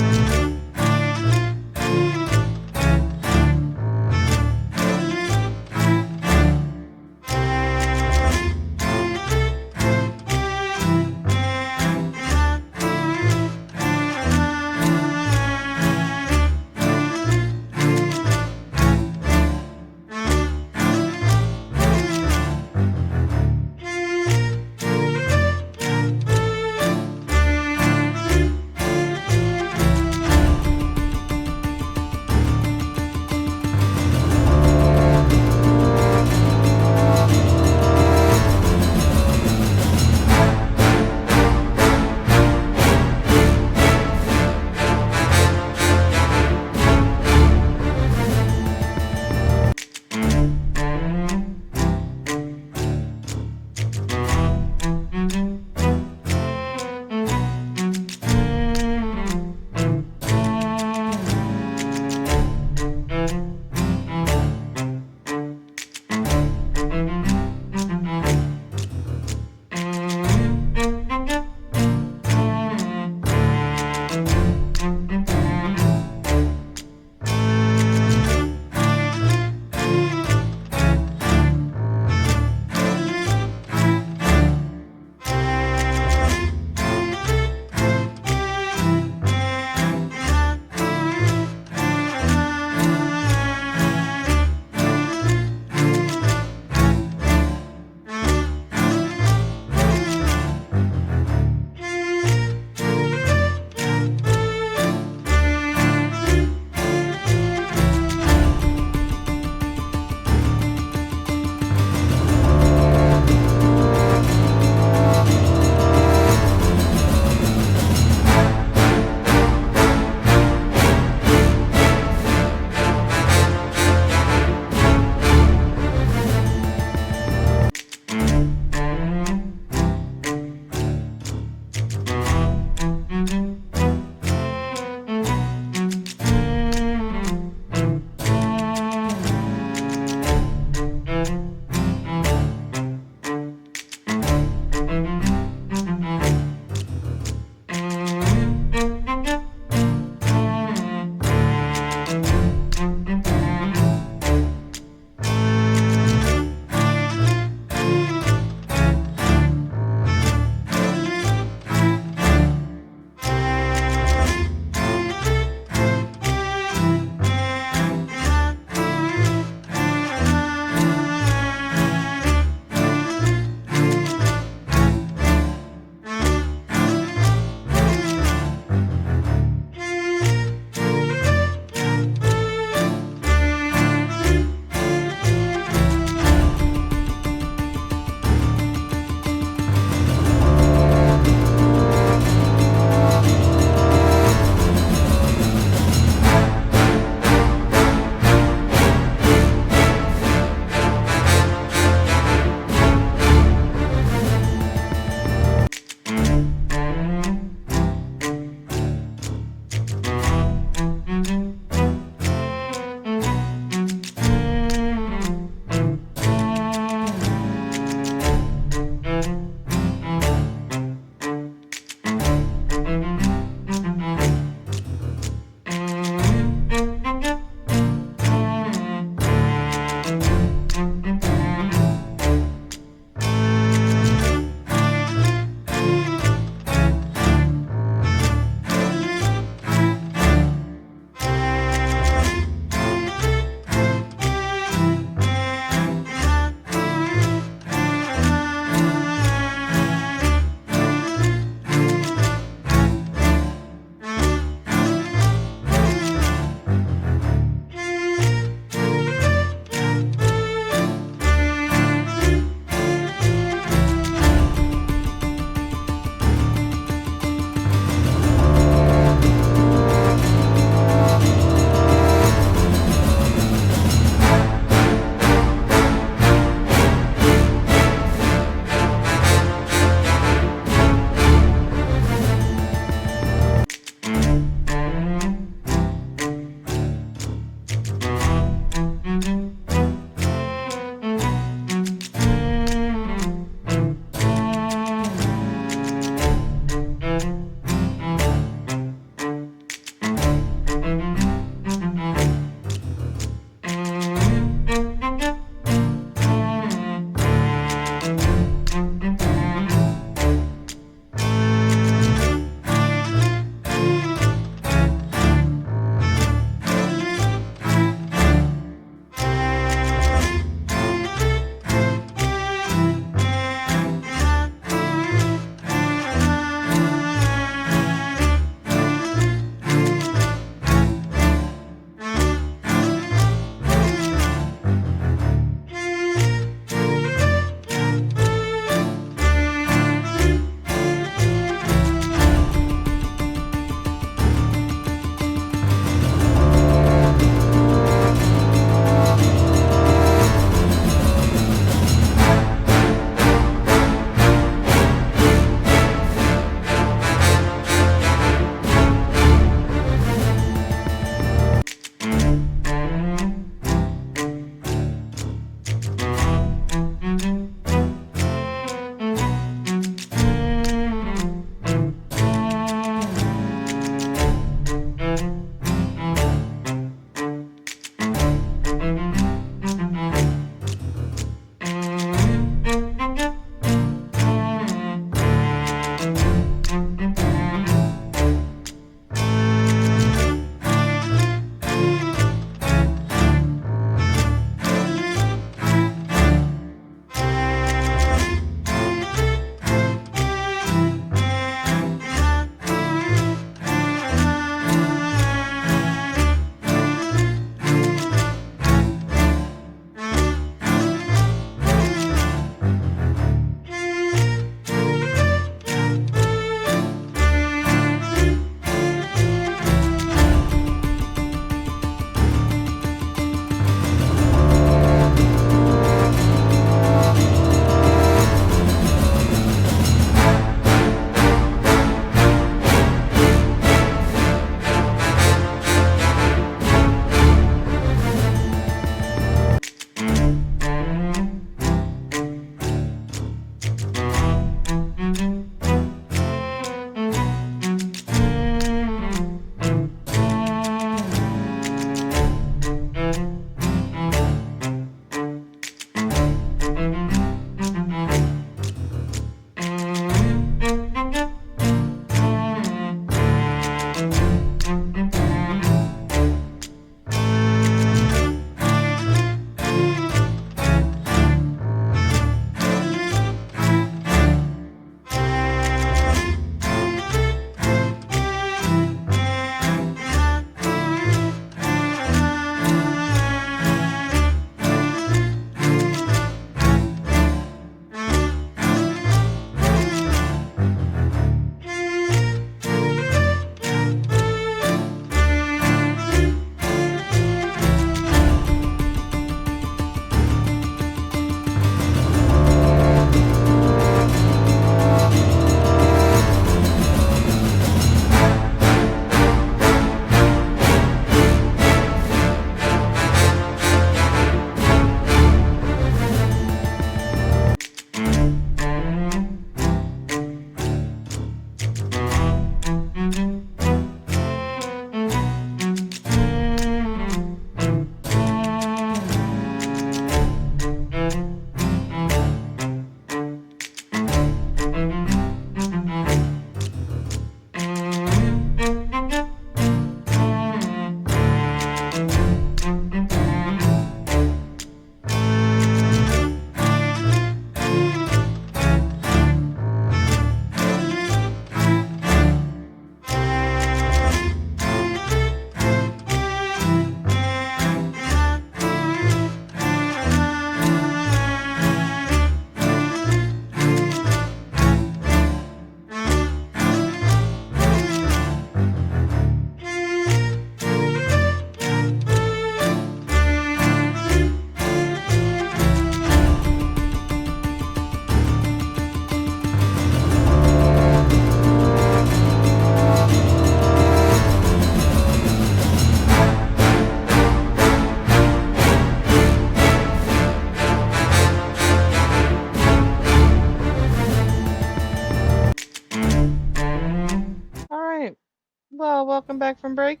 welcome back from break.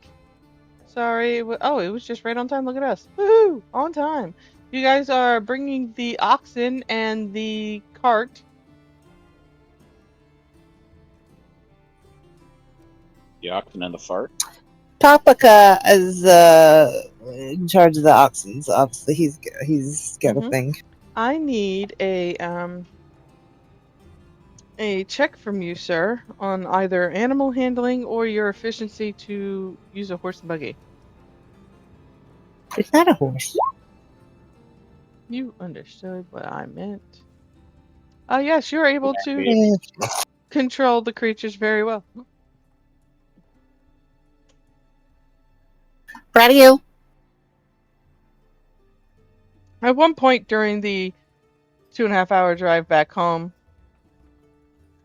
Sorry. It was just right on time. Look at us. Woohoo! On time. You guys are bringing the oxen and the cart. The oxen and the fart. Papaka is in charge of the oxen. So obviously, he's got a Mhm. thing. I need a check from you, sir, on either animal handling or your efficiency to use a horse and buggy. It's not a horse. You understood what I meant. Yes, you're able to Yeah. control the creatures very well. Proud of you. At one point during the 2.5 hour drive back home,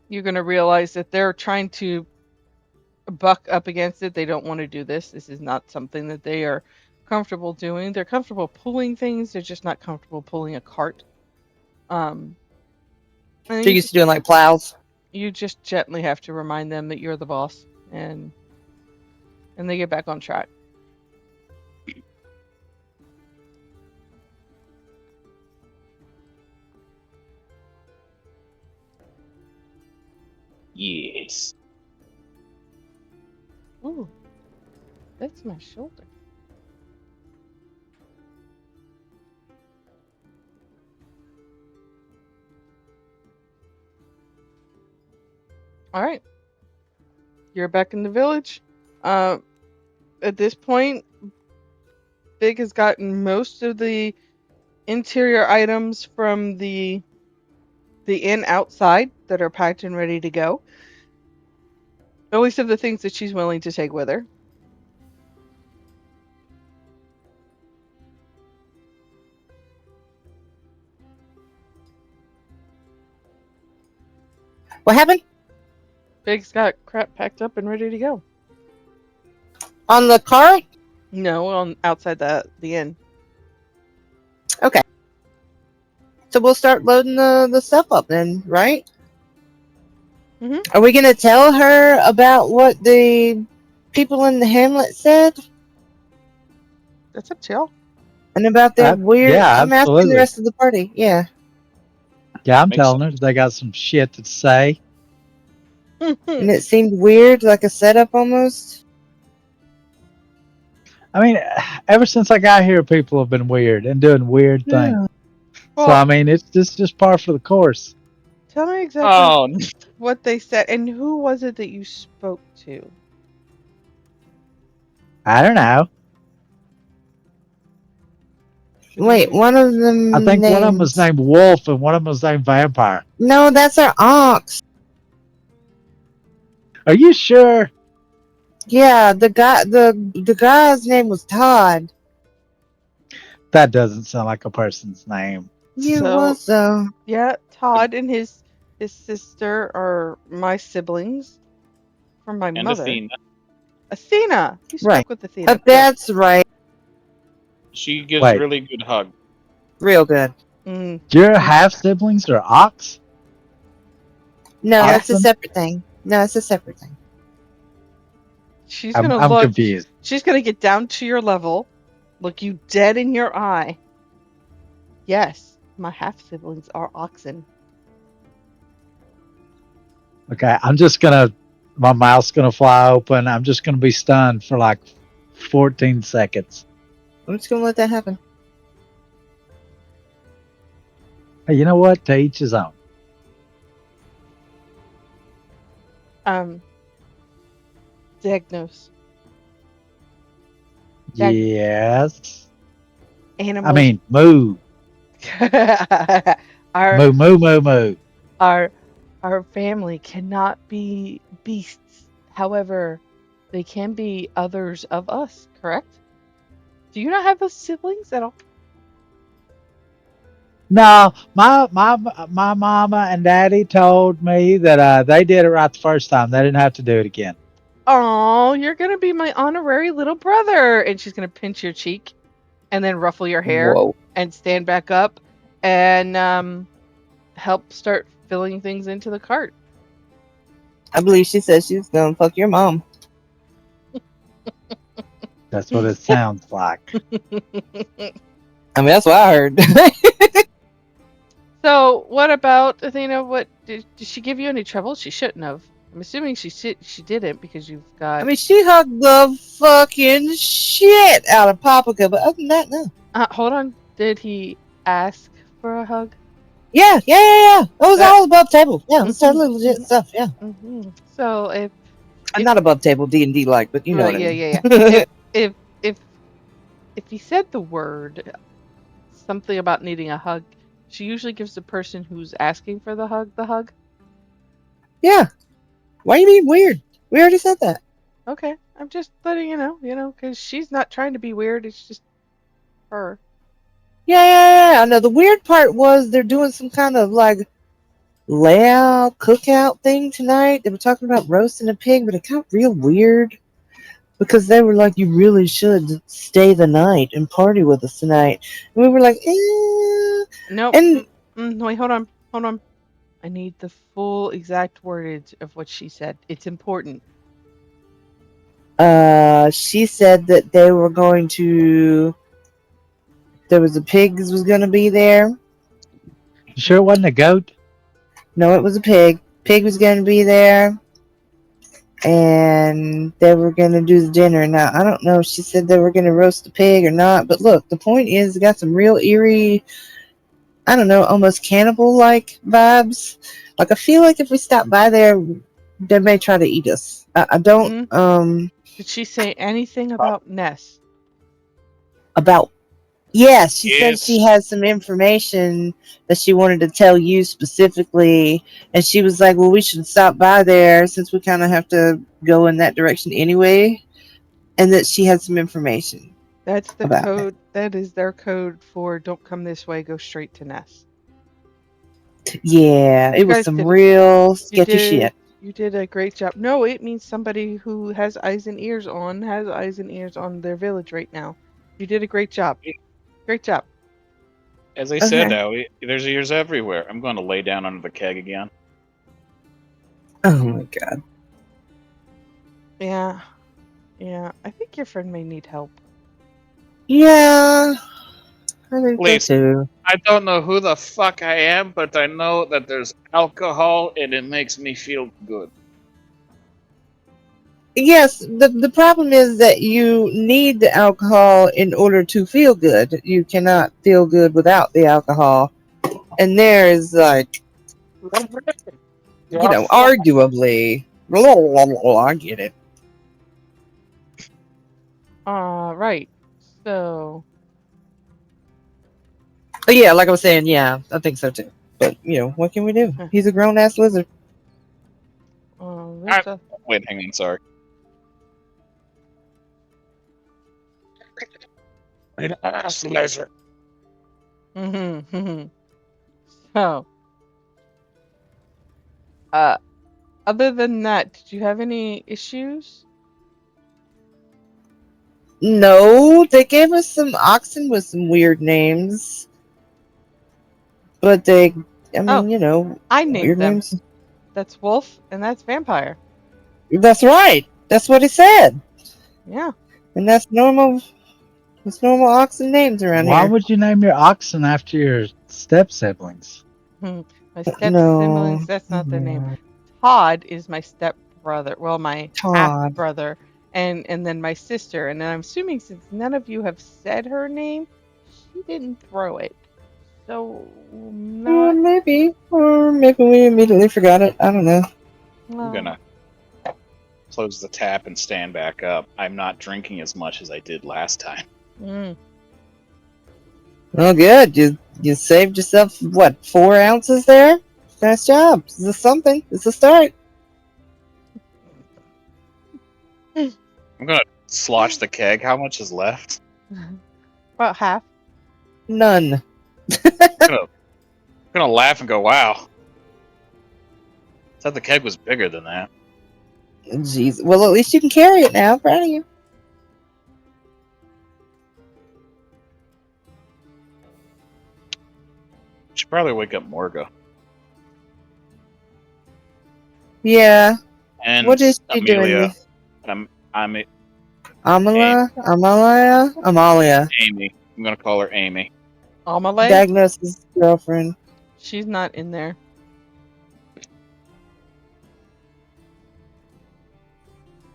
you're going to realize that they're trying to buck up against it. They don't want to do this. This is not something that they are comfortable doing. They're comfortable pulling things. They're just not comfortable pulling a cart. And They're used to doing like plows. you just gently have to remind them that you're the boss, and they get back on track. Yes. Ooh, that's my shoulder. All right, you're back in the village. At this point, Big has gotten most of the interior items from the inn outside that are packed and ready to go. At least of the things that she's willing to take with her. What happened? Big's got crap packed up and ready to go. On the cart? No, on outside the inn. So we'll start loading the stuff up then, right? Mhm. Are we gonna tell her about what the people in the hamlet said? That's up to y'all. And about their weird yeah, I'm asking the absolutely. rest of the party. Yeah. Yeah, I'm Makes telling her they got some shit to say. And it seemed weird, like a setup almost. I mean, ever since I got here, people have been weird and doing weird things. Yeah. So Well, I mean, it's just par for the course. tell me exactly Oh, what they said and who was it that you spoke to? I don't know. Wait, one of them I think one of them named... was named Wolf and one of them was named Vampire. No, that's our ox. Are you sure? Yeah, the guy's name was Todd. That doesn't sound like a person's name. Yeah, So- it was though. Yeah, Todd and his sister are my siblings from my and mother. Athena. Athena. You spoke Right. with Athena. correct. That's right. She gives Wait. really good hug. Real good. Mm, Your half siblings are ox? No, that's a Oxen? separate thing. No, it's a separate thing. she's I'm gonna look. confused. She's gonna get down to your level, look you dead in your eye. Yes, my half siblings are oxen. Okay, I'm just gonna. My mouth's gonna fly open. I'm just gonna be stunned for like 14 seconds. I'm just gonna let that happen. Hey, you know what? To each his own. Diagnose. That- Yes. Animals. I mean, moo, our moo, moo, moo, moo. our family cannot be beasts. However, they can be others of us. Correct? Do you not have those siblings at all? No, my mama and daddy told me that they did it right the first time. They didn't have to do it again. Oh, you're gonna be my honorary little brother, and she's gonna pinch your cheek, and then ruffle your hair, Whoa. and stand back up, and help start filling things into the cart. I believe she said she was gonna fuck your mom. That's what it sounds like. I mean, that's what I heard. So, what about Athena? What did she give you any trouble? She shouldn't have. I'm assuming she didn't because you've got. I mean, she hugged the fucking shit out of Paprika, but other than that, no. Hold on. Did he ask for a hug? Yeah. It was That- all above table. Yeah, it's Mhm, totally legit mhm, stuff. Yeah, mhm. So if I'm not above table D&D like, but you know right, what I yeah, mean. if if if he said the word something about needing a hug, she usually gives the person who's asking for the hug the hug. Yeah. Why you being weird? We already said that. Okay, I'm just letting you know, because she's not trying to be weird. It's just her. Yeah. I know. The weird part was they're doing some kind of like layout cookout thing tonight. They were talking about roasting a pig, but it got real weird because they were like, "You really should stay the night and party with us tonight." And we were like, "Eh." No, And wait, hold on. I need the full exact wordage of what she said. It's important. she said that they were going to. There was a pig that was going to be there. You sure it wasn't a goat? No, it was a pig. Pig was going to be there. And they were going to do the dinner. Now, I don't know if she said they were going to roast the pig or not, but look, the point is, it got some real eerie, I don't know, almost cannibal like vibes. Like, I feel like if we stop by there, they may try to eat us. I don't, Did she say anything about Ness? about. Yes, she said Yes. she had some information that she wanted to tell you specifically, and she was like, "Well, we should stop by there since we kind of have to go in that direction anyway," and that she had some information That's the about it. code. That is their code for don't come this way, go straight to Ness. Yeah, You it was guys some did real you sketchy did shit. you did a great job. No, it means somebody who has eyes and ears on their village right now. You did a great job. Great job. As I said, Okay. Howie, there's ears everywhere. I'm going to lay down under the keg again. Oh my god. Yeah. Yeah. I think your friend may need help. Yeah, I think so Please. too. I don't know who the fuck I am, but I know that there's alcohol and it makes me feel good. Yes, the problem is that you need the alcohol in order to feel good. You cannot feel good without the alcohol. And there is like, arguably, I get it. Right. So But yeah, like I was saying, yeah, I think so too. But what can we do? He's a grown ass lizard. there's a Wait, hang on, sorry. An ass lizard. So other than that, did you have any issues? No, they gave us some oxen with some weird names. But I Oh, mean, I named weird them. names. That's Wolf and that's Vampire. That's right. That's what he said. Yeah. And that's normal. That's normal oxen names around Why here. would you name your oxen after your step siblings? My step No. siblings, that's not their name. Todd is my step brother. Well, my half Todd. brother, and then my sister. And then I'm assuming since none of you have said her name, she didn't throw it. So not Maybe. Or maybe we immediately forgot it. I don't know. I'm gonna close the tap and stand back up. I'm not drinking as much as I did last time. Well, good. You saved yourself, what, 4 ounces there? Nice job. This is something. It's a start. I'm gonna slosh the keg. How much is left? About half. None. I'm gonna laugh and go, wow. I thought the keg was bigger than that. Jeez. Well, at least you can carry it now. Proud of you. Should probably wake up Morga. Yeah. And What is she doing? Amelia. I'm Amalia. Amy. I'm gonna call her Amy. Amelie? Diagnosis girlfriend. She's not in there.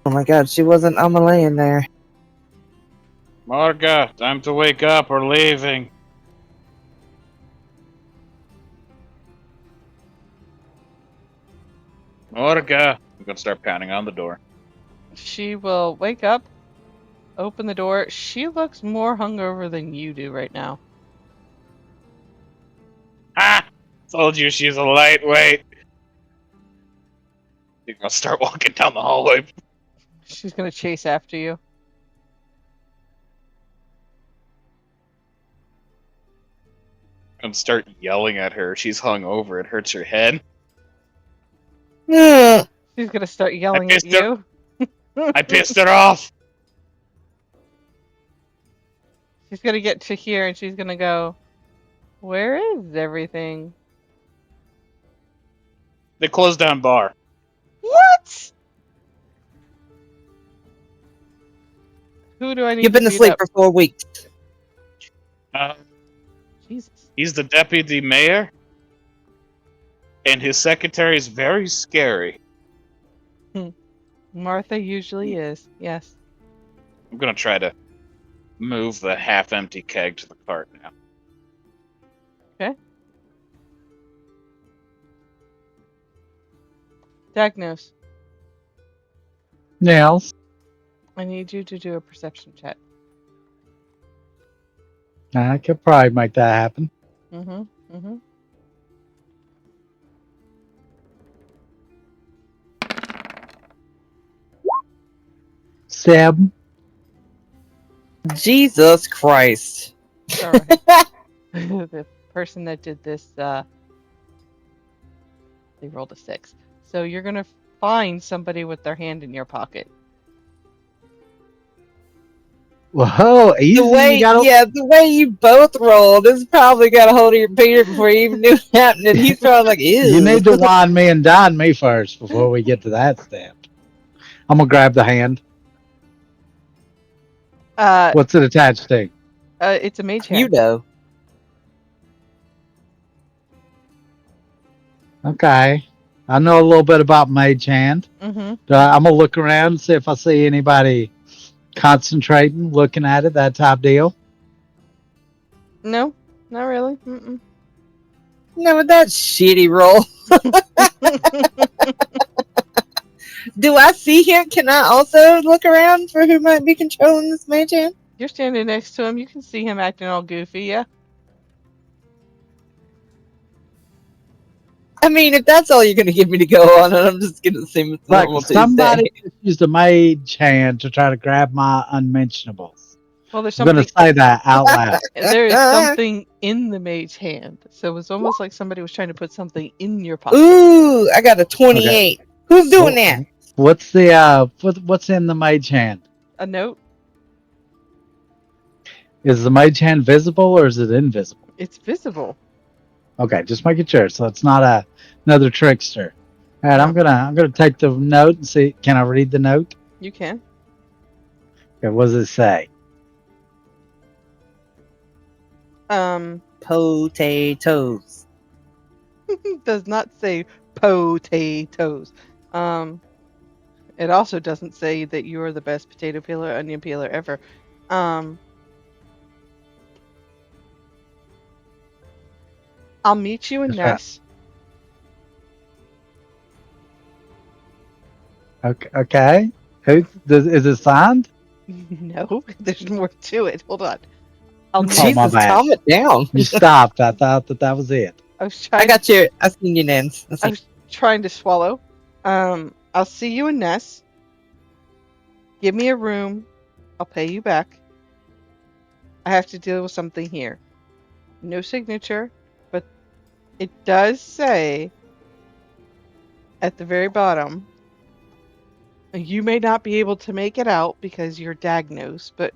Oh my god, she wasn't Amalia in there. Marga, time to wake up. We're leaving. Marga. I'm gonna start pounding on the door. She will wake up, open the door. She looks more hungover than you do right now. Ah! Told you she's a lightweight. You're gonna start walking down the hallway. She's gonna chase after you. And start yelling at her. She's hungover. It hurts her head. Hmm. She's gonna start yelling at pissed her- you. I pissed her off. She's gonna get to here and she's gonna go, "Where is everything?" They closed down bar. What? Who do I need You've to been beat asleep up? for 4 weeks. Jesus. He's the deputy mayor. And his secretary is very scary. Martha usually is. Yes. I'm gonna try to move the half-empty keg to the cart now. Diagnose. Nails. I need you to do a perception check. I could probably make that happen. Mm-hmm. Mm-hmm. Seven. Jesus Christ. Sorry. The person that did this, they rolled a 6. So you're gonna find somebody with their hand in your pocket. Whoa, easy. The way, You gotta, the way you both rolled is probably got a hold of your Peter before you even knew it happened. And he's probably like, ew. you need to wine me and dine me first before we get to that step. I'm gonna grab the hand. What's it attached to? It's a mage hand. You know. Okay. I know a little bit about Mage Hand. Mm-hmm. I'm gonna look around and see if I see anybody concentrating, looking at it, that type deal. No, not really. Mm-mm. No, with that shitty roll. Do I see him? Can I also look around for who might be controlling this mage hand? You're standing next to him. You can see him acting all goofy. Yeah. I mean, if that's all you're going to give me to go on, I'm just going to assume it's Like normal somebody Tuesday. used a Mage Hand to try to grab my unmentionables. Well, there's I'm gonna something. say that out loud. There is something in the mage hand, so it's almost like somebody was trying to put something in your pocket. Ooh, I got a 28. Who's doing that? What's the what's in the Mage Hand? A note. Is the Mage Hand visible or is it invisible? It's visible. Okay, just making sure. So it's not another trickster. All right, No. I'm gonna take the note and see. Can I read the note? You can. Okay, what does it say? Potatoes. Does not say potatoes. It also doesn't say that you are the best potato peeler, onion peeler ever. I'll meet you in Yes, ma'am. Ness. Okay. Is it signed? No, there's more to it. Hold on. I'll meet Oh, my Jesus, bad. calm it down. You stopped. I thought that was it. I was trying. I got your. I seen your names. I was trying to swallow. I'll see you in Ness. Give me a room. I'll pay you back. I have to deal with something here. No signature, but it does say at the very bottom. You may not be able to make it out because you're diagnosed, but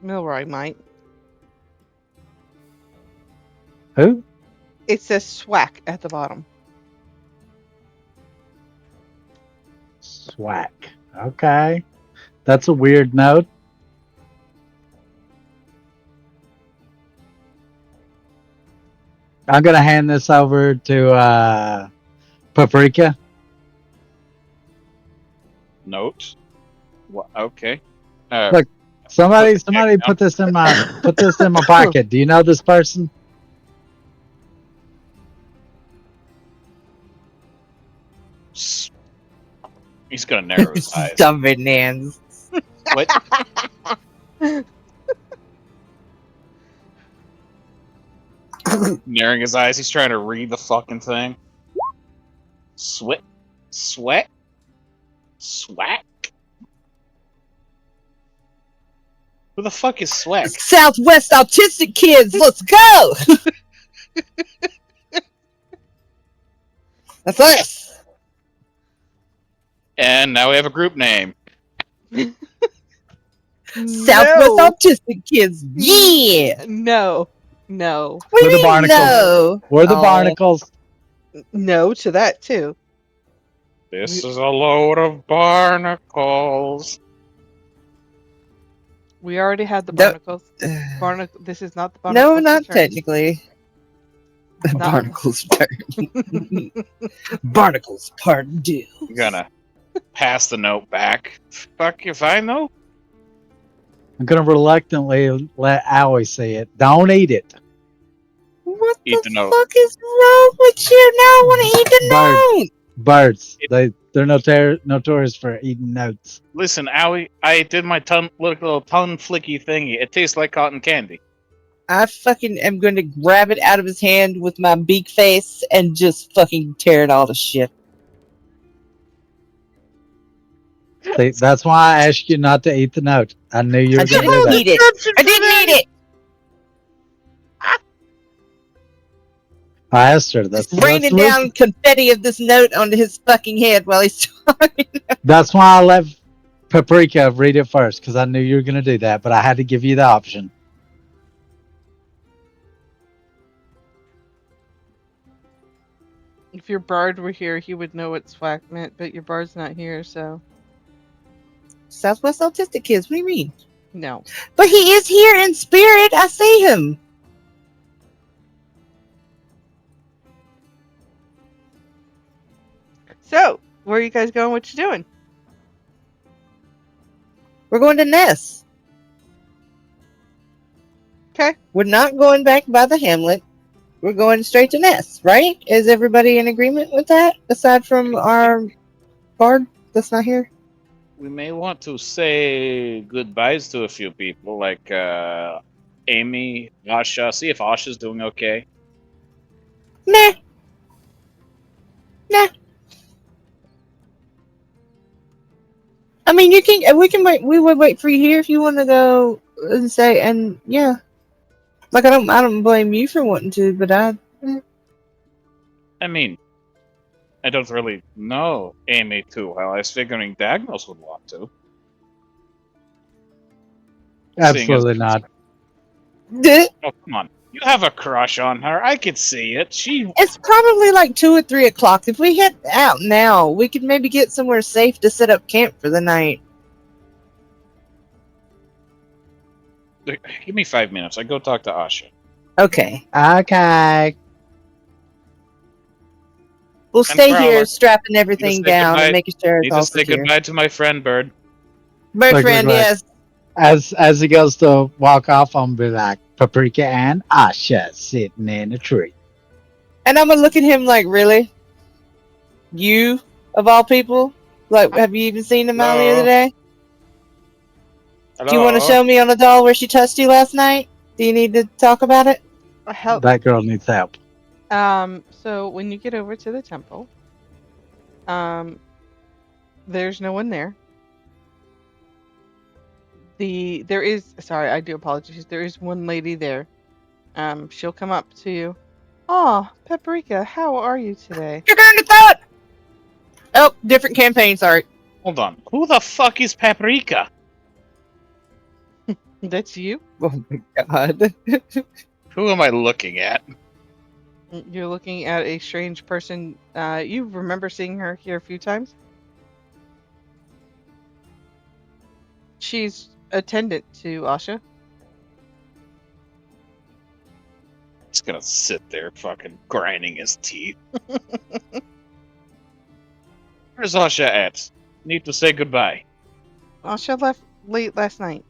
Milroy might. Who? It says SWAC at the bottom. Swack. Okay. That's a weird note. I'm gonna hand this over to Paprika. Note. What? Okay. Look, somebody Put the check down. put this in my pocket. Do you know this person? S- He's gonna narrow his eyes. Dumb bananas. What? Narrowing his eyes. He's trying to read the fucking thing. Sweat. Sweat. Swag. Who the fuck is Swag? Southwest Autistic Kids, let's go! That's us. And now we have a group name. Southwest Autistic Kids, yeah! No. No. What do We're you the mean, barnacles. no? We're the Oh. barnacles. No to that too. This is a load of barnacles. We already had the Don't- barnacles. This is not the barnacles. No, not return. technically. Not- Barnacles turn. Barnacles part two. I'm gonna pass the note back. Fuck if I know. I'm gonna reluctantly let Owie see it. Don't eat it. What Eat the the note. fuck is wrong with you? Now I want to eat the Bird. note. Birds. They're notorious for eating notes. Listen, Owie, I did my little tongue flicky thingy. It tastes like cotton candy. I fucking am going to grab it out of his hand with my beak face and just fucking tear it all to shit. See, that's why I asked you not to eat the note. I knew you I were gonna didn't do that. eat it. I didn't eat it. I asked her. That's Raining down confetti of this note onto his fucking head while he's talking. That's why I let Paprika read it first, because I knew you were gonna do that, but I had to give you the option. If your bard were here, he would know what swag meant, but your bard's not here, so Southwest Autistic Kids, what do you mean? no. But he is here in spirit. I see him. So, where are you guys going? What you doing? We're going to Ness. Okay. We're not going back by the Hamlet. We're going straight to Ness, right? Is everybody in agreement with that? Aside from our bard that's not here? We may want to say goodbyes to a few people, like Amy, Asha. See if Asha's doing okay. Nah. I mean, you can. We can wait. We would wait for you here if you want to go and say. And yeah, like I don't blame you for wanting to, but I mean, I don't really know Amy too well. I was figuring Dagnos would want to. Absolutely not. Oh, come on. You have a crush on her. I could see it. It's probably like 2 or 3 o'clock. If we head out now, we could maybe get somewhere safe to set up camp for the night. Give me 5 minutes. I go talk to Asha. Okay, Okay. we'll stay Prowler. here, strapping everything Need to say down goodbye. and making sure Need it's to all say secure. goodbye to my friend Bird. Bird Look, friend, look, look. yes. As he goes to walk off, I'm gonna be like, Paprika and Asha sitting in a tree. And I'm gonna look at him like, really? You, of all people? Like, have you even seen him out the other Hello? day? Do you want to show me on the doll where she touched you last night? Do you need to talk about it? Help. That girl needs help. So when you get over to the temple, there's no one there. There is, sorry, I do apologize. There is one lady there. She'll come up to you. Oh, Paprika, how are you today? You're going to thought! Oh, different campaign, sorry. Hold on. Who the fuck is Paprika? That's you? Oh my god. Who am I looking at? You're looking at a strange person. You remember seeing her here a few times? She's attendant to Asha. He's gonna sit there fucking grinding his teeth. Where's Asha at? Need to say goodbye. Asha left late last night.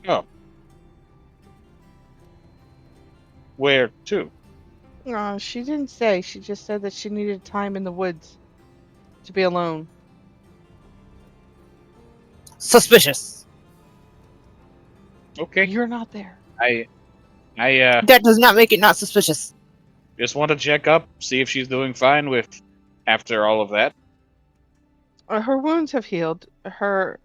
Oh. Where to? She didn't say. She just said that she needed time in the woods to be alone. Suspicious. Okay. You're not there. I That does not make it not suspicious. just want to check up, see if she's doing fine with after all of that. Her wounds have healed. Her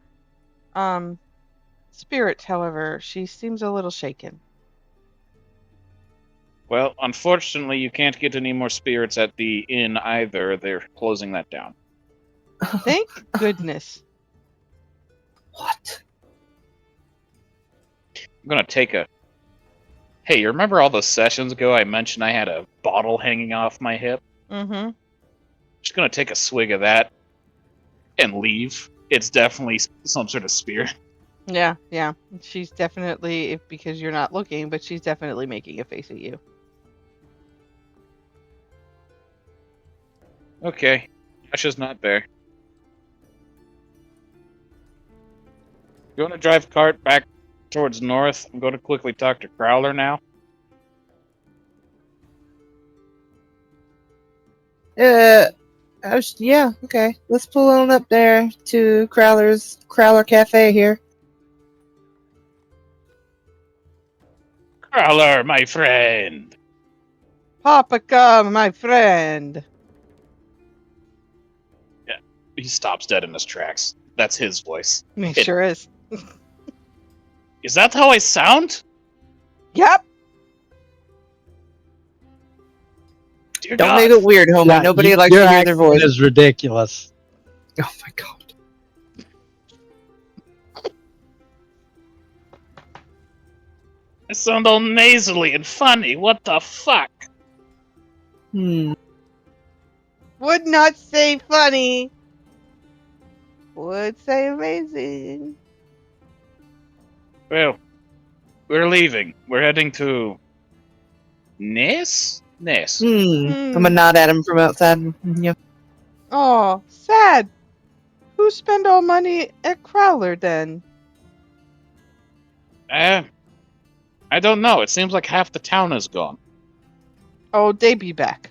spirit, however, she seems a little shaken. Well, unfortunately, you can't get any more spirits at the inn either. They're closing that down. Thank goodness. What? I'm gonna take a. Hey, you remember all those sessions ago I mentioned I had a bottle hanging off my hip? Mm-hmm. Just gonna take a swig of that and leave. It's definitely some sort of spirit. Yeah. She's definitely, because you're not looking, but she's definitely making a face at you. Okay, Asha's not there. You want to drive cart back towards north? I'm going to quickly talk to Crowler now. Yeah, okay. Let's pull on up there to Crowler Cafe here. Crowler, my friend. Papa, come, my friend. He stops dead in his tracks. That's his voice. He sure is. Is that how I sound? Yep. Dear Don't God. make it weird, homie. Yeah, Nobody your likes to hear their accent voice. is ridiculous. Oh my god. I sound all nasally and funny. What the fuck? Would not say funny. Would say amazing. Well, we're leaving. We're heading to Ness? Ness. I'm gonna nod at him from outside. Yeah. Oh, sad. Who spent all money at Crowler then? I don't know. It seems like half the town is gone. Oh, they be back.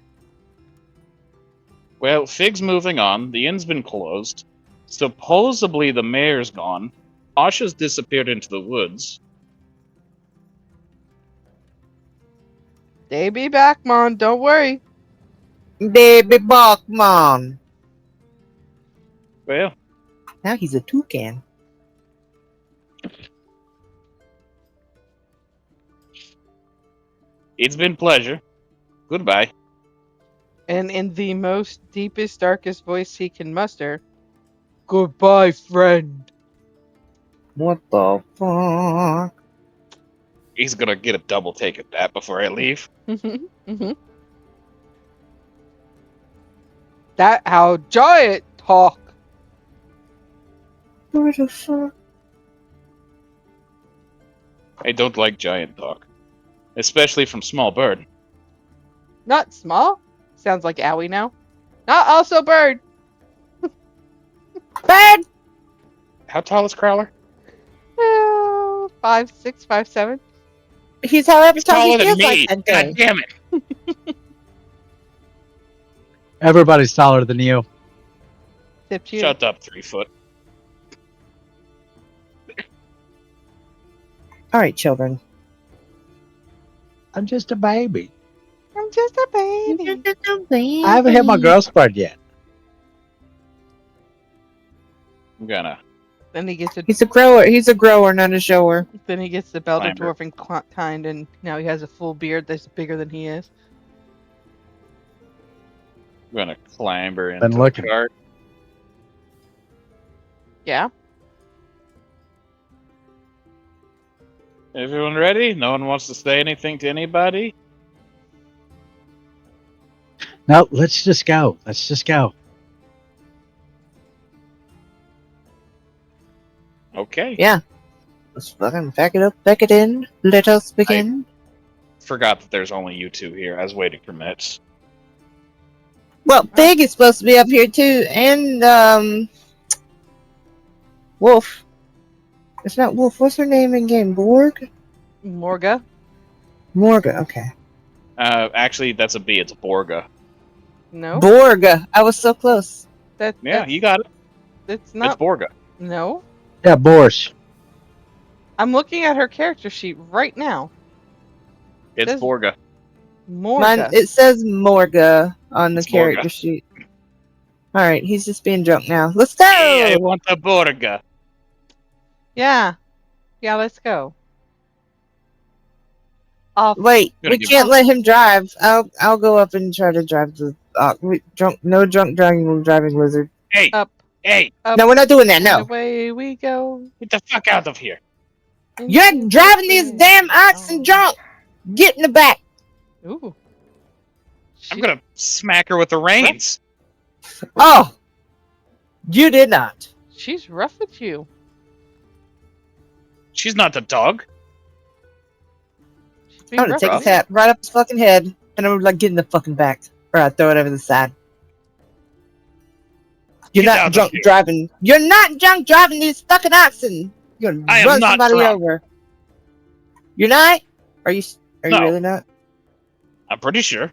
Well, Fig's moving on. The inn's been closed. Supposedly the mayor's gone. Asha's disappeared into the woods. They be back, Mon. Don't worry. Baby Bachman. Well, Now he's a toucan. it's been pleasure. Goodbye. And in the most deepest, darkest voice he can muster, goodbye, friend. What the fuck? He's gonna get a double take at that before I leave. That how giant talk. What the fuck? I don't like giant talk. Especially from small bird. Not small. Sounds like Owie now. Not also bird. Bird! How tall is Crowler? 5'6", 5'7". He's however He's tall taller he than feels me. like that God day. damn it. Everybody's taller than you. Except you. Shut up, 3 foot. Alright, children. I'm just a baby. I'm just a baby. I haven't hit my growth spurt yet. I'm gonna. Then he gets a. He's a grower. He's a grower, not a shower. Then he gets the Belder Climber. Dwarfen kind, and now he has a full beard that's bigger than he is. I'm gonna clamber into Been the looking. cart. Yeah. Everyone ready? No one wants to say anything to anybody? No, let's just go. Let's just go. Yeah. Let's fucking pack it up, pack it in. Let us begin. Forgot that there's only you two here. I was waiting for Mitch. Well, Pig is supposed to be up here too, and Wolf. It's not Wolf. What's her name in game? Borg? Morga. Morga. Okay. Actually, that's a B. It's a Borga. No. Borg. I was so close. Yeah, That's, you got it. It's It's not. Borga. No. Yeah, Borscht. I'm looking at her character sheet right now. It's Says- Borga. Morga. It says Morga on the It's character Morga. sheet. Alright, he's just being drunk now. Let's go! Hey, I want the Borga. Yeah. Yeah, let's go. Off. Wait, Gonna we give- can't let him drive. I'll go up and try to drive the no drunk driving wizard. Hey, Up. hey, Up. No, we're not doing that. And No, away we go. get the fuck out of here. you're driving these damn oxen drunk. Get in the back. Ooh. I'm gonna smack her with the reins. Oh, you did not. She's rough with you. She's not the dog. She's being I'm gonna rough take with his hat right up his fucking head, and I'm gonna like get in the fucking back, or I throw it over the side. You're Get out not of drunk here. driving. You're not drunk driving these fucking oxen. You're gonna I am run not somebody drunk. over. You're not? Are you? Are you No. really not? I'm pretty sure.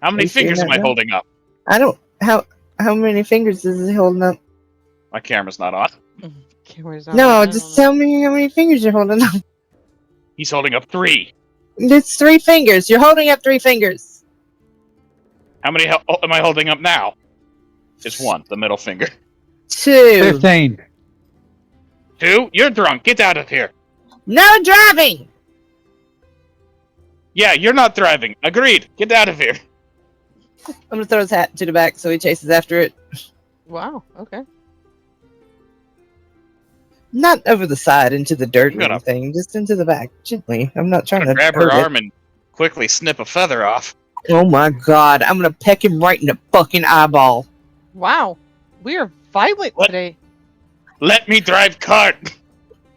How many you sure fingers you're am not I drunk? holding up? I don't. How many fingers is he holding up? My camera's not on. Camera's on. No, I just don't tell me how many fingers you're holding up. He's holding up 3. It's 3 fingers. You're holding up 3 fingers. How many am I holding up now? Just 1, the middle finger. 2. 15. 2? You're drunk. Get out of here. No driving. Yeah, you're not driving. Agreed. Get out of here. I'm gonna throw his hat to the back so he chases after it. know. Wow. Okay. Not over the side into the dirt You or gotta- anything, just into the back, gently. I'm not I'm trying gonna to grab her hurt it. arm and quickly snip a feather off. Oh my god, I'm gonna peck him right in the fucking eyeball. Wow. We are violent What? today. Let me drive cart.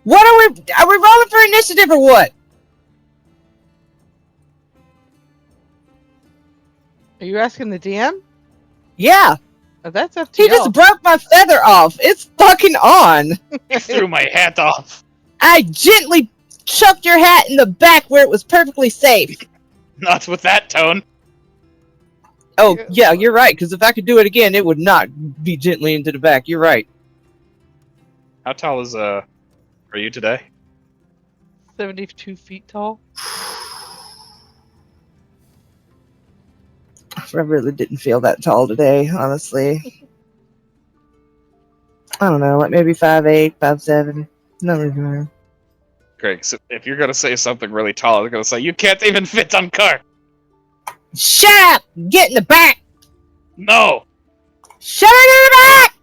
What are we rolling for initiative or what? Are you asking the DM? Yeah, Oh, that's up to he y'all. just broke my feather off. It's fucking on. I threw my hat off. I gently chucked your hat in the back where it was perfectly safe. Not with that tone. Oh, yeah, you're right, because if I could do it again, it would not be gently into the back. You're right. How tall is are you today? 72 feet tall. I really didn't feel that tall today, honestly. I don't know, like maybe 5'8", 5'7". Not really sure. Greg, so if you're gonna say something really tall, I'm gonna say you can't even fit on cart. Shut up! Get in the back! No. Shut it in the back!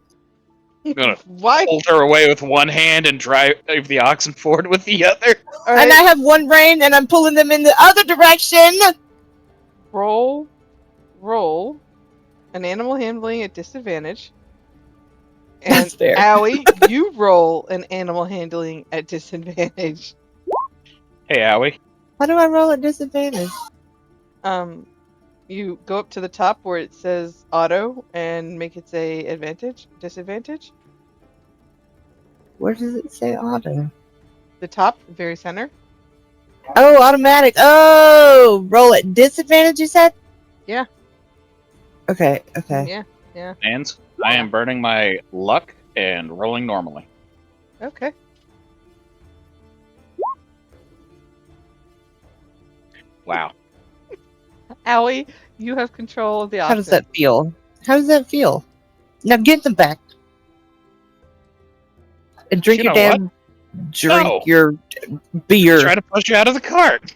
I'm gonna Why? hold her away with one hand and drive the oxen forward with the other. All And I right, have one brain, and I'm pulling them in the other direction. roll an animal handling at disadvantage. And That's fair. Allie, you roll an animal handling at disadvantage. Hey, Owie. How do I roll at disadvantage? You go up to the top where it says auto and make it say disadvantage. Where does it say auto? The top, very center. Oh, automatic. Oh, roll at disadvantage, you said? Yeah. Okay, okay. Yeah. And I am burning my luck and rolling normally. Okay. Wow. Allie, you have control of the How does oxen. that feel? How does that feel? Now get them back. And drink You your know what? damn drink No. your beer. Try to push you out of the cart.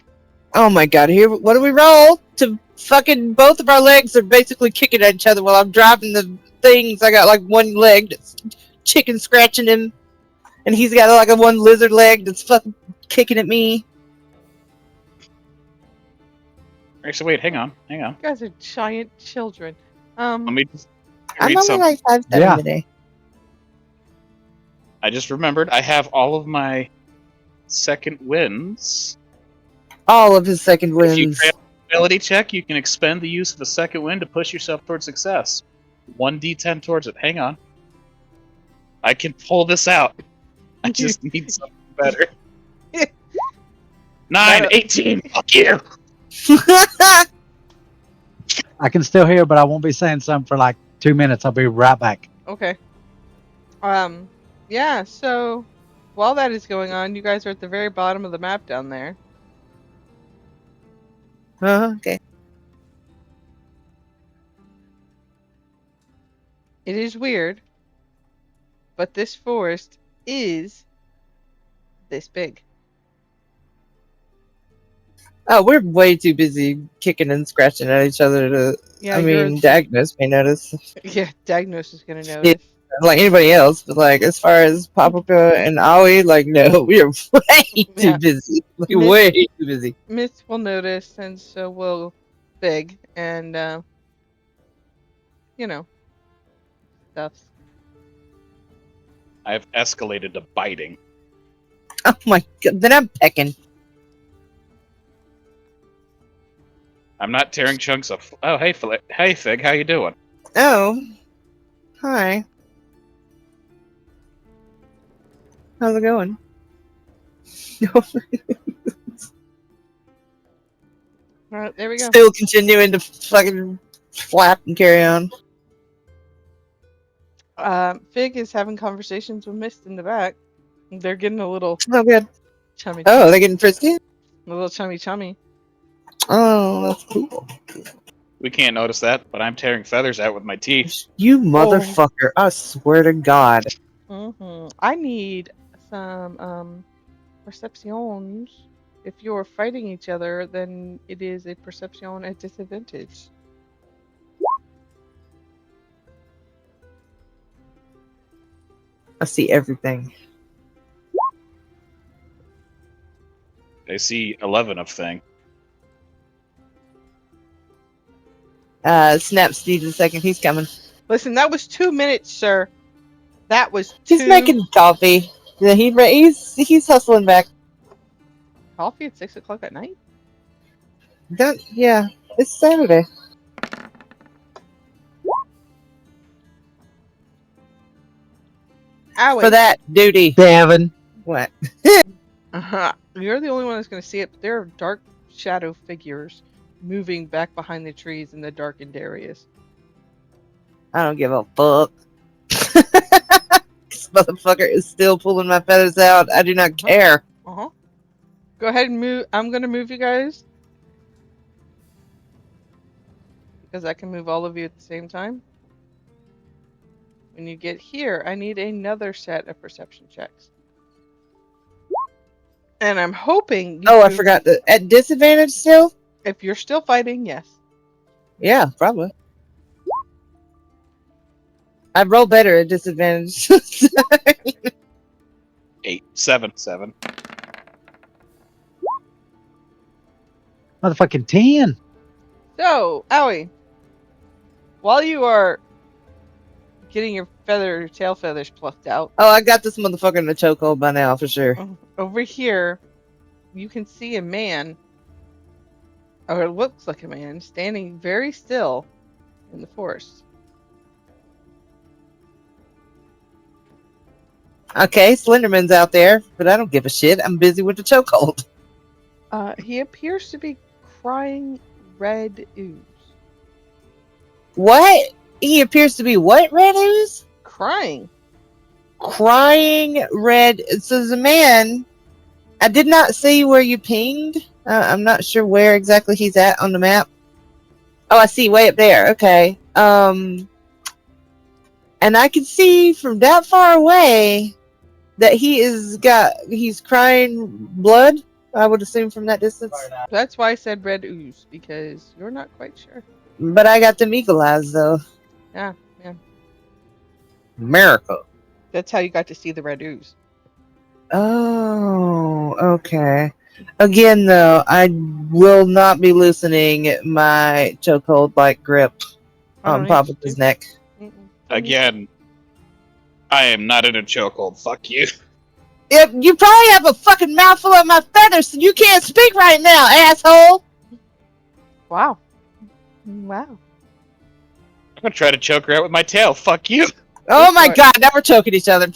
Oh my god, here what do we roll? To fucking both of our legs are basically kicking at each other while I'm driving the things. I got like one leg that's chicken scratching him. And he's got like a one lizard leg that's fucking kicking at me. Alright, so wait, hang on. You guys are giant children. Let me just I'm read only something. like 5'7" Yeah. today. I just remembered I have all of my second wins. All of his second If you wins. fail an ability check, you can expend the use of a second win to push yourself towards success. 1d10 towards it. Hang on. I can pull this out. I just need something better. 9, 18. Fuck you. I can still hear, but I won't be saying something for like 2 minutes. I'll be right back. Okay. Yeah, so while that is going on, you guys are at the very bottom of the map down there. Okay. It is weird, but this forest is this big. Oh, we're way too busy kicking and scratching at each other to. Yeah, I mean, Dagnos may notice, Yeah, Dagnos is gonna notice. like anybody else, but like as far as Paprika and Aoi, like no, we are way too Yeah. busy. Like, Miss- way too busy. Miss will notice, and so will Big, and you know, stuffs. I've escalated to biting. Oh my god! Then I'm pecking. I'm not tearing chunks of. Oh, hey, hey, Fig, how you doing? Oh, hi. How's it going? All right, there we go. Still continuing to fucking flap and carry on. Fig is having conversations with Mist in the back. They're getting a little Oh, good. chummy. Oh, they're getting frisky? A little chummy. Oh, that's cool. We can't notice that, but I'm tearing feathers out with my teeth. You motherfucker. I swear to God. I need some perceptions. If you're fighting each other, then it is a perception at disadvantage. I see everything. I see 11 of thing. Snaps needs a second. He's coming. Listen, that was 2 minutes, sir. That was 2 He's making coffee. Yeah, he's hustling back. coffee at 6 o'clock at night. Yeah, it's Saturday. Owie. For that duty. Devin. What? You're the only one that's going to see it, but there are dark shadow figures moving back behind the trees in the darkened areas. I don't give a fuck. This motherfucker is still pulling my feathers out. I do not care. Go ahead and move. I'm going to move you guys. Because I can move all of you at the same time. When you get here, I need another set of perception checks. And I'm hoping you I forgot. At disadvantage still? If you're still fighting, yes. Yeah, probably. I'd roll better at disadvantage. 8, 7. Motherfucking 10. So, Owie, while you are getting your tail feathers plucked out, Oh, I got this motherfucker in the chokehold by now, for sure. over here, you can see a man, or it looks like a man, standing very still in the forest. Okay, Slenderman's out there, but I don't give a shit. I'm busy with the chokehold. He appears to be crying red ooze. What? He appears to be what, red ooze? Crying. Crying red. So the man, I did not see where you pinged. I'm not sure where exactly he's at on the map. Oh, I see, way up there. Okay. And I can see from that far away that he's crying blood. I would assume from that distance. That's why I said red ooze, because you're not quite sure. But I got them eagle eyes though. Yeah. Miracle. That's how you got to see the red ooze. Oh, okay. Again, though, I will not be loosening my chokehold like grip I don't on need Papa's to. neck. Mm-mm. Again, I am not in a chokehold. Fuck you. You probably have a fucking mouthful of my feathers, so you can't speak right now, asshole. Wow. Wow. I'm gonna try to choke her out with my tail. Fuck you. Oh Go my for it. god, now we're choking each other.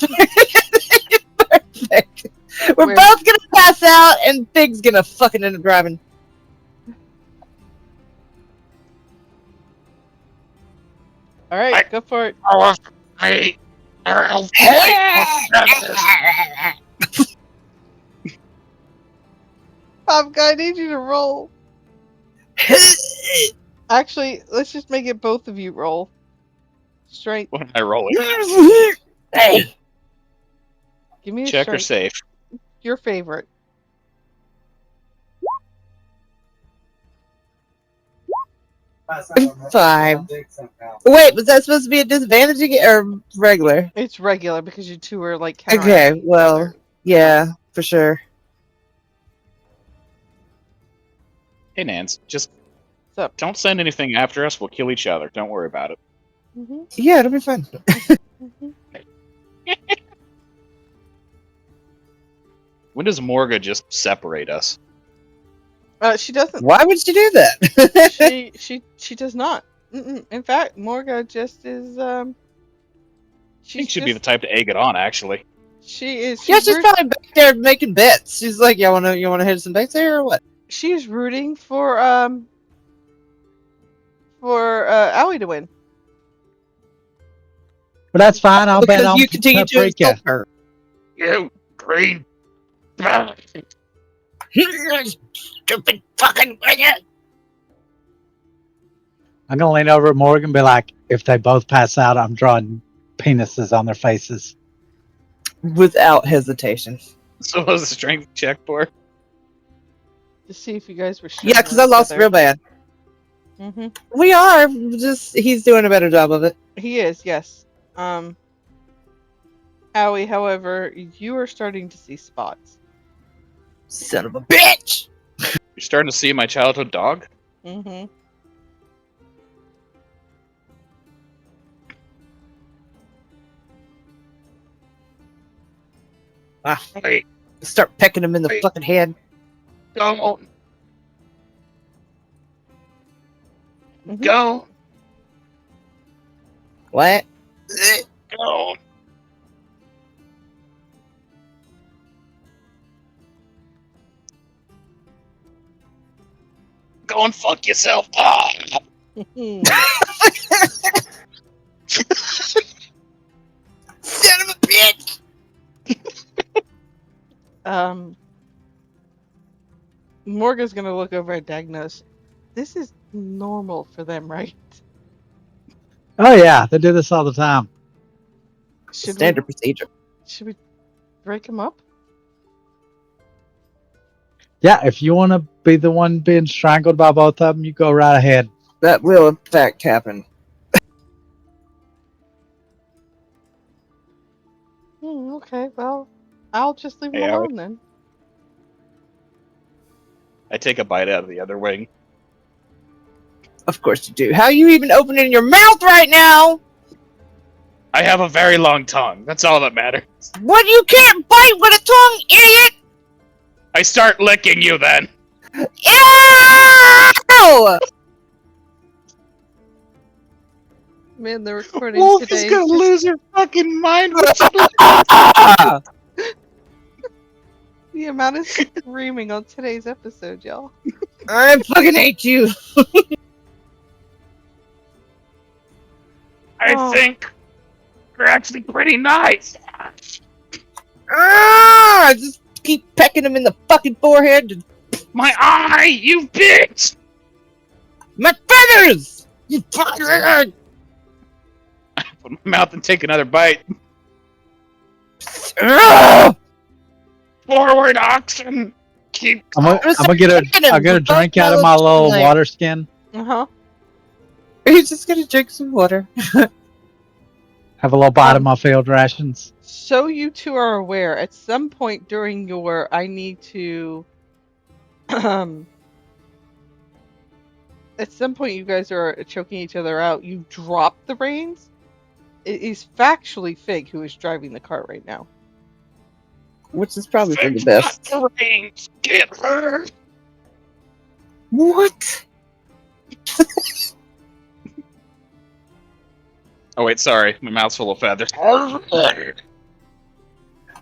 Perfect. We're Where- both gonna pass out, and Fig's gonna fucking end up driving. All right, go for it. Pop guy, I need you to roll. Actually, let's just make it both of you roll. Strength. What am I rolling? Hey. Give me a Check or strength. safe? Your favorite. Five. Wait, was that supposed to be a disadvantage again, or regular? It's regular because you two are like counteracting Okay, each well, other. yeah, for sure. Hey, Nance, just What's up? don't send anything after us. We'll kill each other. Don't worry about it. Mm-hmm. Yeah, it'll be fun. Mm-hmm. When does Morga just separate us? She doesn't. Why would you do that? She does not. Mm-mm. In fact, Morga just is. I She's think she'd be the just- type to egg it on, actually. She is. Yeah, she's root- probably back there making bets. She's like, you wanna hit some bets there or what? She's rooting for Owie to win. But that's fine. I'll bet Because on you continue to Paprika. insult her. You green. Stupid fucking idiot! I'm gonna lean over at Morgan and be like, if they both pass out, I'm drawing penises on their faces. Without hesitation. So what was the strength check for? To see if you guys were. Yeah, because I lost real bad. Mm-hmm. We are. Just he's doing a better job of it. He is, yes. Owie, however, you are starting to see spots. Son of a bitch! You're starting to see my childhood dog? Mm-hmm. Wait, Start pecking him in the Wait. fucking head. don't. Mhm. Don't. What? Don't. Go and fuck yourself. Ah! Son of a bitch! Morgan's gonna look over at Dagnos. This is normal for them, right? Oh yeah, they do this all the time. Standard procedure. Should we break him up? Yeah, if you want to be the one being strangled by both of them, you go right ahead. That will in fact happen. Okay, well, I'll just leave him Hey, Owie. alone then. I take a bite out of the other wing. Of course you do. How are you even opening your mouth right now? I have a very long tongue. That's all that matters. What? You can't bite with a tongue, idiot! I start licking you then. Ew! Man, the recording Wolf today is gonna just- lose her fucking mind. the amount of screaming on today's episode, y'all. I fucking hate you. I Oh. think you're actually pretty nice. Just keep pecking him in the fucking forehead. My eye, you bitch! My feathers! You fucking... Put my mouth and take another bite. Ugh! Forward, oxen. Keep. I'm gonna get a drink out of my little water skin. Uh-huh. He's just gonna drink some water. Have a little bite of my failed rations. So you two are aware, at some point during your I need to at some point you guys are choking each other out, you drop the reins It is factually Fig who is driving the car right now. Which is probably for the Fig's best. got the reins. Get her. What? Oh wait, sorry, my mouth's full of feathers.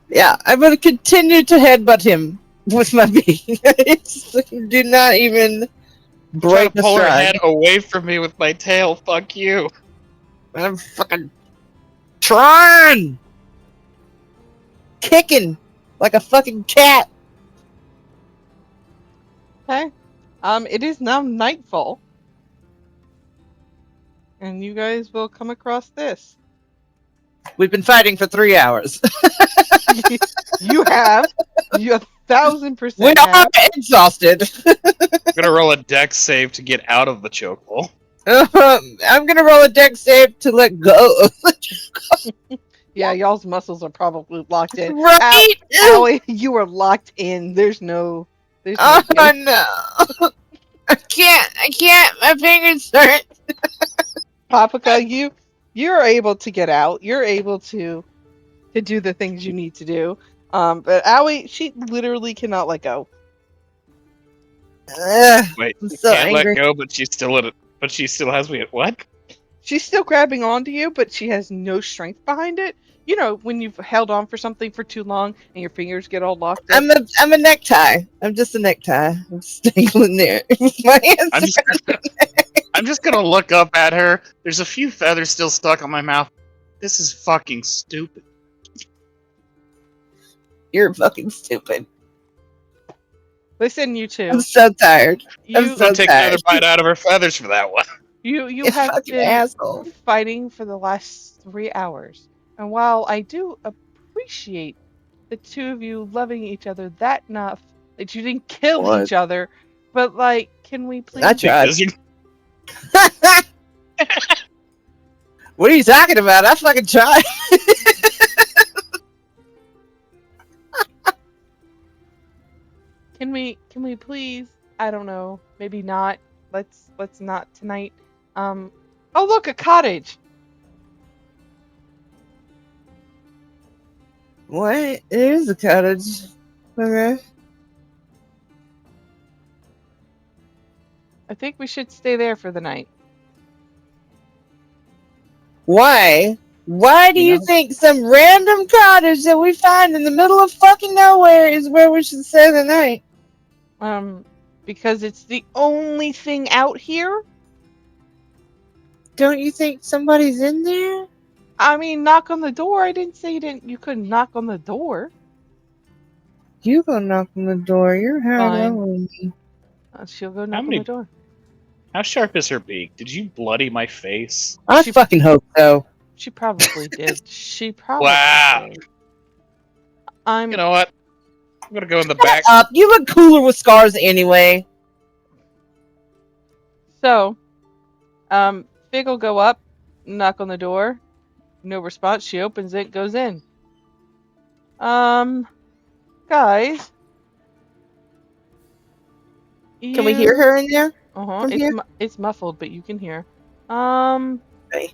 Yeah, I'm gonna continue to headbutt him with my beak. Do not even Try break to the pull her stride. head away from me with my tail. Fuck you. I'm fucking trying, kicking like a fucking cat. Okay. It is now nightfall. And you guys will come across this. We've been fighting for 3 hours. You have. You 1,000% We are have. exhausted. I'm gonna roll a dex save to get out of the chokehold. I'm gonna roll a dex save to let go. Yeah, y'all's muscles are probably locked in. Right? Allie, you are locked in. There's no Oh getting- no! I can't. My fingers hurt. Paprika, you're able to get out. You're able to do the things you need to do. But Allie, she literally cannot let go. Wait, I'm she so can't angry. let go, but she's still at it. But she still has me at what? She's still grabbing onto you, but she has no strength behind it. You know, when you've held on for something for too long and your fingers get all locked up. I'm a necktie. I'm just a necktie. I'm dangling there. My hands. I'm just gonna look up at her. There's a few feathers still stuck on my mouth. This is fucking stupid. You're fucking stupid. Listen, you two. I'm so tired. You I'm gonna take another tired. bite out of her feathers for that one. you You have fucking been asshole. fighting for the last 3 hours. And while I do appreciate the two of you loving each other that enough that you didn't kill What? each other, but like, can we please? I tried. Because you- What are you talking about? I fucking tried. Can we please? I don't know. Maybe not. Let's not tonight. Oh look, a cottage. What? There's a cottage. Okay. I think we should stay there for the night. Why? Why do you Yeah. think some random cottage that we find in the middle of fucking nowhere is where we should stay the night? Because it's the only thing out here. Don't you think somebody's in there? I mean, knock on the door. I didn't say you couldn't knock on the door. You go knock on the door. You're hard Fine. over me. She'll go knock on many- the door. How sharp is her beak? Did you bloody my face? I She- fucking hope so. She probably did. She probably Wow. did. I'm. You know what? I'm gonna go in the back. Up. You look cooler with scars anyway. So, Fig will go up, knock on the door. No response. She opens it, goes in. Guys. Can we hear her in there? Uh-huh. from here? It's muffled, but you can hear. Okay.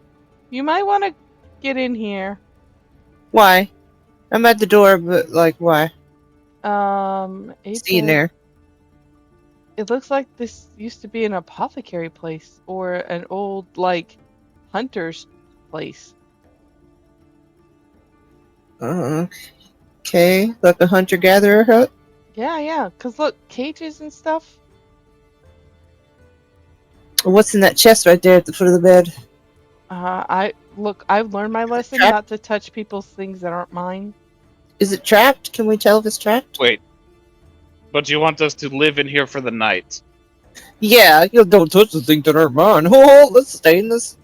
You might want to get in here. Why? I'm at the door, but like, why? It's See you there. It looks like this used to be an apothecary place or an old like hunter's place. Okay, like a hunter-gatherer hut. Yeah. Cause look, cages and stuff. What's in that chest right there at the foot of the bed? I've learned my lesson Trap- not to touch people's things that aren't mine. Is it trapped? Can we tell if it's trapped? Wait. But you want us to live in here for the night? Yeah, you don't touch the things that aren't mine. Oh, let's stay in this.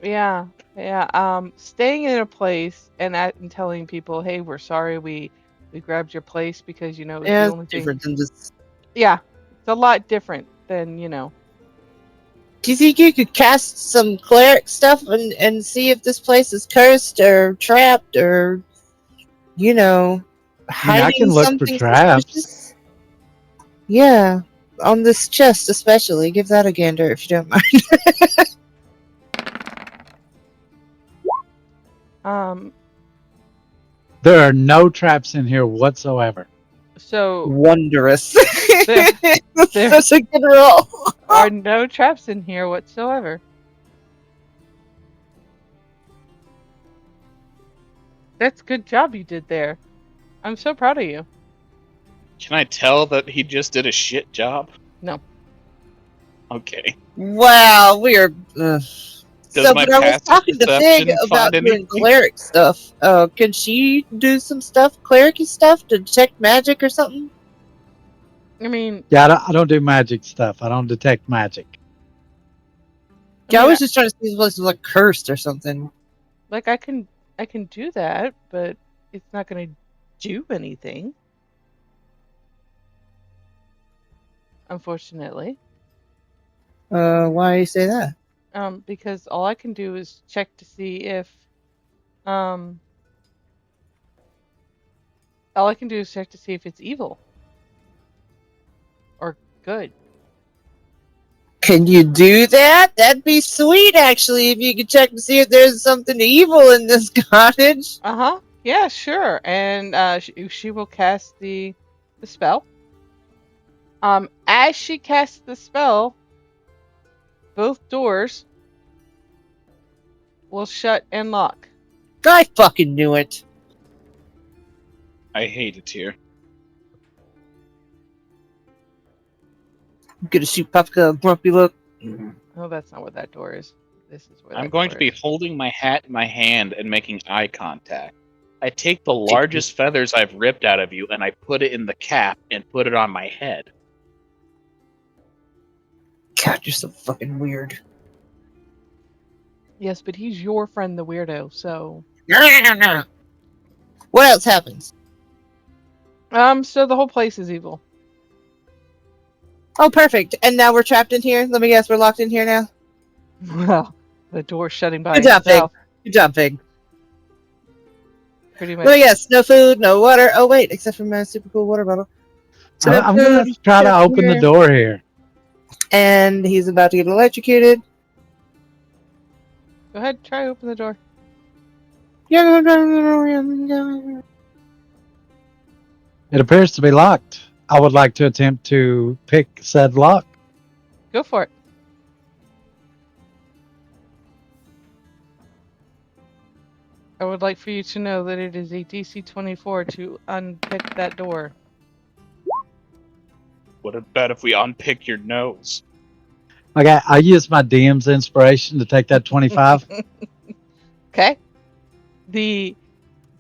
Yeah. Staying in a place and telling people, hey, we're sorry we grabbed your place because you know it's Yeah, the it's only thing. different than just. Yeah, it's a lot different than Do you think you could cast some cleric stuff and see if this place is cursed or trapped or, hiding can look for something traps. suspicious? Yeah, on this chest especially. Give that a gander if you don't mind. Um, There are no traps in here whatsoever. so Wondrous. there, there That's a good roll. are no traps in here whatsoever. That's a good job you did there. I'm so proud of you. Can I tell that he just did a shit job? No. Okay. Wow, we are. Does my But I was passive talking to Fig perception about find doing anything? cleric stuff. Could she do some stuff, cleric stuff, to detect magic or something? I mean, Yeah, I don't do magic stuff. I don't detect magic. Yeah, I was just trying to see if this place was like cursed or something. like I can do that, but it's not going to do anything. Unfortunately. Why do you say that? Because all I can do is check to see if all I can do is check to see if it's evil or good. Can you do that? That'd be sweet, actually, if you could check to see if there's something evil in this cottage. Uh-huh. Yeah, sure. And she will cast the spell. As she casts the spell, both doors will shut and lock. I fucking knew it. I hate it here. I'm gonna shoot Papa a grumpy look. Oh, that's not where that door is. This is where I'm that going door to be is. holding my hat in my hand and making eye contact. I take the largest feathers I've ripped out of you and I put it in the cap and put it on my head. God, you're so fucking weird. Yes, but he's your friend, the weirdo. So, What else happens? so the whole place is evil. Oh, perfect. And now we're trapped in here. Let me guess, we're locked in here now. Well, the door's shutting by Good job, Fig. itself. Good job, Fig. Pretty much. Let me guess, no food, no water. Oh wait, except for my super cool water bottle. So I'm gonna try to open the door here. And he's about to get electrocuted. Go ahead, try open the door. It appears to be locked. I would like to attempt to pick said lock. Go for it. I would like for you to know that it is a DC 24 to unpick that door. What about if we unpick your nose? Okay, I use my DM's inspiration to take that 25. Okay. The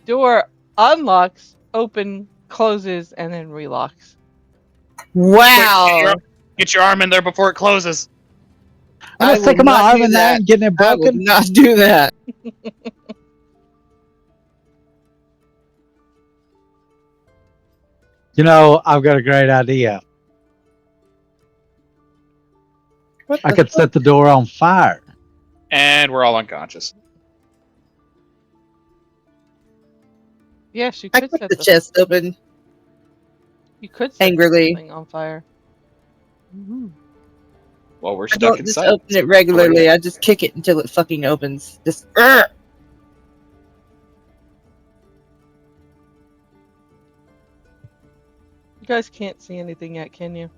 door unlocks, closes, and then relocks. Wow. Get your arm in there before it closes. I'm I gonna stick will my not arm do in there that. and getting it I will broken. not do that. You know, I've got a great idea. What I the could fuck? set the door on fire. And we're all unconscious. Yes, you I could kicked set the the chest open angrily. thing on fire. Mm-hmm. Well, we're I stuck don't just inside. open it regularly. I just kick it until it fucking opens. Just. You guys can't see anything yet, can you?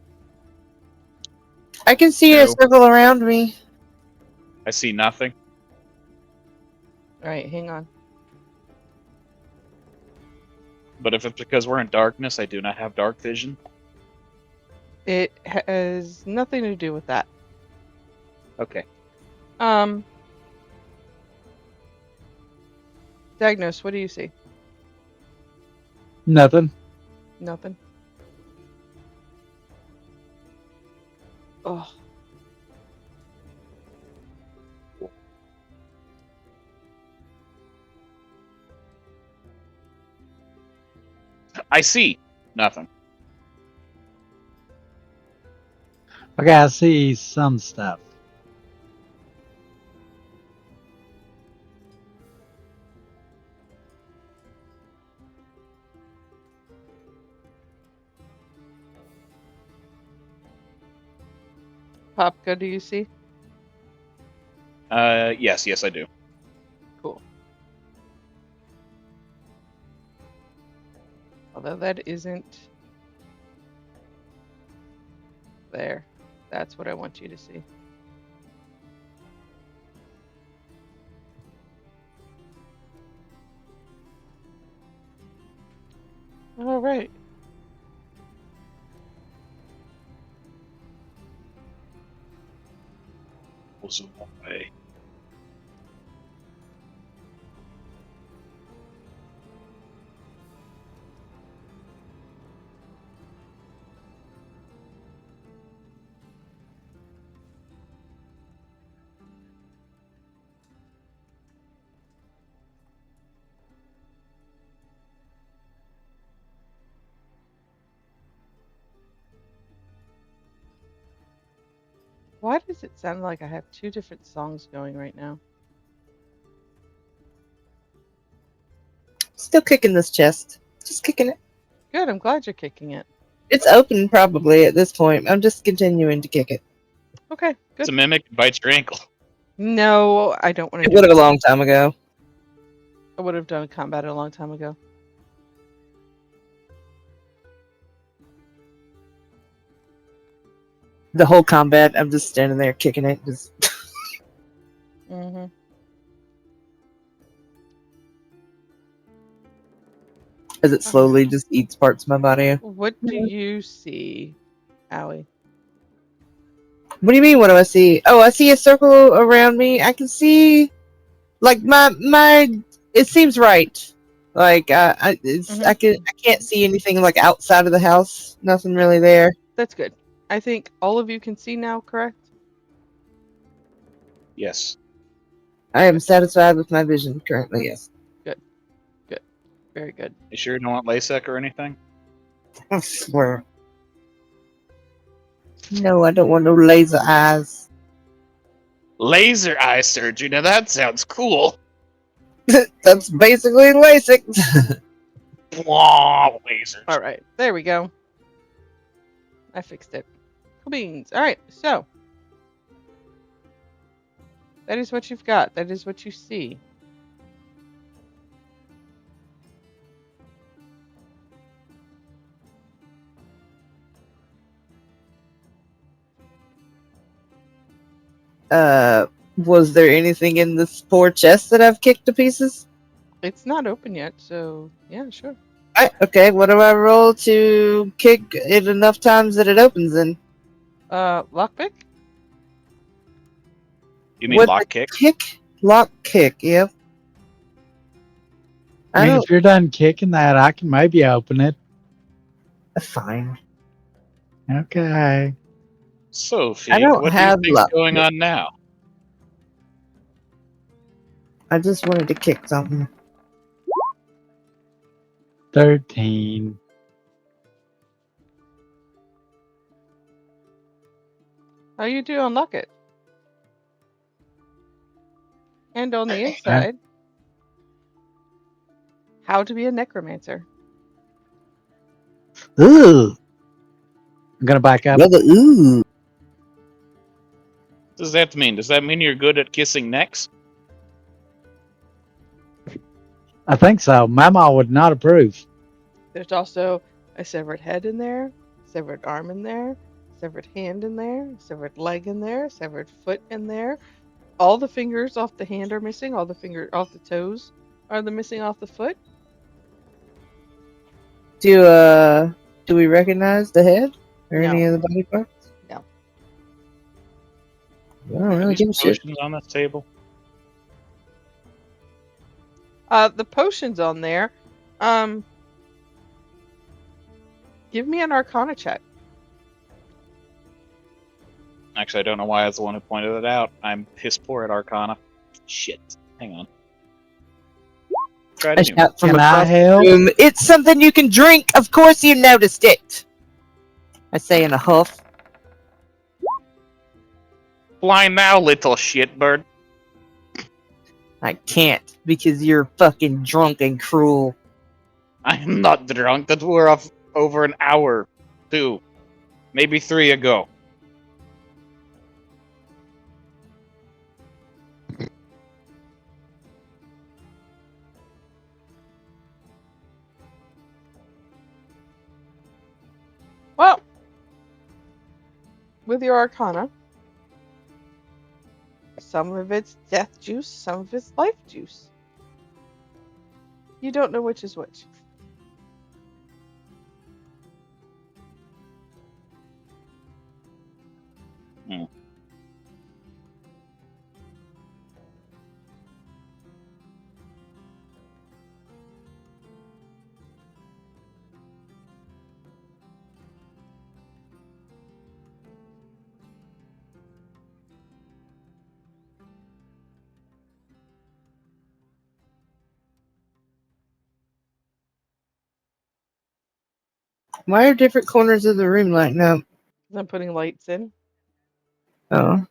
I can see No. a circle around me. I see nothing. All right, hang on. But if it's because we're in darkness, I do not have dark vision. It has nothing to do with that. Okay. Diagnose, what do you see? Nothing. Nothing. Oh. I see nothing. Okay, I see some stuff. Popka, do you see? Yes, I do. Cool. So that isn't there. That's what I want you to see. All right. Goes away. Why does it sound like I have two different songs going right now? Still kicking this chest. Just kicking it. Good, I'm glad you're kicking it. It's open probably at this point. I'm just continuing to kick it. Okay, It's good. a mimic that bites your ankle. No, I don't want to It do would have a that. long time ago. I would have done combat a long time ago. The whole combat, I'm just standing there kicking it. Just Mm-hmm. as it slowly just eats parts of my body. What do you see, Allie? What do you mean? What do I see? Oh, I see a circle around me. I can see, like my. It seems right. Like I can't see anything like outside of the house. Nothing really there. That's good. I think all of you can see now, correct? Yes. I am satisfied with my vision currently. Yes. Very good. You sure you don't want LASIK or anything? I swear. No, I don't want no laser eyes. Laser eye surgery. Now that sounds cool. That's basically LASIK. Blah, lasers. All right, there we go. I fixed it. Cool beans. All right, so that is what you've got. That is what you see. Was there anything in this poor chest that I've kicked to pieces? It's not open yet, so yeah, sure. Okay, what do I roll to kick it enough times that it opens then? Lockpick? You mean What lock the kick? kick? Lock kick, yeah. I I mean, don't. if you're done kicking that, I can maybe open it. Fine. Okay. Sophie, I don't what do you have think's luck. going on now? I just wanted to kick something. 13. How you do unlock it? And on the Huh? inside, how to be a necromancer. Ooh. I'm going to back up. Brother, ooh. What does that mean? Does that mean you're good at kissing necks? I think so. Mama would not approve. There's also a severed head in there, severed arm in there, severed hand in there, severed leg in there, severed foot in there. All the fingers off the hand are missing. All the finger off the toes are the missing off the foot. Do we recognize the head or No. any of the body parts? No. I don't Are really these give a shit. potions on this table? The potions on there. Give me an Arcana check. Actually, I don't know why I was the one who pointed it out. I'm piss poor at Arcana. Shit. Hang on. Try I to do. shout from Can I across the help? room. It's something you can drink. Of course you noticed it. I say in a huff. Blind now, little shitbird. I can't because you're fucking drunk and cruel. I am not drunk. That were off over an hour, 2, maybe 3 ago. with your Arcana. Some of it's death juice, some of it's life juice. You don't know which is which. Hmm. Why are different corners of the room lighting up? I'm putting lights in. Oh.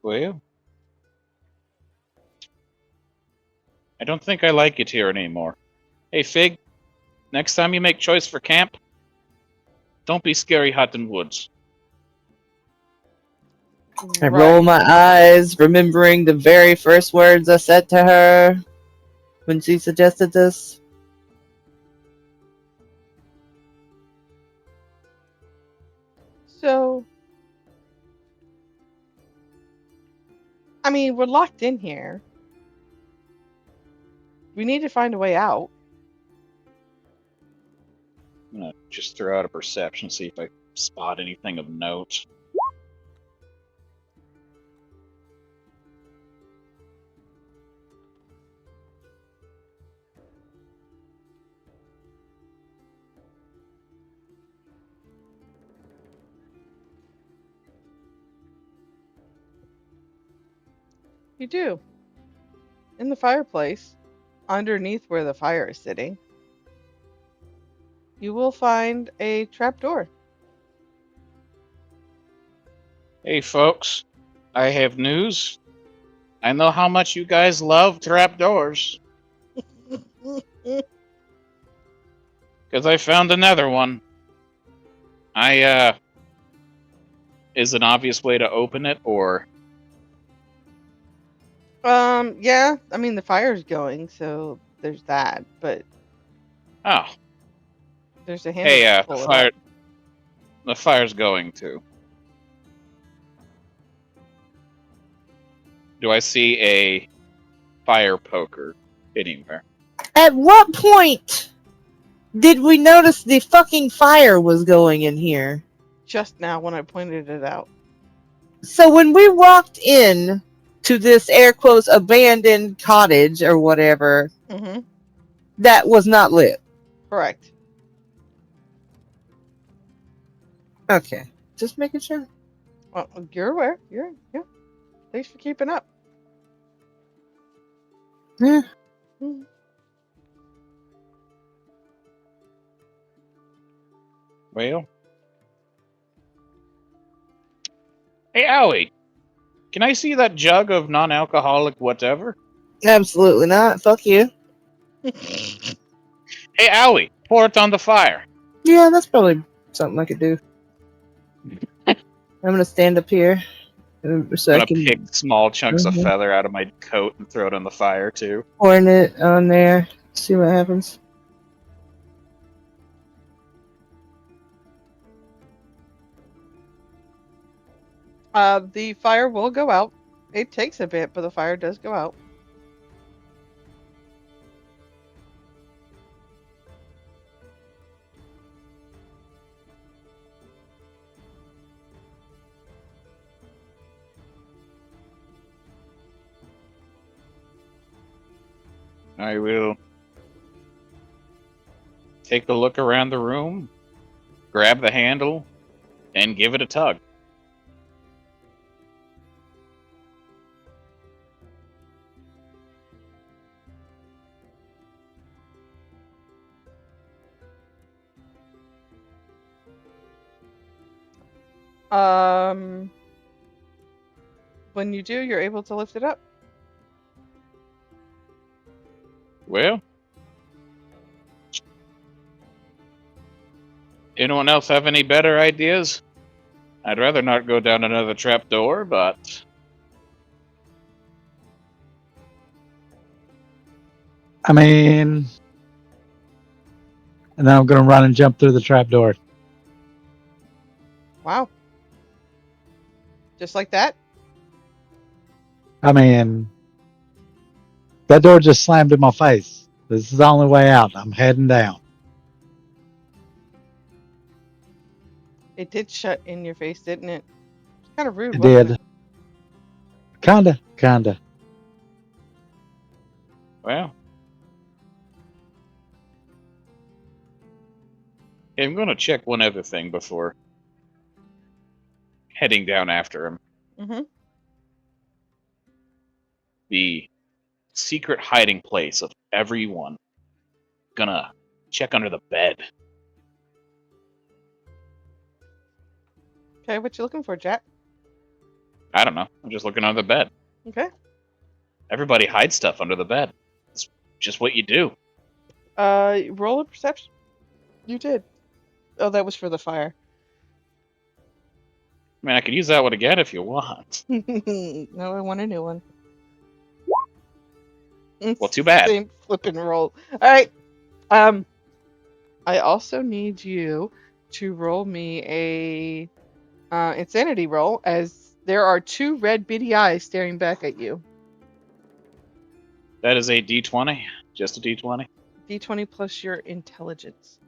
Well, I don't think I like it here anymore. Hey, Fig, next time you make choice for camp, don't be scary hot in woods. I roll Right. my eyes, remembering the very first words I said to her when she suggested this. So, I mean, we're locked in here. We need to find a way out. I'm gonna just throw out a perception, see if I spot anything of note. You do. In the fireplace, underneath where the fire is sitting, you will find a trapdoor. Hey, folks, I have news. I know how much you guys love trapdoors, because I found another one. Is an obvious way to open it, or Yeah, I mean the fire's going, so there's that, but oh, there's a handle hey, to the pull it fire, up. the fire's going too. Do I see a fire poker anywhere? At what point did we notice the fucking fire was going in here? Just now when I pointed it out. So when we walked in to this air quotes abandoned cottage or whatever, Mm-hmm. that was not lit. Correct. Okay. Just making sure. Well, you're aware. Yeah. Thanks for keeping up. Yeah. Mhm. Well, hey, Owie, can I see that jug of non-alcoholic whatever? Absolutely not. Fuck you. Hey, Owie, pour it on the fire. Yeah, that's probably something I could do. I'm gonna stand up here so I'm I gonna can pick small chunks of Mhm. feather out of my coat and throw it on the fire too. point it on there. See what happens. The fire will go out. It takes a bit, but the fire does go out. I will take a look around the room, grab the handle, and give it a tug. Um, when you do, you're able to lift it up. Well, anyone else have any better ideas? I'd rather not go down another trapdoor, but I mean, and then I'm gonna run and jump through the trapdoor. Wow. Just like that? I mean, that door just slammed in my face. This is the only way out. I'm heading down. It did shut in your face, didn't it? It's kind of rude, It wasn't did. it? Kinda. Well, yeah, I'm going to check one other thing before heading down after him. Mm-hmm. The secret hiding place of everyone. Gonna check under the bed. Okay, what you looking for, Jack? I don't know. I'm just looking under the bed. Okay. Everybody hides stuff under the bed. It's just what you do. Roll a perception. You did. Oh, that was for the fire. I mean, I could use that one again if you want. No, I want a new one. Well, too bad. Same flipping roll. All right. I also need you to roll me a insanity roll, as there are 2 red beady eyes staring back at you. That is a D20. Just a D20. D20 plus your intelligence.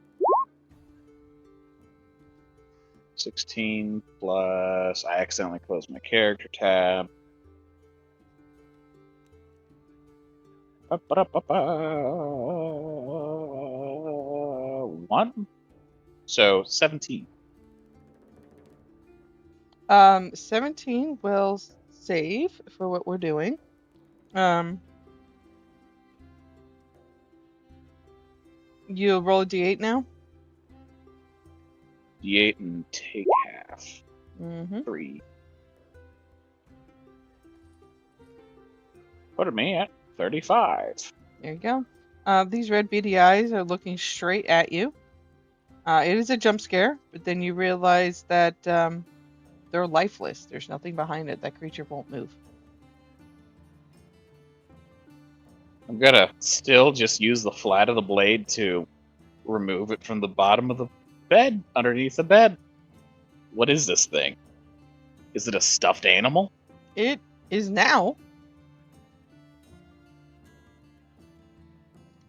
16 plus. I accidentally closed my character tab. One. So 17. 17 will save for what we're doing. You roll a d8 now. D8 and take half. Mm-hmm. 3. Put me at 35. There you go. These red beady eyes are looking straight at you. It is a jump scare, but then you realize that they're lifeless. There's nothing behind it. That creature won't move. I'm gonna still just use the flat of the blade to remove it from the bottom of the bed, underneath the bed. What is this thing? Is it a stuffed animal? It is now.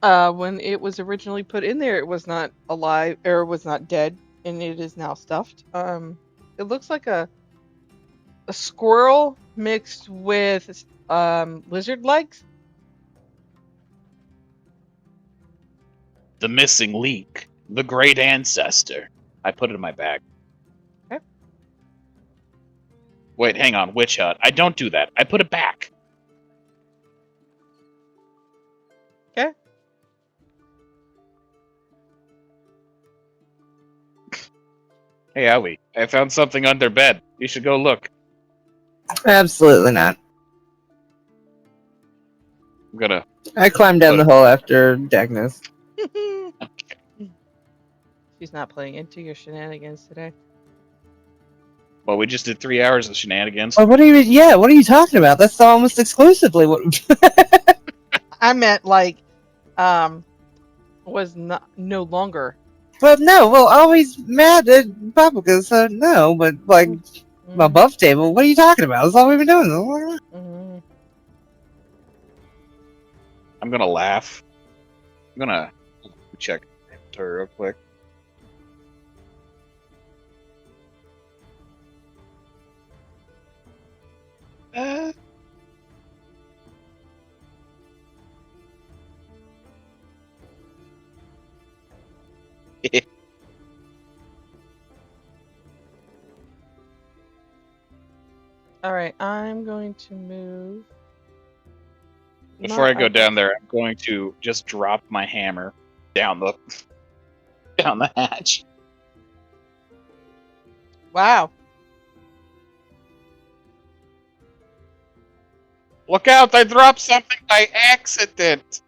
When it was originally put in there, it was not alive, or was not dead, and it is now stuffed. It looks like a squirrel mixed with lizard legs. The missing link. The great ancestor. I put it in my bag. Okay. Wait, hang on. Witch hut. I don't do that. I put it back. Okay. Hey, Owie. I found something under bed. You should go look. Absolutely not. I'm gonna... I climbed down the hole after Dagnus. She's not playing into your shenanigans today. Well, we just did 3 hours of shenanigans. Well, what are you talking about? That's almost exclusively what. I meant like, was not no longer. Well, no, well, always mad at Paprika, so no, but like my buff table, what are you talking about? That's all we've been doing. Mm-hmm. I'm gonna laugh. I'm gonna check her real quick. All right, I'm going to move. Before I go down there, I'm going to just drop my hammer down the down the hatch. Wow. Look out! I dropped something by accident.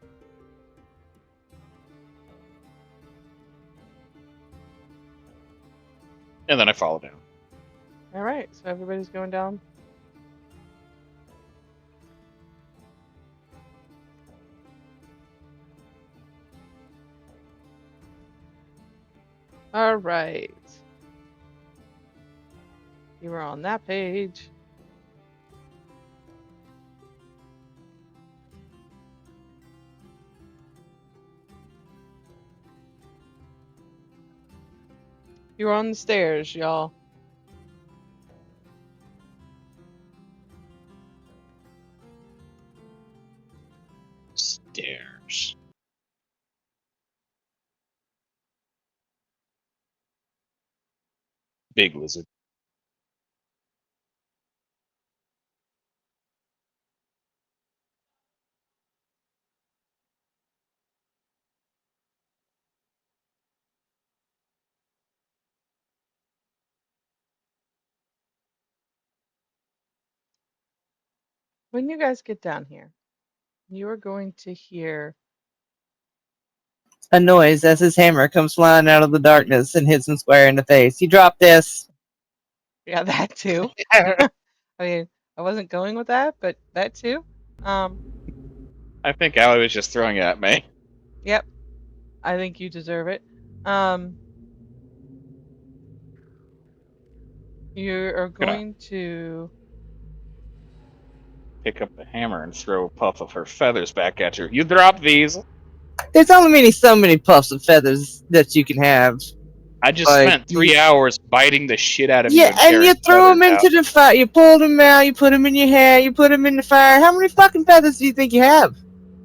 And then I fall down. All right, so everybody's going down. All right. You were on that page. You're on the stairs, y'all. Stairs. Big lizard. When you guys get down here, you are going to hear A noise as his hammer comes flying out of the darkness and hits him square in the face. You drop this. yeah, that too. I mean, I wasn't going with that, but that too. Um, I think Allie was just throwing it at me. yep. I think you deserve it. Um, you are Gonna going to pick up the hammer and throw a puff of her feathers back at her. You drop these. There's only so many puffs of feathers that you can have. I just Like, spent 3 hours biting the shit out of you yeah, and and you tearing threw feathers them out. into the fire. You pulled them out. You put them in your hair. You put them in the fire. How many fucking feathers do you think you have?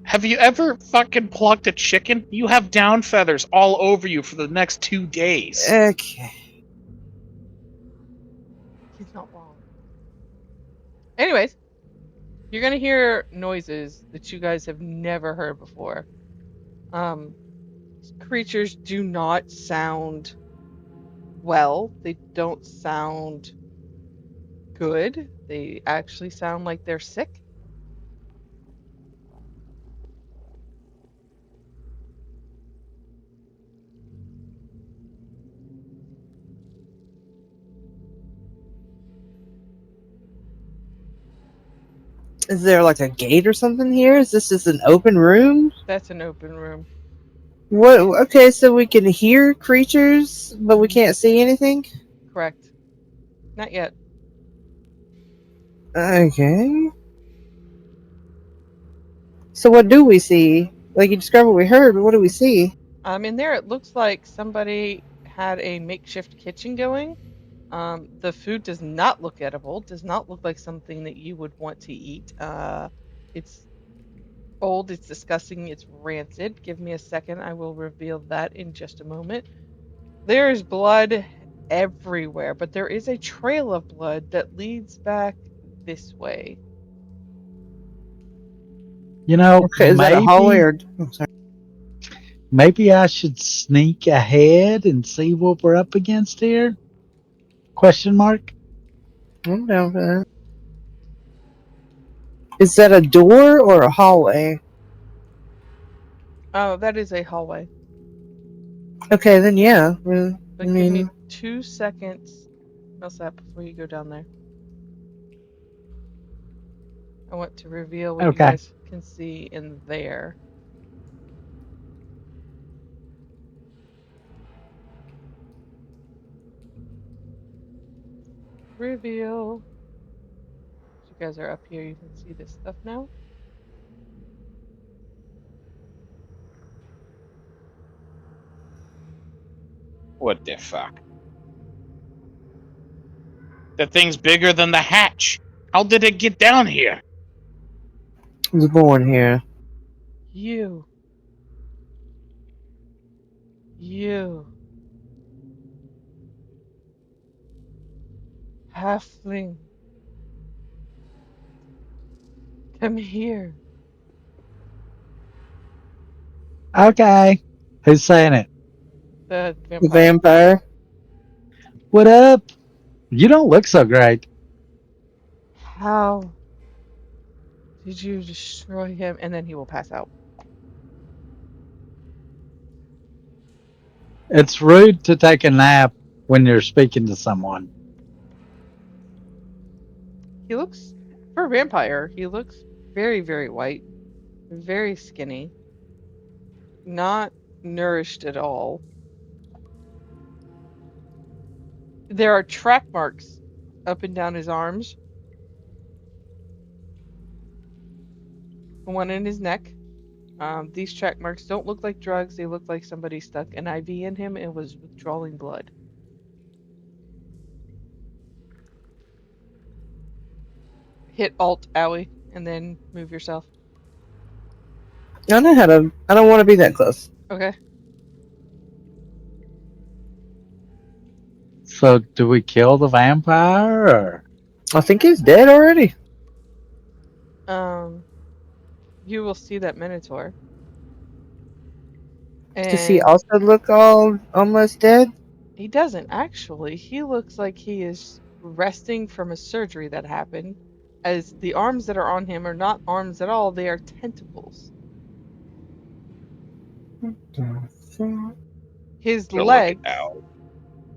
Have you ever fucking plucked a chicken? You have down feathers all over you for the next 2 days. Okay. he's not wrong. Anyways, you're gonna hear noises that you guys have never heard before. Um, creatures do not sound well. They don't sound good. They actually sound like they're sick. Is there like a gate or something here? Is this just an open room? That's an open room. What? Okay, so we can hear creatures, but we can't see anything. Correct. Not yet. Okay. So what do we see? Like you described what we heard, but what do we see? In there, it looks like somebody had a makeshift kitchen going. The food does not look edible. Does not look like something that you would want to eat. It's old. It's disgusting. It's rancid. Give me a second. I will reveal that in just a moment. There is blood everywhere, but there is a trail of blood that leads back this way. You know, Okay, is that a hallway or? Oh, sorry. maybe I should sneak ahead and see what we're up against here? Question mark. I'm down for that. Is that a door or a hallway? Oh, that is a hallway. Okay, then yeah. I But give me mean, 2 seconds. How's that before you go down there? I want to reveal what you Okay. guys can see in there. Reveal. You guys are up here. You can see this stuff now. What the fuck? The thing's bigger than the hatch. How did it get down here? I was born here. You. You. Halfling. Come here. Okay. Who's saying it? The The vampire. vampire. What up? You don't look so great. How did you destroy him? And then he will pass out. It's rude to take a nap when you're speaking to someone. He looks, for a vampire, he looks very, very white, very skinny, not nourished at all. There are track marks up and down his arms, one in his neck. These track marks don't look like drugs. They look like somebody stuck an IV in him and was withdrawing blood. Hit Alt, Owie, and then move yourself. I know how to. I don't want to be that close. Okay. So, do we kill the vampire? Or? I think he's dead already. You will see that Minotaur. Does he And also look all almost dead? he doesn't actually. He looks like he is resting from a surgery that happened, as the arms that are on him are not arms at all, they are tentacles. His Go look at legs. Ow.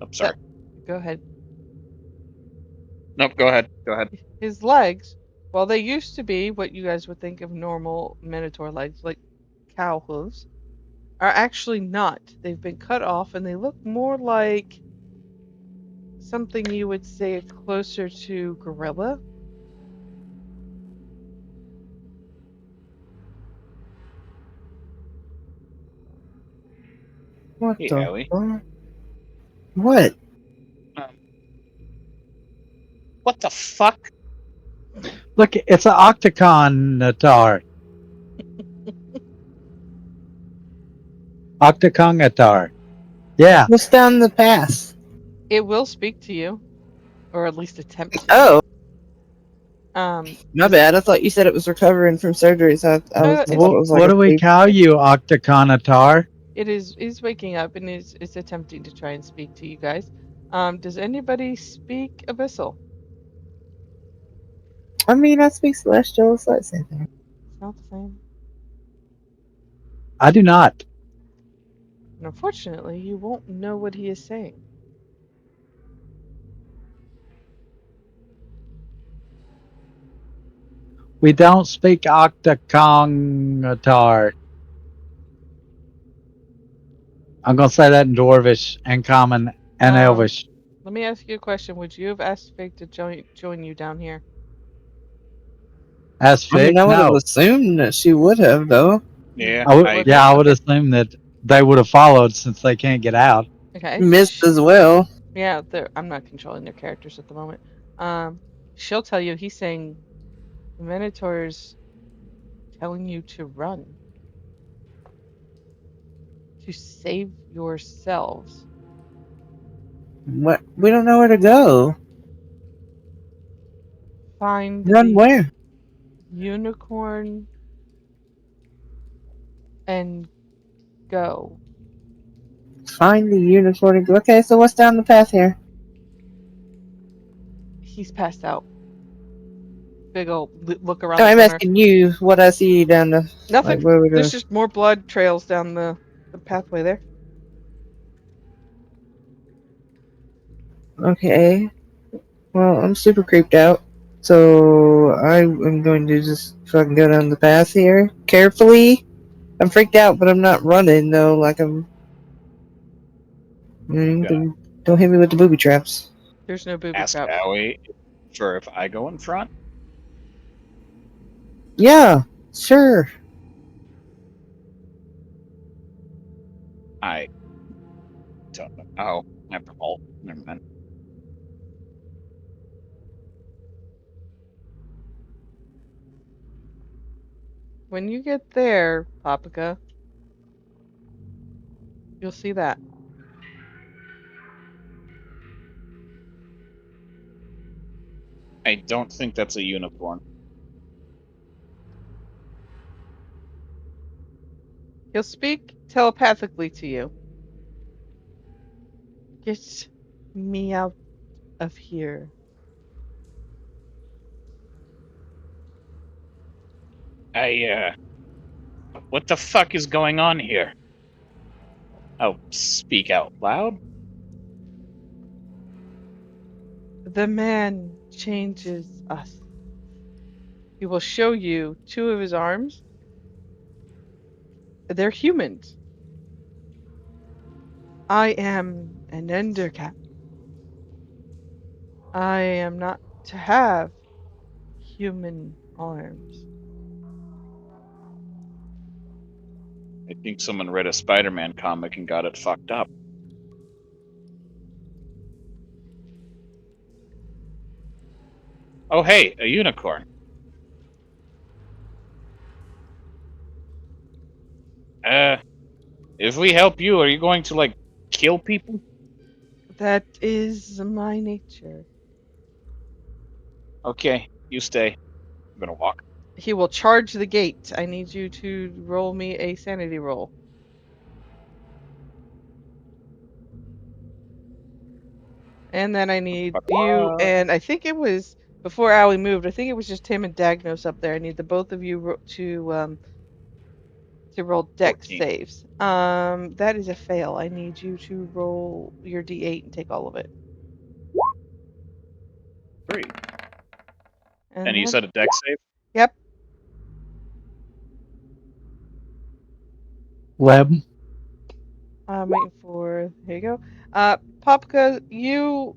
Oh, sorry. Go ahead. Nope, go ahead. Go ahead. His legs, well, they used to be what you guys would think of normal Minotaur legs, like cow hooves, are actually not. They've been cut off and they look more like something you would say closer to gorilla. What Hey, the Owie. fuck? What? Um, what the fuck? Look, it's an octagon-atar. Octagon-atar. Yeah. What's down the path? It will speak to you, or at least attempt to. Oh, Um, my bad. I thought you said it was recovering from surgery, so I thought it was like What a do we sleep. call you, octagon-atar? it is waking up and is attempting to try and speak to you guys. Does anybody speak Abyssal? I mean, I speak celestial, so it's the same thing. It's not the same. I do not. And unfortunately, you won't know what he is saying. We don't speak octagon-atar. I'm going to say that in Dwarvish and Common and Elvish. Let me ask you a question. Would you have asked Fig to join you down here? As I mean, Fig? I would have No. assumed that she would have, though. Yeah, I would, I yeah, I would Okay. assume that they would have followed since they can't get out. Okay. Missed as well. Yeah, I'm not controlling their characters at the moment. She'll tell you he's saying the Minotaur's telling you to run. To save yourselves. What? We don't know where to go. Find Run the where? unicorn and go. Find the unicorn. Okay, so what's down the path here? He's passed out. Big old look around Oh, the I'm corner. asking you what I see down the. Nothing. Like, where are we There's doing? just more blood trails down the pathway there. Okay. Well, I'm super creeped out. So I am going to just fucking go down the path here carefully. I'm freaked out, but I'm not running though. Like I'm. Don't hit me with the booby traps. There's no booby ask traps. Owie for if I go in front. Yeah, sure. I don't know. Oh, I have to alt. Never mind. When you get there, Paprika, you'll see that. I don't think that's a unicorn. He'll speak telepathically to you. Get me out of here. What the fuck is going on here? Oh, speak out loud? The man changes us. He will show you two of his arms. They're humans. I am an Endercat. I am not to have human arms. I think someone read a Spider-Man comic and got it fucked up. Oh, hey, a unicorn. If we help you, are you going to, like, kill people? That is my nature. Okay, you stay. I'm gonna walk. He will charge the gate. I need you to roll me a sanity roll. And then I need you, and I think it was before Allie moved. I think it was just him and Dagnos up there. I need the both of you to roll dex 14. saves. That is a fail. I need you to roll your d8 and take all of it. 3. And And you then, said a dex save? yep. 11. I'm waiting for. Here you go. Popka, you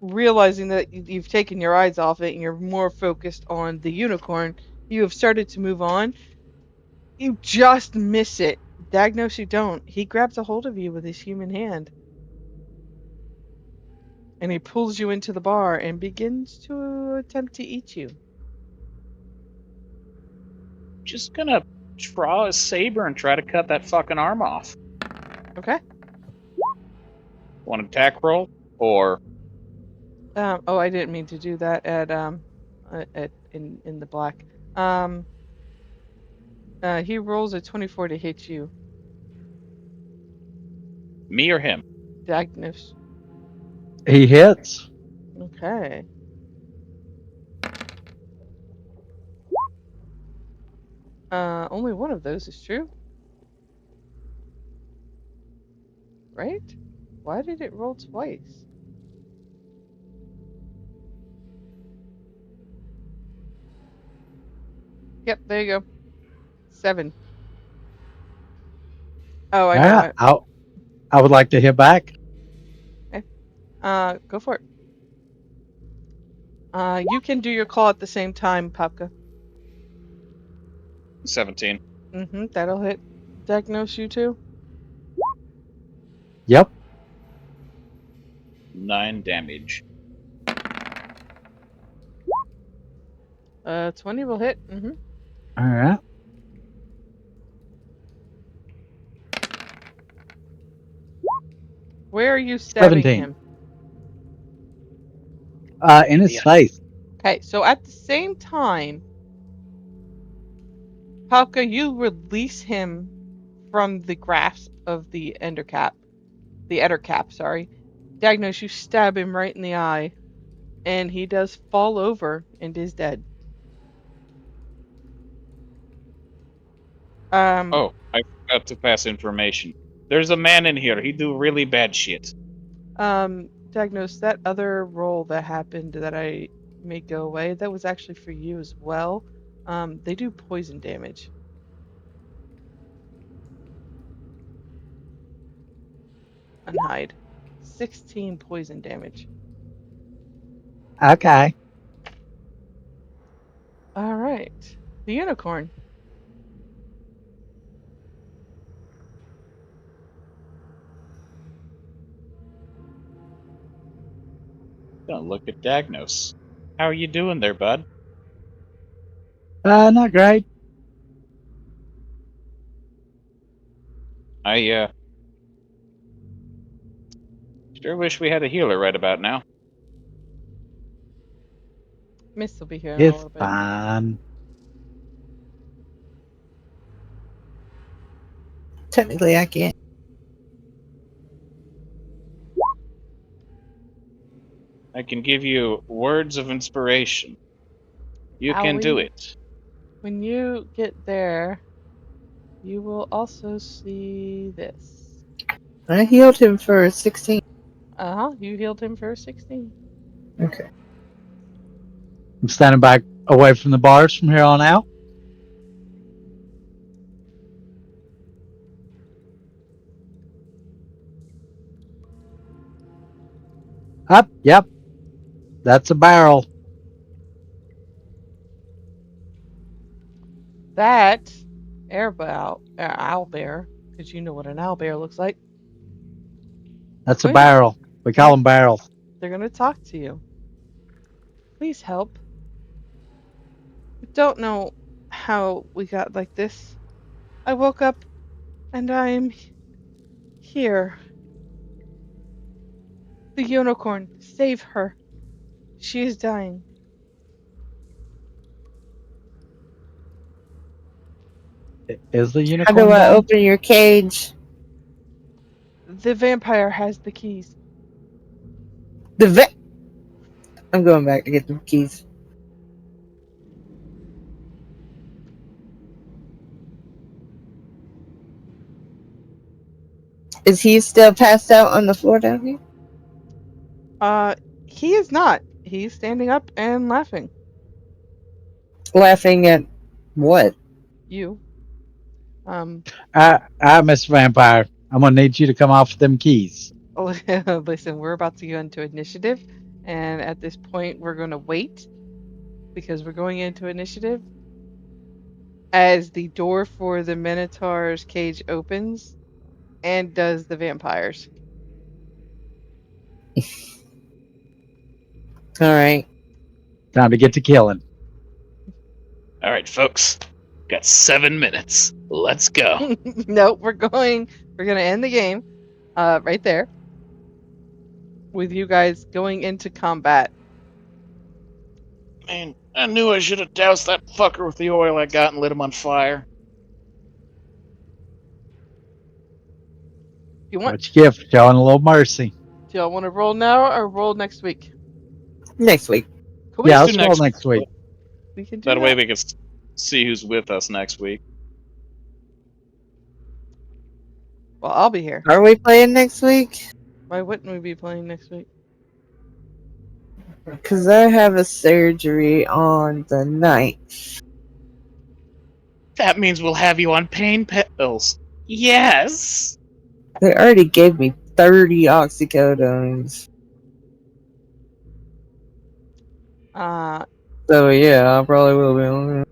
realizing that you've taken your eyes off it and you're more focused on the unicorn, you have started to move on. You just miss it. Diagnose you don't. He grabs a hold of you with his human hand. And he pulls you into the bar and begins to attempt to eat you. Just gonna draw a saber and try to cut that fucking arm off. Okay? Want an attack roll? Or Oh, I didn't mean to do that in the black. Um, he rolls a 24 to hit you. me or him? Diagnose. He hits. Okay. Only one of those is true. Right? Why did it roll twice? Yep, there you go. 7. Oh, I know Yeah, it. I would like to hit back. Okay. Go for it. You can do your call at the same time, Papka. 17. That'll hit. Diagnose you too. Yep. 9 damage. 20 will hit. All right. Where are you stabbing 17. him? In his Yeah. face. Okay, so at the same time, Papka, you release him from the grasp of the Ettercap, sorry. Diagnose, you stab him right in the eye, and he does fall over and is dead. Um, Oh, I forgot to pass information. There's a man in here. He do really bad shit. Diagnose, that other roll that happened that I made go away, that was actually for you as well. They do poison damage. Unhide. 16 poison damage. Okay. All right. The unicorn. Gonna look at Dagnos. How are you doing there, bud? Not great. I sure wish we had a healer right about now. Miss will be here in a It's little bit. fine. Technically, I can't. I can give you words of inspiration. You can do Allie, it. when you get there, you will also see this. I healed him for 16. You healed him for 16. Okay. I'm standing back away from the bars from here on out. Up. Yep. That's a barrel. That owl bear, because you know what an owl bear looks like. That's a Going to, barrel. We call them barrels. they're going to talk to you. Please help. I don't know how we got like this. I woke up and I'm here. The unicorn, save her. She is dying. Is the How do unicorn I dying? open your cage? The vampire has the keys. The vet. I'm going back to get the keys. Is he still passed out on the floor down here? Uh, he is not. He's standing up and laughing. Laughing at what? You. Um, Miss Vampire, I'm gonna need you to come off them keys. listen, we're about to go into initiative, and at this point, we're going to wait because we're going into initiative. As the door for the Minotaur's cage opens, and does the vampires. All right. Time to get to killing. All right, folks. Got 7 minutes. Let's go. Nope, we're going to end the game right there with you guys going into combat. Man, I knew I should have doused that fucker with the oil I got and lit him on fire. You want What you get for showing a little mercy? do y'all want to roll now or roll next week? Next week. Could we Yeah, Let's let's do roll next next week. we can do That that. way we can see who's with us next week. Well, I'll be here. Are we playing next week? Why wouldn't we be playing next week? Because I have a surgery on the 9th. That means we'll have you on pain pills. Yes. They already gave me 30 oxycodones. Uh, So yeah, I probably will be on it.